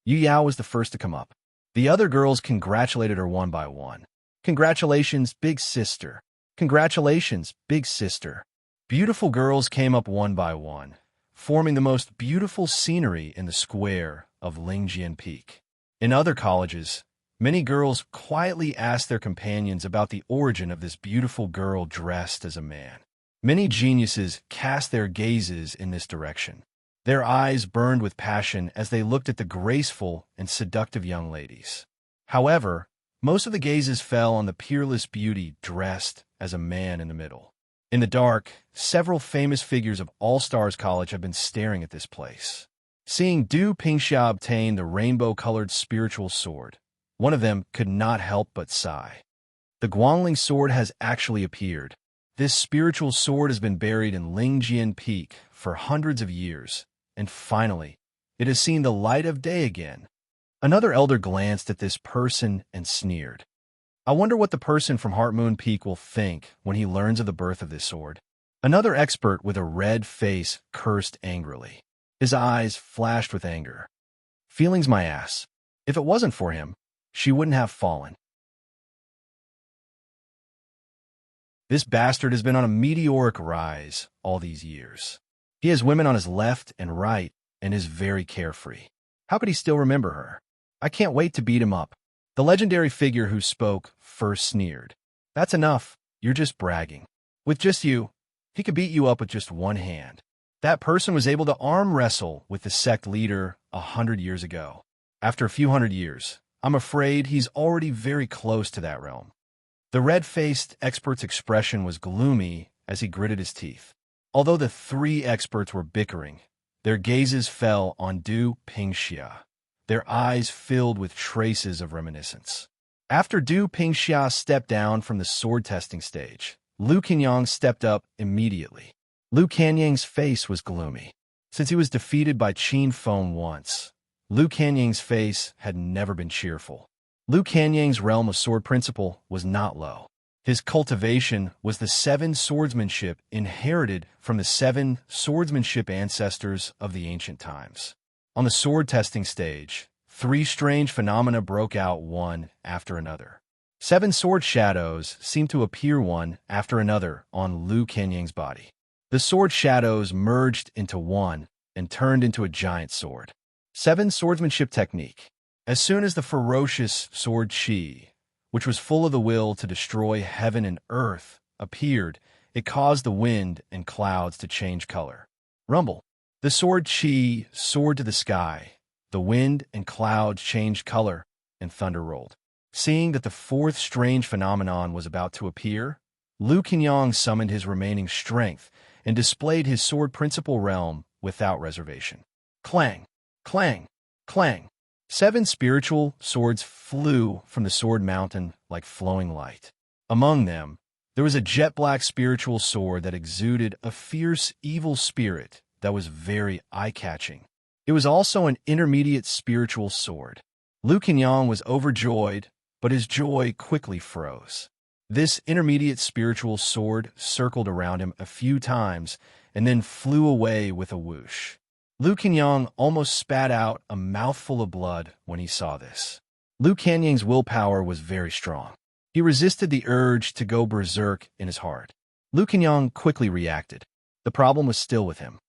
Yu Yao was the first to come up. The other girls congratulated her one by one. Congratulations, big sister. Congratulations, big sister. Beautiful girls came up one by one, forming the most beautiful scenery in the square of Lingjian Peak. In other colleges, many girls quietly asked their companions about the origin of this beautiful girl dressed as a man. Many geniuses cast their gazes in this direction. Their eyes burned with passion as they looked at the graceful and seductive young ladies. However, most of the gazes fell on the peerless beauty dressed as a man in the middle. In the dark, several famous figures of All Stars College have been staring at this place. Seeing Du Pingxia obtain the rainbow-colored spiritual sword, one of them could not help but sigh. The Guangling sword has actually appeared. This spiritual sword has been buried in Lingjian Peak for hundreds of years, and finally, it has seen the light of day again. Another elder glanced at this person and sneered. I wonder what the person from Heart Moon Peak will think when he learns of the birth of this sword. Another expert with a red face cursed angrily. His eyes flashed with anger. Feelings my ass. If it wasn't for him, she wouldn't have fallen. This bastard has been on a meteoric rise all these years. He has women on his left and right and is very carefree. How could he still remember her? I can't wait to beat him up. The legendary figure who spoke first sneered. That's enough. You're just bragging. With just you, he could beat you up with just one hand. That person was able to arm wrestle with the sect leader 100 years ago. After a few hundred years, I'm afraid he's already very close to that realm. The red-faced expert's expression was gloomy as he gritted his teeth. Although the three experts were bickering, their gazes fell on Du Pingxia, their eyes filled with traces of reminiscence. After Du Pingxia stepped down from the sword testing stage, Lu Qinyang stepped up immediately. Lu Kanyang's face was gloomy. Since he was defeated by Qin Feng once, Lu Kanyang's face had never been cheerful. Lu Kanyang's realm of sword principle was not low. His cultivation was the 7 swordsmanship inherited from the 7 swordsmanship ancestors of the ancient times. On the sword testing stage, 3 strange phenomena broke out one after another. 7 sword shadows seemed to appear one after another on Lu Kanyang's body. The sword shadows merged into one and turned into a giant sword. 7 swordsmanship technique. As soon as the ferocious sword Qi, which was full of the will to destroy heaven and earth, appeared, it caused the wind and clouds to change color. Rumble. The sword Qi soared to the sky. The wind and clouds changed color, and thunder rolled. Seeing that the 4th strange phenomenon was about to appear, Lu Qinyang summoned his remaining strength and displayed his sword principle realm without reservation. Clang! Clang! Clang! 7 spiritual swords flew from the sword mountain like flowing light. Among them, there was a jet-black spiritual sword that exuded a fierce, evil spirit that was very eye-catching. It was also an intermediate spiritual sword. Lu Qinyang was overjoyed, but his joy quickly froze. This intermediate spiritual sword circled around him a few times and then flew away with a whoosh. Lu Qinyang almost spat out a mouthful of blood when he saw this. Lu Kanyang's willpower was very strong. He resisted the urge to go berserk in his heart. Lu Qinyang quickly reacted. The problem was still with him.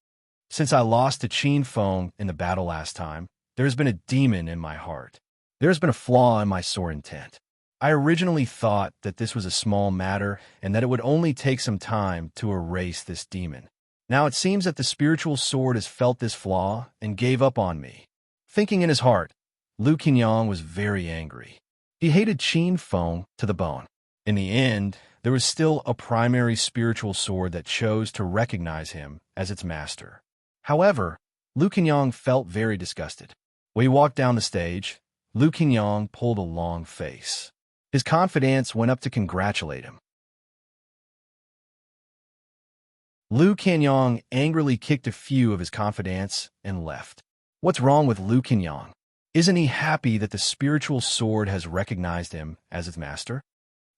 Since I lost to Qin Feng in the battle last time, there has been a demon in my heart. There has been a flaw in my sword intent. I originally thought that this was a small matter and that it would only take some time to erase this demon. Now it seems that the spiritual sword has felt this flaw and gave up on me. Thinking in his heart, Lu Qinyang was very angry. He hated Qin Feng to the bone. In the end, there was still a primary spiritual sword that chose to recognize him as its master. However, Lu Qinyang felt very disgusted. When he walked down the stage, Lu Qinyang pulled a long face. His confidants went up to congratulate him. Lu Qinyang angrily kicked a few of his confidants and left. What's wrong with Lu Qinyang? Isn't he happy that the spiritual sword has recognized him as its master?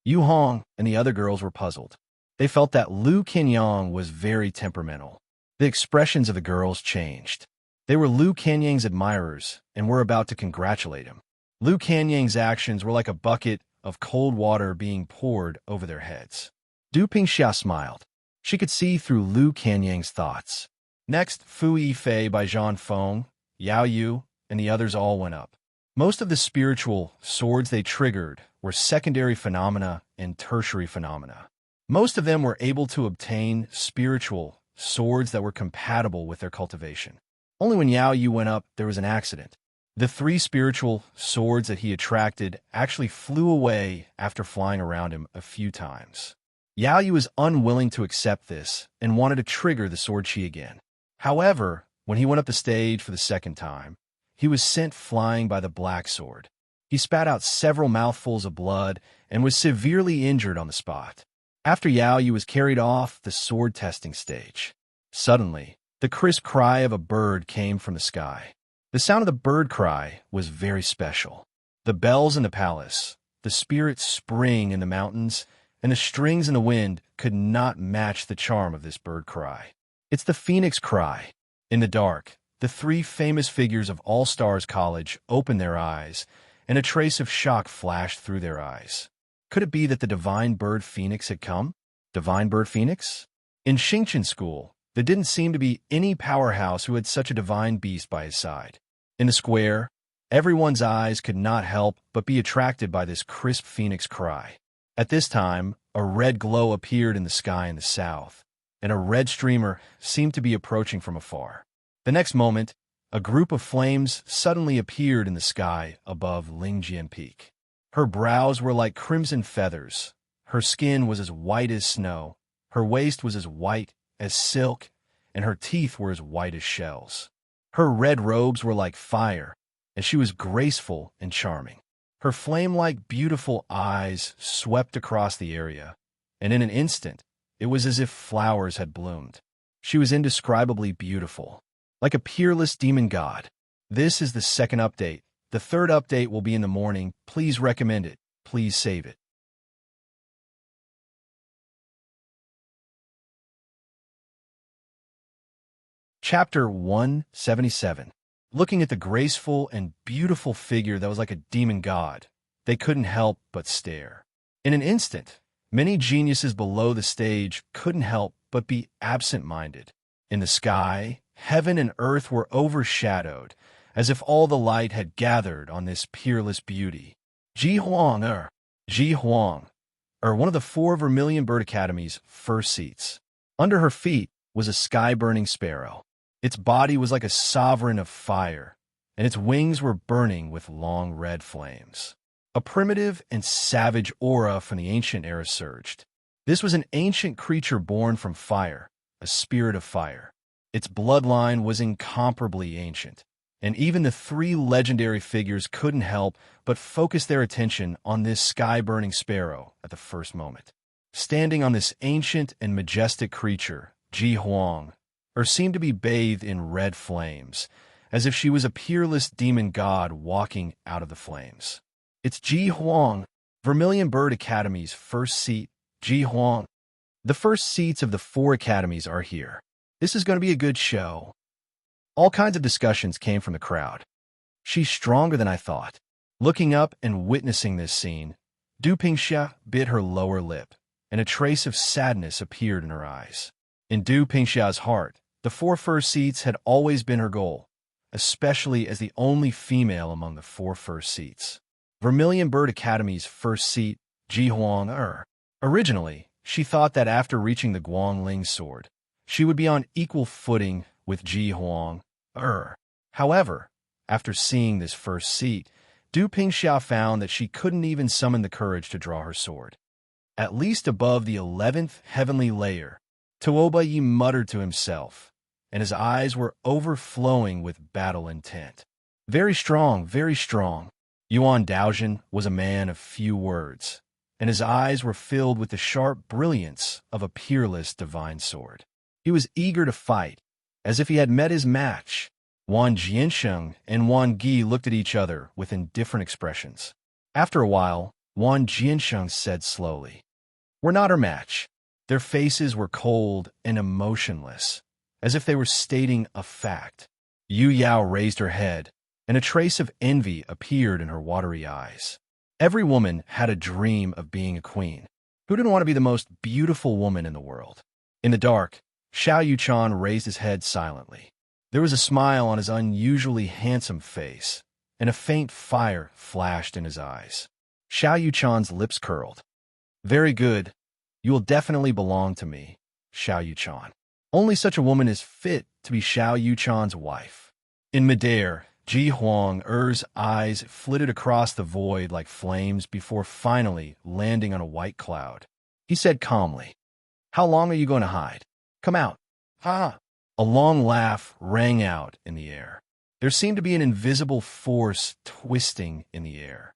Yu Hong and the other girls were puzzled. They felt that Lu Qinyang was very temperamental. The expressions of the girls changed. They were Liu Kanyang's admirers and were about to congratulate him. Liu Kanyang's actions were like a bucket of cold water being poured over their heads. Du Pingxia smiled. She could see through Liu Kanyang's thoughts. Next, Fu Yifei by Zhang Feng, Yao Yu, and the others all went up. Most of the spiritual swords they triggered were secondary phenomena and tertiary phenomena. Most of them were able to obtain spiritual swords that were compatible with their cultivation. Only when Yao Yu went up, there was an accident. The 3 spiritual swords that he attracted actually flew away after flying around him a few times. Yao Yu was unwilling to accept this and wanted to trigger the sword chi again. However, when he went up the stage for the second time, he was sent flying by the black sword. He spat out several mouthfuls of blood and was severely injured on the spot. After Yao Yu was carried off the sword testing stage, suddenly, the crisp cry of a bird came from the sky. The sound of the bird cry was very special. The bells in the palace, the spirit spring in the mountains, and the strings in the wind could not match the charm of this bird cry. It's the phoenix cry. In the dark, the 3 famous figures of All Stars College opened their eyes, and a trace of shock flashed through their eyes. Could it be that the divine bird phoenix had come? Divine bird phoenix? In Xingqian School, there didn't seem to be any powerhouse who had such a divine beast by his side. In the square, everyone's eyes could not help but be attracted by this crisp phoenix cry. At this time, a red glow appeared in the sky in the south, and a red streamer seemed to be approaching from afar. The next moment, a group of flames suddenly appeared in the sky above Lingjian Peak. Her brows were like crimson feathers, her skin was as white as snow, her waist was as white as silk, and her teeth were as white as shells. Her red robes were like fire, and she was graceful and charming. Her flame-like beautiful eyes swept across the area, and in an instant, it was as if flowers had bloomed. She was indescribably beautiful, like a peerless demon god. This is the second update. The third update will be in the morning. Please recommend it. Please save it. Chapter 177. Looking at the graceful and beautiful figure that was like a demon god, they couldn't help but stare. In an instant, many geniuses below the stage couldn't help but be absent-minded. In the sky, heaven and earth were overshadowed, as if all the light had gathered on this peerless beauty. Ji Huang, one of the 4 Vermilion Bird Academy's first seats. Under her feet was a sky-burning sparrow. Its body was like a sovereign of fire, and its wings were burning with long red flames. A primitive and savage aura from the ancient era surged. This was an ancient creature born from fire, a spirit of fire. Its bloodline was incomparably ancient, and even the 3 legendary figures couldn't help but focus their attention on this sky-burning sparrow at the first moment. Standing on this ancient and majestic creature, Ji Huang, seemed to be bathed in red flames, as if she was a peerless demon god walking out of the flames. It's Ji Huang, Vermilion Bird Academy's first seat, Ji Huang. The first seats of the 4 academies are here. This is going to be a good show. All kinds of discussions came from the crowd. She's stronger than I thought. Looking up and witnessing this scene, Du Pingxia bit her lower lip, and a trace of sadness appeared in her eyes. In Du Pingxia's heart, the 4 first seats had always been her goal, especially as the only female among the 4 first seats. Vermilion Bird Academy's first seat, Ji Huang. Originally, she thought that after reaching the Guangling sword, she would be on equal footing with Ji Huang. However, after seeing this first seat, Du Pingxia found that she couldn't even summon the courage to draw her sword. At least above the 11th heavenly layer, Tuoba Yi muttered to himself, and his eyes were overflowing with battle intent. Very strong, very strong. Yuan Daojian was a man of few words, and his eyes were filled with the sharp brilliance of a peerless divine sword. He was eager to fight, as if he had met his match. Wang Jiansheng and Wang Gi looked at each other with indifferent expressions. After a while, Wang Jiansheng said slowly, "We're not her match." Their faces were cold and emotionless, as if they were stating a fact. Yu Yao raised her head, and a trace of envy appeared in her watery eyes. Every woman had a dream of being a queen. Who didn't want to be the most beautiful woman in the world? In the dark, Xiao Yuchan raised his head silently. There was a smile on his unusually handsome face, and a faint fire flashed in his eyes. Xiao Yuchan's lips curled. Very good. You will definitely belong to me, Xiao Yuchan. Only such a woman is fit to be Xiao Yuchan's wife. In midair, Ji Huang-er's eyes flitted across the void like flames before finally landing on a white cloud. He said calmly, "How long are you going to hide? Come out." Ha! A long laugh rang out in the air. There seemed to be an invisible force twisting in the air.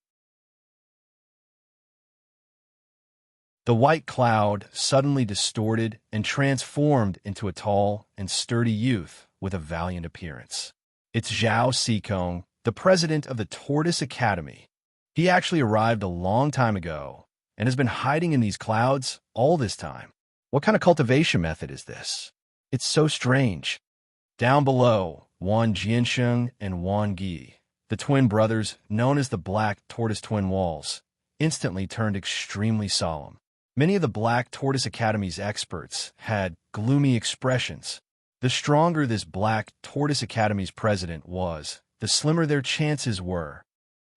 The white cloud suddenly distorted and transformed into a tall and sturdy youth with a valiant appearance. It's Zhao Xikong, the president of the Tortoise Academy. He actually arrived a long time ago and has been hiding in these clouds all this time. What kind of cultivation method is this? It's so strange. Down below, Wan Jiansheng and Wan Gi, the twin brothers known as the Black Tortoise Twin Walls, instantly turned extremely solemn. Many of the Black Tortoise Academy's experts had gloomy expressions. The stronger this Black Tortoise Academy's president was, the slimmer their chances were.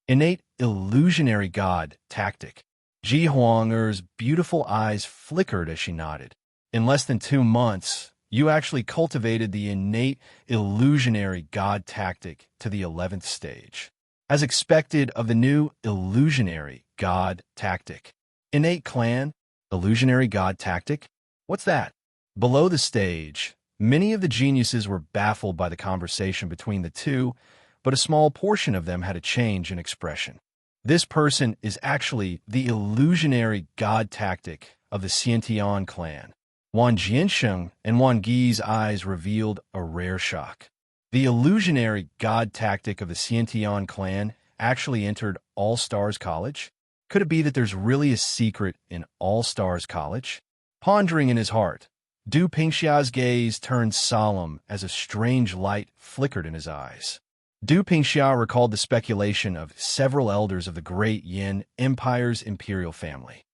Innate illusionary god tactic. Ji Huang-er's beautiful eyes flickered as she nodded. In less than 2 months, you actually cultivated the innate illusionary god tactic to the 11th stage. As expected of the new illusionary god tactic. Innate clan, illusionary god tactic? What's that? Below the stage, many of the geniuses were baffled by the conversation between the two, but a small portion of them had a change in expression. This person is actually the illusionary god tactic of the Xiantian clan. Wan Jiansheng and Wan Gi's eyes revealed a rare shock. The illusionary god tactic of the Xiantian clan actually entered All-Stars College? Could it be that there's really a secret in All-Stars College? Pondering in his heart, Du Pingxia's gaze turned solemn as a strange light flickered in his eyes. Du Pingxia recalled the speculation of several elders of the great Yin Empire's imperial family.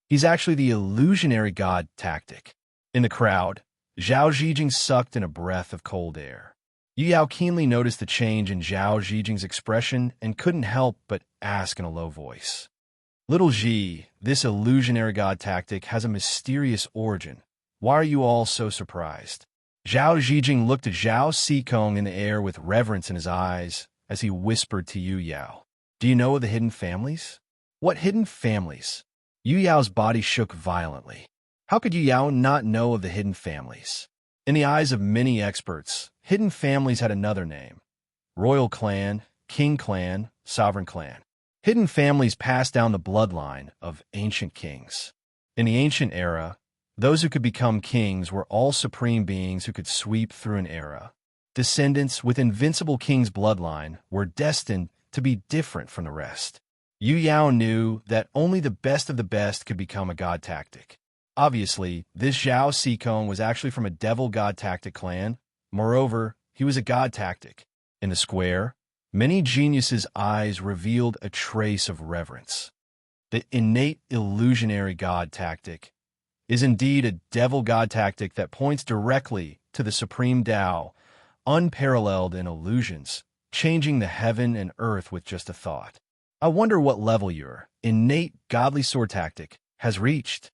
He's actually the illusionary god tactic. In the crowd, Zhao Zhijing sucked in a breath of cold air. Yu Yao keenly noticed the change in Zhao Zhijing's expression and couldn't help but ask in a low voice. Little Ji, this illusionary god tactic has a mysterious origin. Why are you all so surprised? Zhao Zhijing looked at Zhao Xikong in the air with reverence in his eyes as he whispered to Yu Yao. Do you know of the hidden families? What hidden families? Yu Yao's body shook violently. How could Yu Yao not know of the hidden families? In the eyes of many experts, hidden families had another name. Royal clan, king clan, sovereign clan. Hidden families passed down the bloodline of ancient kings. In the ancient era, those who could become kings were all supreme beings who could sweep through an era. Descendants with invincible king's bloodline were destined to be different from the rest. Yu Yao knew that only the best of the best could become a god tactic. Obviously, this Zhao Xikong was actually from a devil god tactic clan. Moreover, he was a god tactic. In the square, many geniuses' eyes revealed a trace of reverence. The innate illusionary god tactic is indeed a devil god tactic that points directly to the supreme Tao, unparalleled in illusions, changing the heaven and earth with just a thought. I wonder what level your innate godly sword tactic has reached.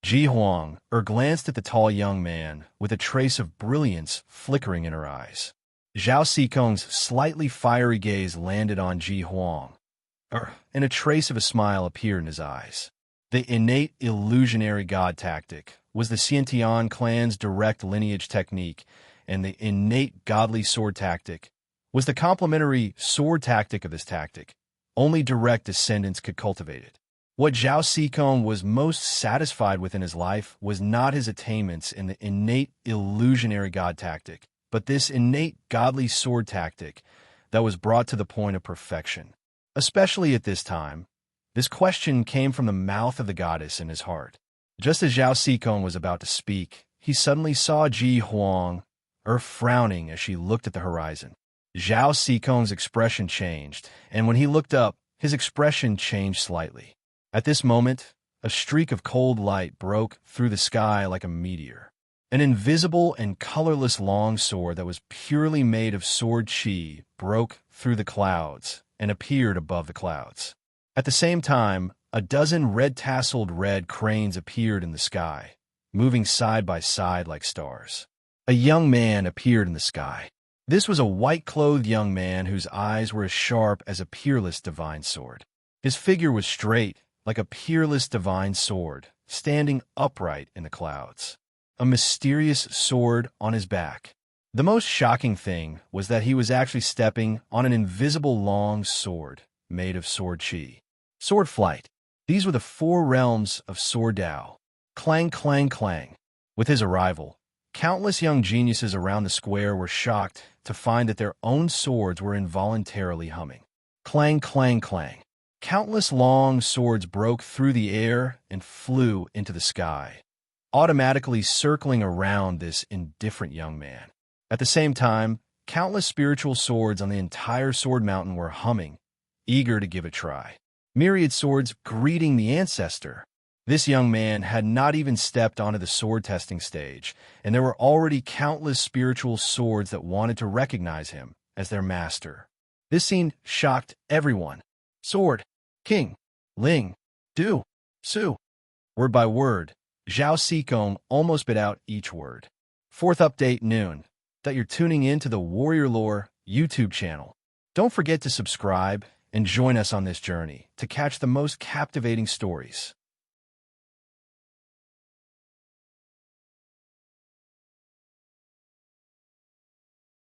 Ji Huang glanced at the tall young man with a trace of brilliance flickering in her eyes. Zhao Xikong's slightly fiery gaze landed on Ji Huang, and a trace of a smile appeared in his eyes. The innate illusionary god tactic was the Xiantian clan's direct lineage technique, and the innate godly sword tactic was the complementary sword tactic of this tactic. Only direct descendants could cultivate it. What Zhao Xikong was most satisfied with in his life was not his attainments in the innate illusionary god tactic, but this innate godly sword tactic that was brought to the point of perfection. Especially at this time, this question came from the mouth of the goddess in his heart. Just as Zhao Xikong was about to speak, he suddenly saw Ji Huang, frowning as she looked at the horizon. Zhao Xikong's expression changed, and when he looked up, his expression changed slightly. At this moment, a streak of cold light broke through the sky like a meteor. An invisible and colorless long sword that was purely made of sword chi broke through the clouds and appeared above the clouds. At the same time, a dozen red-tasseled red cranes appeared in the sky, moving side by side like stars. A young man appeared in the sky. This was a white-clothed young man whose eyes were as sharp as a peerless divine sword. His figure was straight, like a peerless divine sword, standing upright in the clouds. A mysterious sword on his back. The most shocking thing was that he was actually stepping on an invisible long sword made of sword chi. Sword flight. These were the four realms of sword Dao. Clang, clang, clang. With his arrival, countless young geniuses around the square were shocked to find that their own swords were involuntarily humming. Clang, clang, clang. Countless long swords broke through the air and flew into the sky, automatically circling around this indifferent young man. At the same time, countless spiritual swords on the entire sword mountain were humming, eager to give it a try. Myriad swords greeting the ancestor. This young man had not even stepped onto the sword testing stage, and there were already countless spiritual swords that wanted to recognize him as their master. This scene shocked everyone. Sword, King, Ling, Du, Su. Word by word, Zhao Xikong almost bit out each word. Fourth update noon, that you're tuning in to the Warrior Lore YouTube channel. Don't forget to subscribe and join us on this journey to catch the most captivating stories.